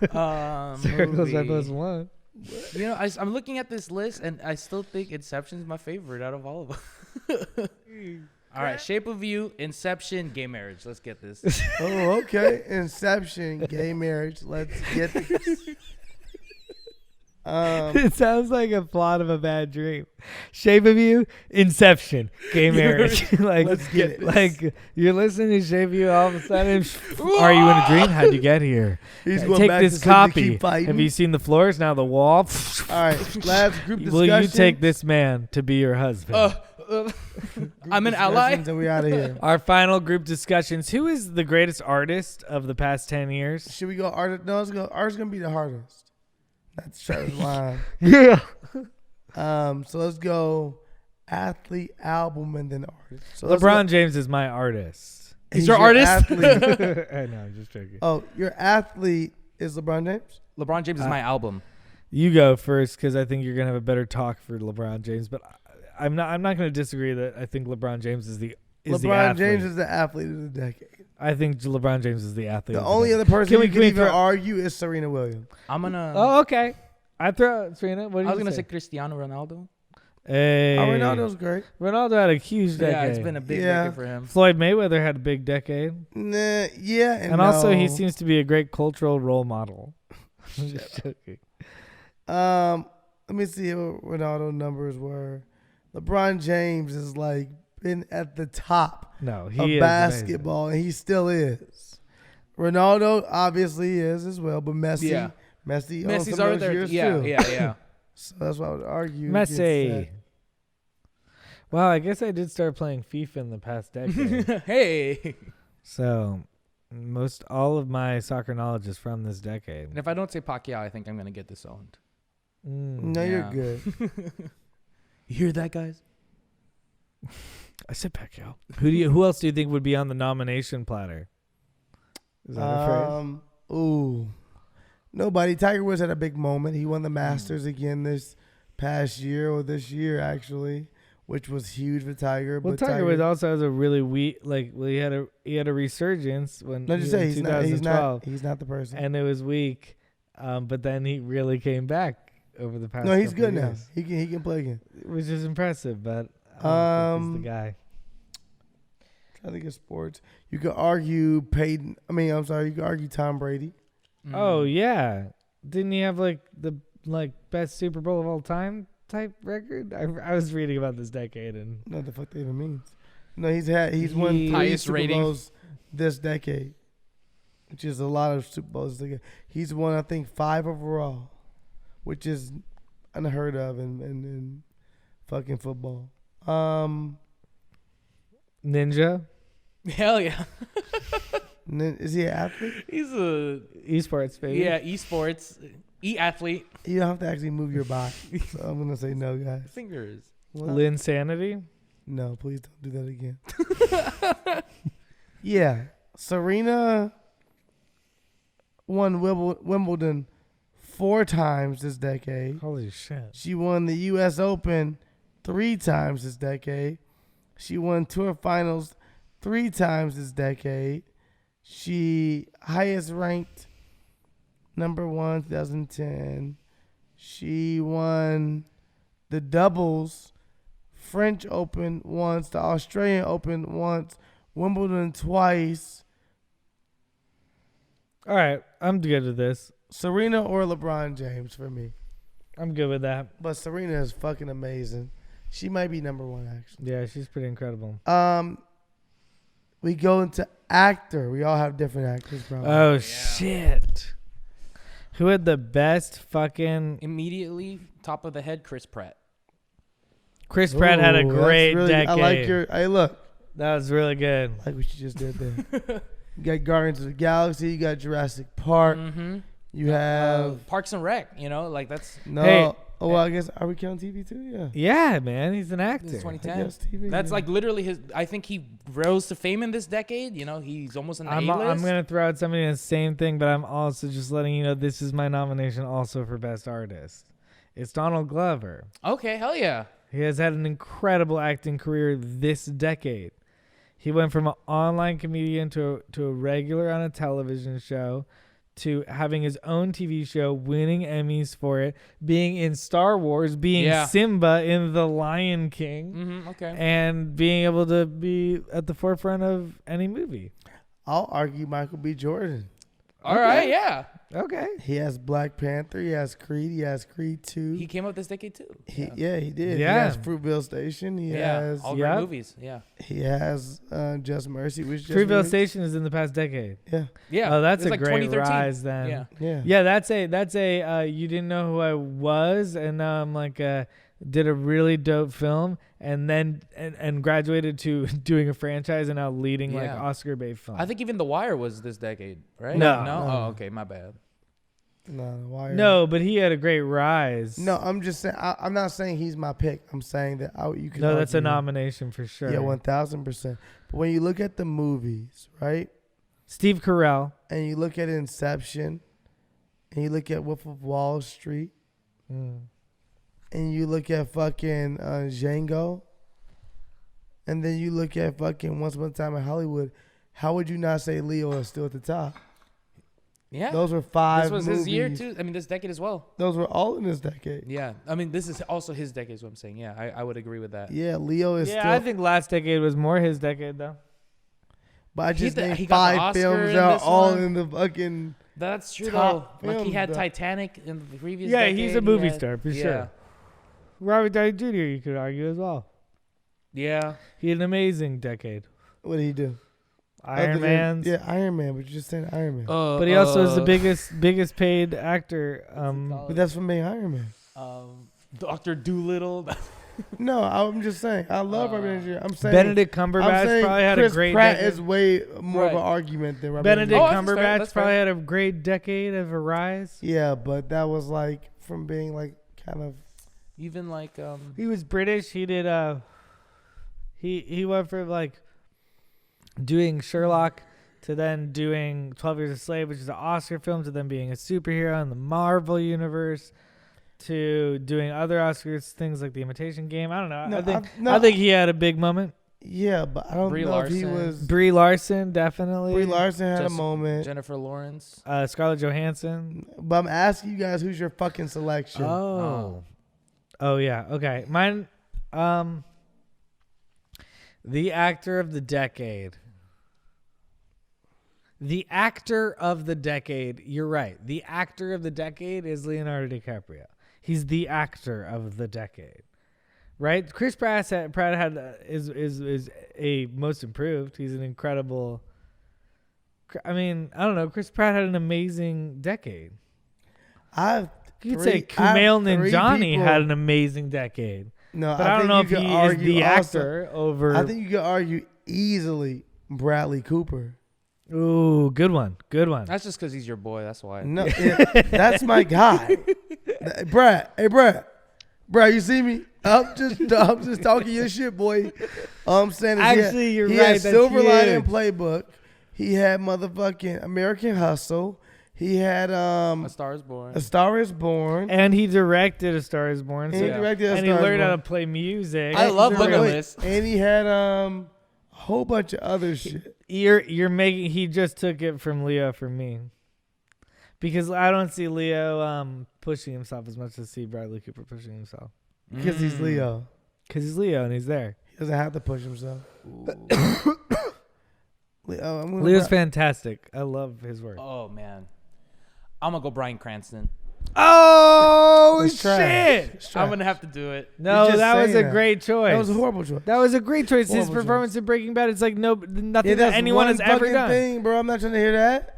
Circles by movie. plus one. You know, I'm looking at this list, and I still think Inception's my favorite out of all of them. All right, Shape of You, Inception, Gay Marriage. Let's get this. Oh, okay. Inception, gay marriage. Let's get this. It sounds like a plot of a bad dream. Shape of You, Inception, gay marriage. like, Let's get it. like you're listening to Shape of You, all of a sudden, are you in a dream? How'd you get here? He's going Take back to this sleep to copy. keep fighting. Have you seen the floors? Now the wall. All right, last group discussion. Will you take this man to be your husband? I'm an ally. And we out of here. Our final group discussions. Who is the greatest artist of the past 10 years? Should we go artist? No, let's go. Artist gonna be the hardest. That's Trevor's line. Yeah. So let's go athlete, album, and then artist. So LeBron James is my artist. He's your artist? athlete. I know, I'm just joking. Oh, your athlete is LeBron James? LeBron James is my album. You go first because I think you're gonna have a better talk for LeBron James. But I'm not going to disagree that I think LeBron James is the LeBron athlete. James is the athlete of the decade. I think LeBron James is the athlete. The of only decade. other person Can we- you can can we even throw- argue is Serena Williams. I'm gonna. Oh, okay. I throw Serena. What do you I was gonna say say Cristiano Ronaldo. Hey, Oh, Ronaldo's great. Ronaldo had a huge decade. Yeah, it's been a big Yeah. decade for him. Floyd Mayweather had a big decade, Nah, yeah, and also he no. seems to be a great cultural role model. I'm just joking. Let me see what Ronaldo numbers were. LeBron James is like been at the top No, of he is basketball, and he still is. Ronaldo obviously is as well, but Messi, Yeah. Messi, owns Messi's some of already those there. years Yeah, too. yeah. So that's why I would argue. amazing. against Messi. Well, I guess I did start playing FIFA in the past decade. Hey. So most all of my soccer knowledge is from this decade. And if I don't say Pacquiao, I think I'm gonna get disowned. that. No, you're Yeah. good. You hear that, guys? I said Pacquiao. Who else do you think would be on the nomination platter? Is that a phrase? Ooh, nobody. Tiger Woods had a big moment. He won the Masters again this past year, or this year actually, which was huge for Tiger. Well, but Tiger Woods also has a really weak he had a resurgence when No, just say in he's not. 2012, He's not the person. and it was weak, but then he really came back over the past. No, he's couple good now. years, He can play again. which is impressive. But I don't think he's the guy. Trying to get sports. You could argue Peyton. I'm sorry. You could argue Tom Brady. Oh yeah, didn't he have the best Super Bowl of all time type record? I was reading about this decade and No, what the fuck that even means? No, he's won 3 Highest Super rating. Bowls this decade, which is a lot of Super Bowls. He's won, I think, 5 overall, which is unheard of in fucking football. Ninja Hell yeah. Is he an athlete? He's a esports baby. esports athlete. You don't have to actually move your body. So I'm gonna say no, guys. Fingers. Linsanity. No, please don't do that again. Yeah, Serena won Wimbledon 4 times this decade. Holy shit. She won the U.S. Open 3 times this decade. She won Tour Finals 3 times this decade. She highest ranked number 1 2010. She won the doubles, French Open once, the Australian Open once, Wimbledon twice. All right, I'm good with this. Serena or LeBron James for me. I'm good with that. But Serena is fucking amazing. She might be number 1 actually. Yeah, she's pretty incredible. We go into actor. We all have different actors, bro. Oh shit! Who had the best fucking? Immediately, top of the head, Chris Pratt. Chris Pratt had a Ooh, that's great really, decade. I like your. Hey, look. That was really good. I like what you just did there. You got Guardians of the Galaxy. You got Jurassic Park. Mm-hmm. You have Parks and Rec. You know, like that's no. Hey. Oh, well, I guess are we counting TV too? Yeah. Yeah, man, he's an actor. this is I 2010. guess TV. That's yeah. like literally his. I think he rose to fame in this decade. You know, he's almost in the I'm A-list. gonna throw out somebody in the same thing, but I'm also just letting you know this is my nomination also for best artist. It's Donald Glover. Okay, hell yeah. He has had an incredible acting career this decade. He went from an online comedian to a regular on a television show, to having his own TV show, winning Emmys for it, being in Star Wars, being Yeah. Simba in The Lion King, Mm-hmm, okay. and being able to be at the forefront of any movie. I'll argue Michael B. Jordan. All right, yeah. Okay. He has Black Panther. He has Creed. He has Creed 2. He came up this decade too. He did. He Yeah. has Fruitvale Station. He Yeah, has all Yep. great movies. Yeah, he has Just Mercy, which just Fruitvale released. Station is in the past decade. Yeah, yeah. Oh, that's It was a like great 2013. rise then. Yeah, yeah. Yeah, that's a you didn't know who I was, and now I'm like did a really dope film, and then and graduated to doing a franchise, and now leading like Yeah. Oscar bait film. I think even The Wire was this decade, right? No. no. No. Oh, okay, my bad. No, why? no, but he had a great rise. No, I'm just saying. I'm not saying he's my pick. I'm saying that you can. no, that's a argue. nomination for sure. Yeah, 1,000%. But when you look at the movies, right, Steve Carell. and you look at Inception, and you look at Wolf of Wall Street, Mm. and you look at fucking Django, and then you look at fucking Once Upon a Time in Hollywood, how would you not say Leo is still at the top? Yeah, Those were 5 this was movies. his year too. I mean, this decade as well. Those were all in this decade. Yeah, I mean, this is also his decade. Is what I'm saying. Yeah, I would agree with that. Yeah, Leo is Yeah, still. I think last decade was more his decade though. but I just named he got the 5 Oscar films in that are this all one. in the fucking. That's true Top though. Like he films, had though. Titanic in the previous. Yeah, decade. he's a He movie had- star for yeah. sure. Robert Downey Jr. You could argue as well. Yeah, He had an amazing decade. What did he do? Iron Other than- Man. Yeah, Iron Man. But you just said Iron Man. But he also is the biggest paid actor. But that's from being Iron Man. Dr. Doolittle. No, I'm just saying. I love Robert Downey Jr. I'm saying Benedict I'm Cumberbatch saying probably had Chris a great Pratt decade. is way more of an Right. argument than Robert Benedict Downey Jr. that's fair, Cumberbatch that's probably fair. had a great decade of a rise. Yeah, but that was like from being like kind of. Even like He was British. He did he went from like doing Sherlock to then doing 12 Years a Slave, which is an Oscar film, to then being a superhero in the Marvel universe, to doing other Oscars things like The Imitation Game. I don't know. No, I think he had a big moment. Yeah, but I don't Brie know if he Larson. was. Brie Larson definitely. Brie Larson had Jessica- a moment. Jennifer Lawrence. Scarlett Johansson. But I'm asking you guys, who's your fucking selection? Oh yeah. Okay. Mine. The actor of the decade. The actor of the decade. You're right. The actor of the decade is Leonardo DiCaprio. He's the actor of the decade, right? Chris Pratt is a most improved. He's an incredible. I mean, I don't know. Chris Pratt had an amazing decade. You could say Kumail Nanjiani had an amazing decade. No, But I don't know if you he could is argue the also- actor over. I think you could argue easily Bradley Cooper. Ooh, good one. Good one. That's just because he's your boy. That's why. No, that's my guy. Brad, hey Brad, you see me? I'm just talking your shit, boy. All I'm saying is Actually, you're he right. had That's Silver Lining huge. Playbook. He had motherfucking American Hustle. He had A Star Is Born. A Star Is Born. And he directed A Star Is Born. And So he directed A and he Star Is learned how Born. to play music. I love Wait, looking wait, at this. And he had a whole bunch of other shit. You're making. He just took it from Leo for me, because I don't see Leo pushing himself as much as I see Bradley Cooper pushing himself. Because he's Leo. Because he's Leo and he's there. He doesn't have to push himself. Leo's fantastic. I love his work. Oh man, I'm gonna go Bryan Cranston. Oh It's trash. shit! It's trash. I'm gonna have to do it. No, just that was saying a that. great choice. That was a horrible choice. That was a great choice. His Horrible performance in Breaking Bad, it's like nothing Yeah, that that's anyone one has ever fucking done. thing, bro. I'm not trying to hear that.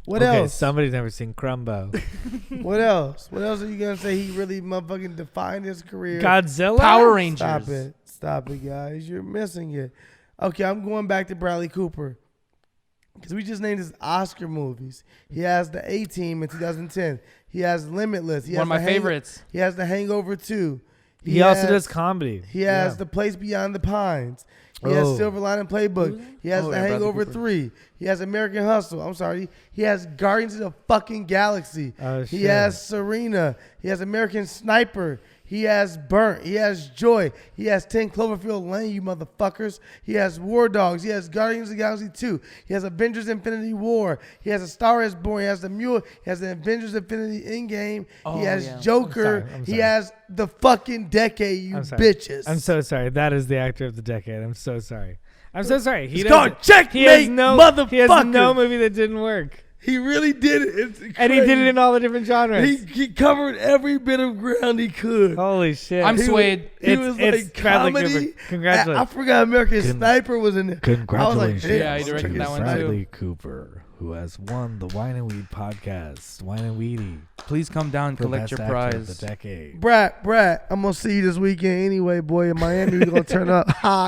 What Okay, else? somebody's never seen Crumbo. What else? What else are you gonna say? He really motherfucking defined his career. Godzilla. Power Rangers. Stop it, guys. You're missing it. Okay, I'm going back to Bradley Cooper because we just named his Oscar movies. He has the A-Team in 2010. He has Limitless. He One has of my The favorites. He has The Hangover 2. He also has- does comedy. He has Yeah. The Place Beyond the Pines. He has Oh. Silver Lining Playbook. He has Oh, The yeah, Bradley Hangover Cooper. 3. He has American Hustle. I'm sorry. He has Guardians of the fucking Galaxy. Oh, He shit. has Serena. He has American Sniper. He has Burnt. He has Joy. He has 10 Cloverfield Lane, you motherfuckers. He has War Dogs. He has Guardians of the Galaxy 2. He has Avengers Infinity War. He has A Star Is Born. He has The Mule. He has the Avengers Infinity Endgame. Oh, He has yeah. Joker. I'm He sorry. has the fucking decade, you I'm sorry. bitches. I'm so sorry. That is the actor of the decade. I'm so sorry. I'm so sorry. It's called Checkmate, He has no motherfucker. movie that didn't work. He really did it. It's And he did crazy. it in all the different genres. He covered every bit of ground he could. Holy shit. I'm He swayed. He It's- was it's like Bradley comedy. Cooper. Congratulations. I forgot American Sniper was in there. Congratulations. I was like, Yeah, I damn, directed that one Bradley too. Cooper, who has won the Wine and Weed podcast, Wine and Weedy, Please come down and for collect best your actor of prize. the decade. Brad, I'm gonna see you this weekend anyway, boy. In Miami, we're gonna turn up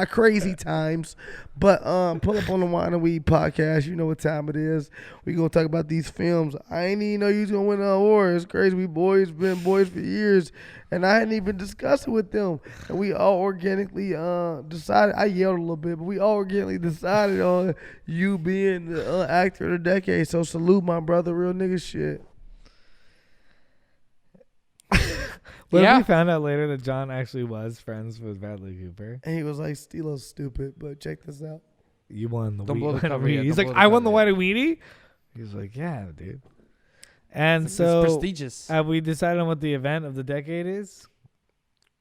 crazy times. But pull up on the Wine and Weed podcast. You know what time it is. We gonna talk about these films. I ain't even know you was gonna win an award. It's crazy. We been boys for years, and I hadn't even discussed it with them. And we all organically decided. I yelled a little bit, but we all organically decided on you being the actor of the decade. So salute, my brother. Real nigga shit. What Yeah. if we found out later that John actually was friends with Bradley Cooper? And he was like, Steelo's stupid, but check this out. You won the Don't blow the Wine and cover Weedy. yet. He's Don't like, blow the I won cover the yet. Wine and Weedy? He's like, yeah, dude. And It's so prestigious. have we decided on what the event of the decade is?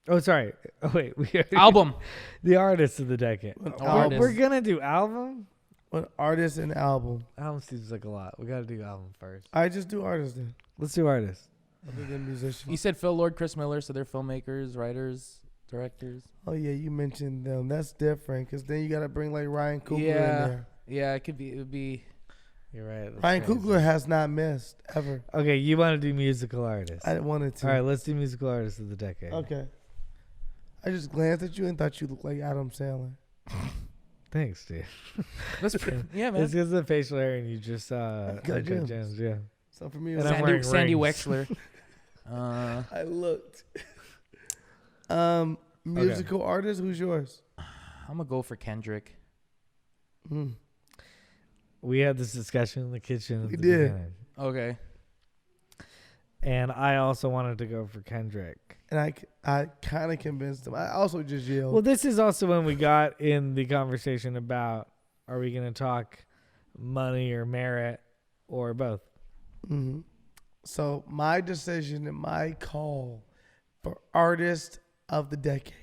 Oh, sorry. Oh, wait. Album. The artist of the decade. Artist. We're going to do album? An artist and album. Album seems like a lot. We got to do album first. I just do artists then, Let's do artist. other than musicians. You said Phil Lord, Chris Miller, so they're filmmakers, writers, directors. Oh yeah, you mentioned them. That's different because then you got to bring like Ryan Coogler in Yeah. there. Yeah, it would be. You're right. that's Ryan crazy. Coogler has not missed ever. Okay, you want to do musical artist. I wanted to. All right, let's do musical artist of the decade. Okay. I just glanced at you and thought you looked like Adam Sandler. Thanks, dude. That's yeah, man. It's because of the facial hair and you just Got Uncut gems. Gems, yeah. So for me, it And was I'm wearing Sandy rings. Wexler. I looked. Musical artist. Who's yours? I'm gonna go for Kendrick. Mm. We had this discussion in the kitchen. At We the did. beginning. Okay. And I also wanted to go for Kendrick. And I kind of convinced him. I also just yelled. Well, this is also when we got in the conversation about are we going to talk money or merit or both? Mhm. So my decision and my call for artist of the decade.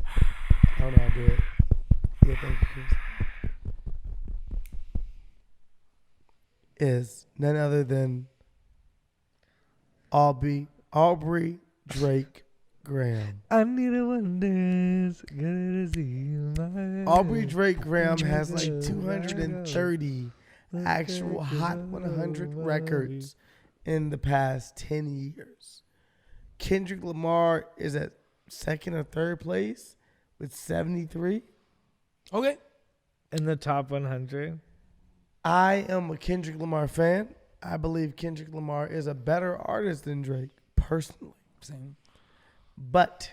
I don't know how to do it. Yeah, thank you, Chris. Is none other than Aubrey Drake Graham. I need a one dance. Gonna see my Aubrey Drake Graham has like 230 actual Hot 100 records in the past 10 years. Kendrick Lamar is at second or third place with 73. Okay. in the top 100. I am a Kendrick Lamar fan. I believe Kendrick Lamar is a better artist than Drake, personally. Same. But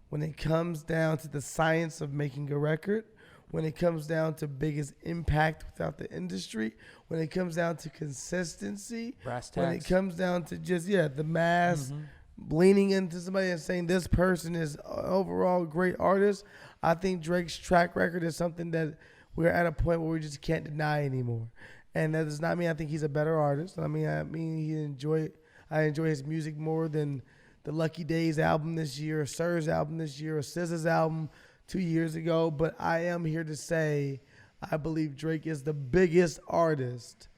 when it comes down to the science of making a record, when it comes down to biggest impact without the industry, when it comes down to consistency, Brass when it tacks. comes down to just, the mass, leaning into somebody and saying this person is an overall great artist, I think Drake's track record is something that we're at a point where we just can't deny anymore. And that does not mean I think he's a better artist. I mean I enjoy his music more than the Lucky Days album this year, or Sir's album this year, or SZA's album 2 years ago. But I am here to say I believe Drake is the biggest artist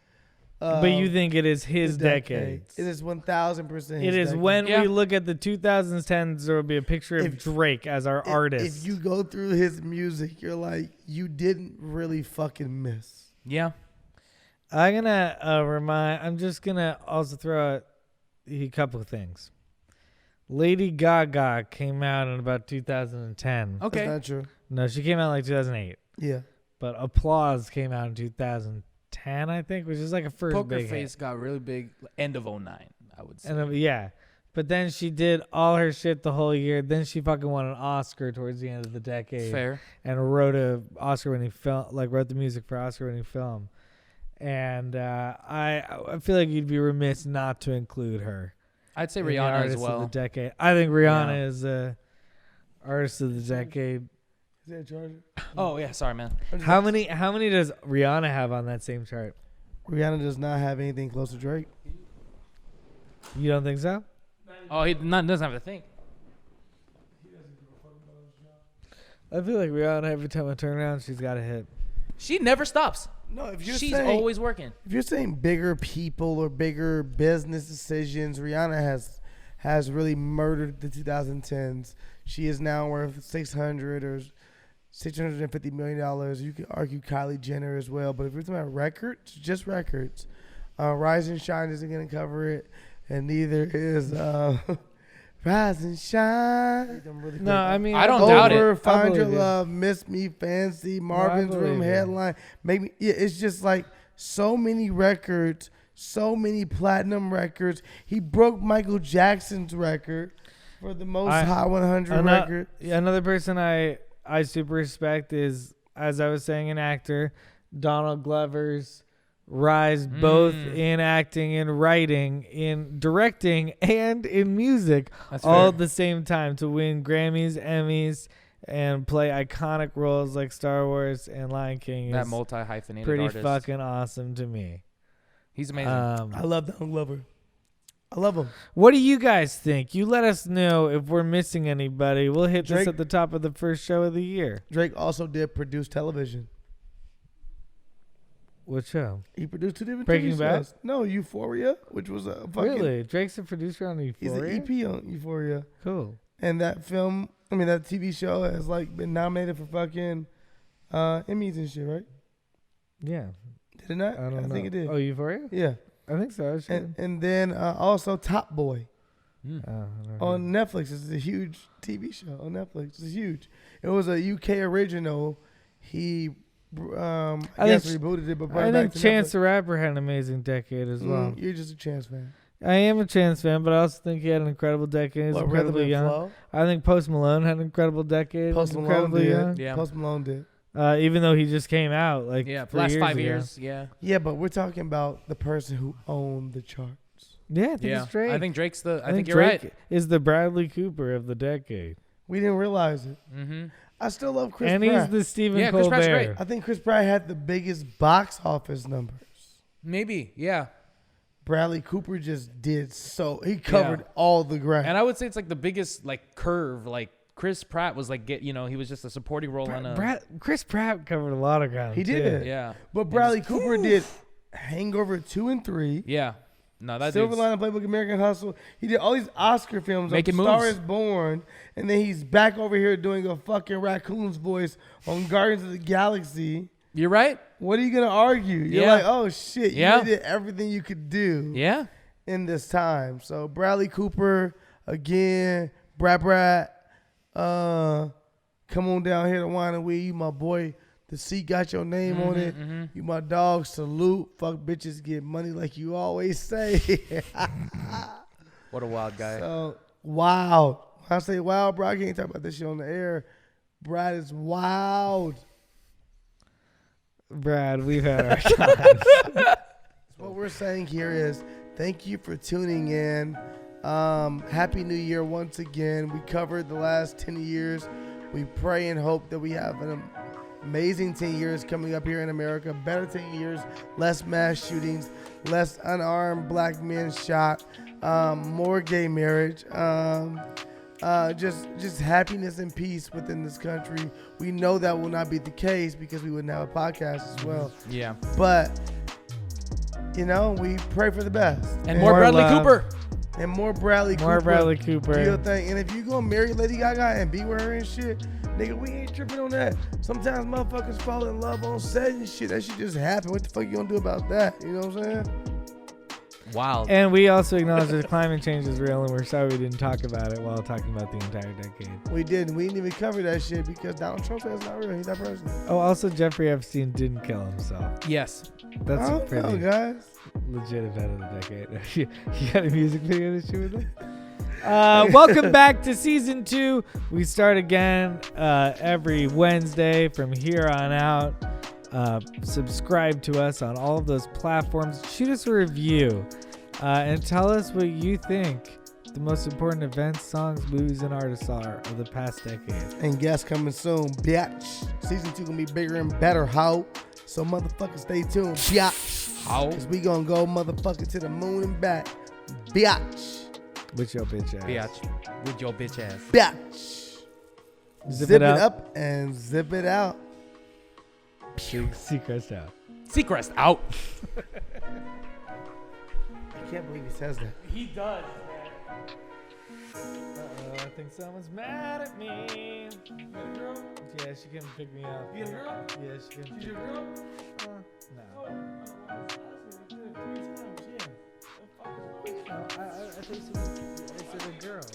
But you think it is his the decade? It is 1,000%. It is when we look at the 2010s, there will be a picture of Drake as our artist. If you go through his music, you're like, you didn't really fucking miss. Yeah. I'm just gonna also throw out a couple of things. Lady Gaga came out in about 2010. Okay. That's not true. No, she came out in like 2008. Yeah. But Applause came out in 2010, I think, which is like a first Poker big Face hit. got really big end of 09, I would say. And yeah. But then she did all her shit the whole year. Then she fucking won an Oscar towards the end of the decade. Fair. And wrote wrote the music for Oscar-winning film. And I feel like you'd be remiss not to include her. I'd say in the Rihanna artist as well. Of the decade. I think Rihanna is artist of the decade. Is that a charger? Oh yeah, sorry man. How many does Rihanna have on that same chart? Rihanna does not have anything close to Drake. You don't think so? Oh, he doesn't have to think. I feel like Rihanna, every time I turn around, she's got a hit. She never stops. No, if you're She's saying, always working. if you're saying bigger people or bigger business decisions, Rihanna has really murdered the 2010s. She is now worth $600 or $650 million. You could argue Kylie Jenner as well. But if you're talking about records, just records, Rise and Shine isn't going to cover it. And neither is Rise and Shine. No, I mean, I don't doubt it. Find Your believe it. Love, Miss Me, Fancy, Marvin's Room, believe it. Headline. Make me. Yeah, it's just like so many records, so many platinum records. He broke Michael Jackson's record for the most Hot 100 record. Another person I super respect is, as I was saying, an actor, Donald Glover's rise both in acting and writing, in directing and in music, That's all fair. at the same time, to win Grammys, Emmys, and play iconic roles like Star Wars and Lion King. That Is multi-hyphenated pretty artist. fucking awesome to me. He's amazing. I love Donald Glover. I love him. What do you guys think? You let us know if we're missing anybody. We'll hit this Drake- at the top of the first show of the year. Drake also did produce television. What show? He produced 2 different Breaking TV Bad? shows. No, Euphoria, which was a fucking. Really? Drake's a producer on He's Euphoria? an EP on Euphoria. Cool. And that TV show has like been nominated for fucking Emmys and shit, right? Yeah. Did it not? I don't know. think it did. Oh, Euphoria? Yeah. I think so. And then also Top Boy never on Netflix. It's a huge TV show on Netflix. It's huge. It was a UK original. He I guess rebooted it, but brought I it back think to Chance Netflix. the Rapper had an amazing decade as well. You're just a Chance fan. I am a Chance fan, but I also think he had an incredible decade. He's What, incredibly Rhythm and young. Flow? I think Post Malone had an incredible decade. Post He was Malone incredibly did. young. Yeah. Post Malone did. Even though he just came out like yeah, 3 last years 5 ago. years. Yeah. Yeah, but we're talking about the person who owned the charts. Yeah, I think Yeah. it's Drake. I think Drake's the. I think you're Drake right. is the Bradley Cooper of the decade. We didn't realize it. Mm-hmm. I still love Chris And Pratt. he's the Stephen Yeah, Chris Colbert. Pratt's great. I think Chris Pratt had the biggest box office numbers. Maybe. Yeah. Bradley Cooper just did so. He covered all the ground. And I would say it's like the biggest like curve. Like Chris Pratt was like he was just a supporting role on a. Chris Pratt covered a lot of ground. He too. did. Yeah. But Bradley Cooper did Hangover 2 and 3. Yeah. No, that Silver dude's- Lining Playbook, American Hustle. He did all these Oscar films. Making Star moves. is Born. And then he's back over here doing a fucking raccoon's voice on Guardians of the Galaxy. You're right. What are you going to argue? You're Yeah. like, oh, shit. You Yeah. did everything you could do Yeah. in this time. So Bradley Cooper, again, Brad, come on down here to Wine and Weed. You my boy. The seat got your name on it. You my dog. Salute. Fuck bitches, get money like you always say. What a wild guy. So, wild. When I say wild, bro, I can't talk about this shit on the air. Brad is wild. Brad, we've had our time. What we're saying here is thank you for tuning in. Happy New Year once again. We covered the last 10 years. We pray and hope that we have an amazing 10 years coming up here in America. Better 10 years, less mass shootings, less unarmed black men shot, more gay marriage, just happiness and peace within this country. We know that will not be the case because we wouldn't have a podcast as well. Yeah. But You know, we pray for the best. And more Bradley love. Cooper. And more Bradley Cooper. More Bradley Cooper. Do your thing. And if you gonna marry Lady Gaga and be with her and shit, nigga, we ain't tripping on that. Sometimes motherfuckers fall in love on set and shit. That shit just happen. What the fuck you gonna do about that? You know what I'm saying? Wild. And we also acknowledge that climate change is real, and we're sorry we didn't talk about it while talking about the entire decade. We didn't. We didn't even cover that shit because Donald Trump is not real. He's that person. Oh, also Jeffrey Epstein didn't kill himself. Yes. That's I don't pretty know, guys. legit event of the decade. you got a music video to shoot with them? Welcome back to season 2. We start again every Wednesday from here on out. Subscribe to us on all of those platforms. Shoot us a review and tell us what you think the most important events, songs, movies, and artists are of the past decade. And guests coming soon, bitch. Season 2 gonna be bigger and better, how? So motherfuckers stay tuned, bitch. How? Cause we gonna go motherfucker to the moon and back, bitch. With your bitch ass. Biatch. With your bitch ass. Bitch. Zip Zip it it up. up and zip it out. Seacrest out. Seacrest out. I can't believe he says that. He does. Uh-oh, I think someone's mad at me. You got a girl? Yeah, she can pick me up. You got a girl? Yeah, she can. She's your girl? No. Oh, I think she said a girl.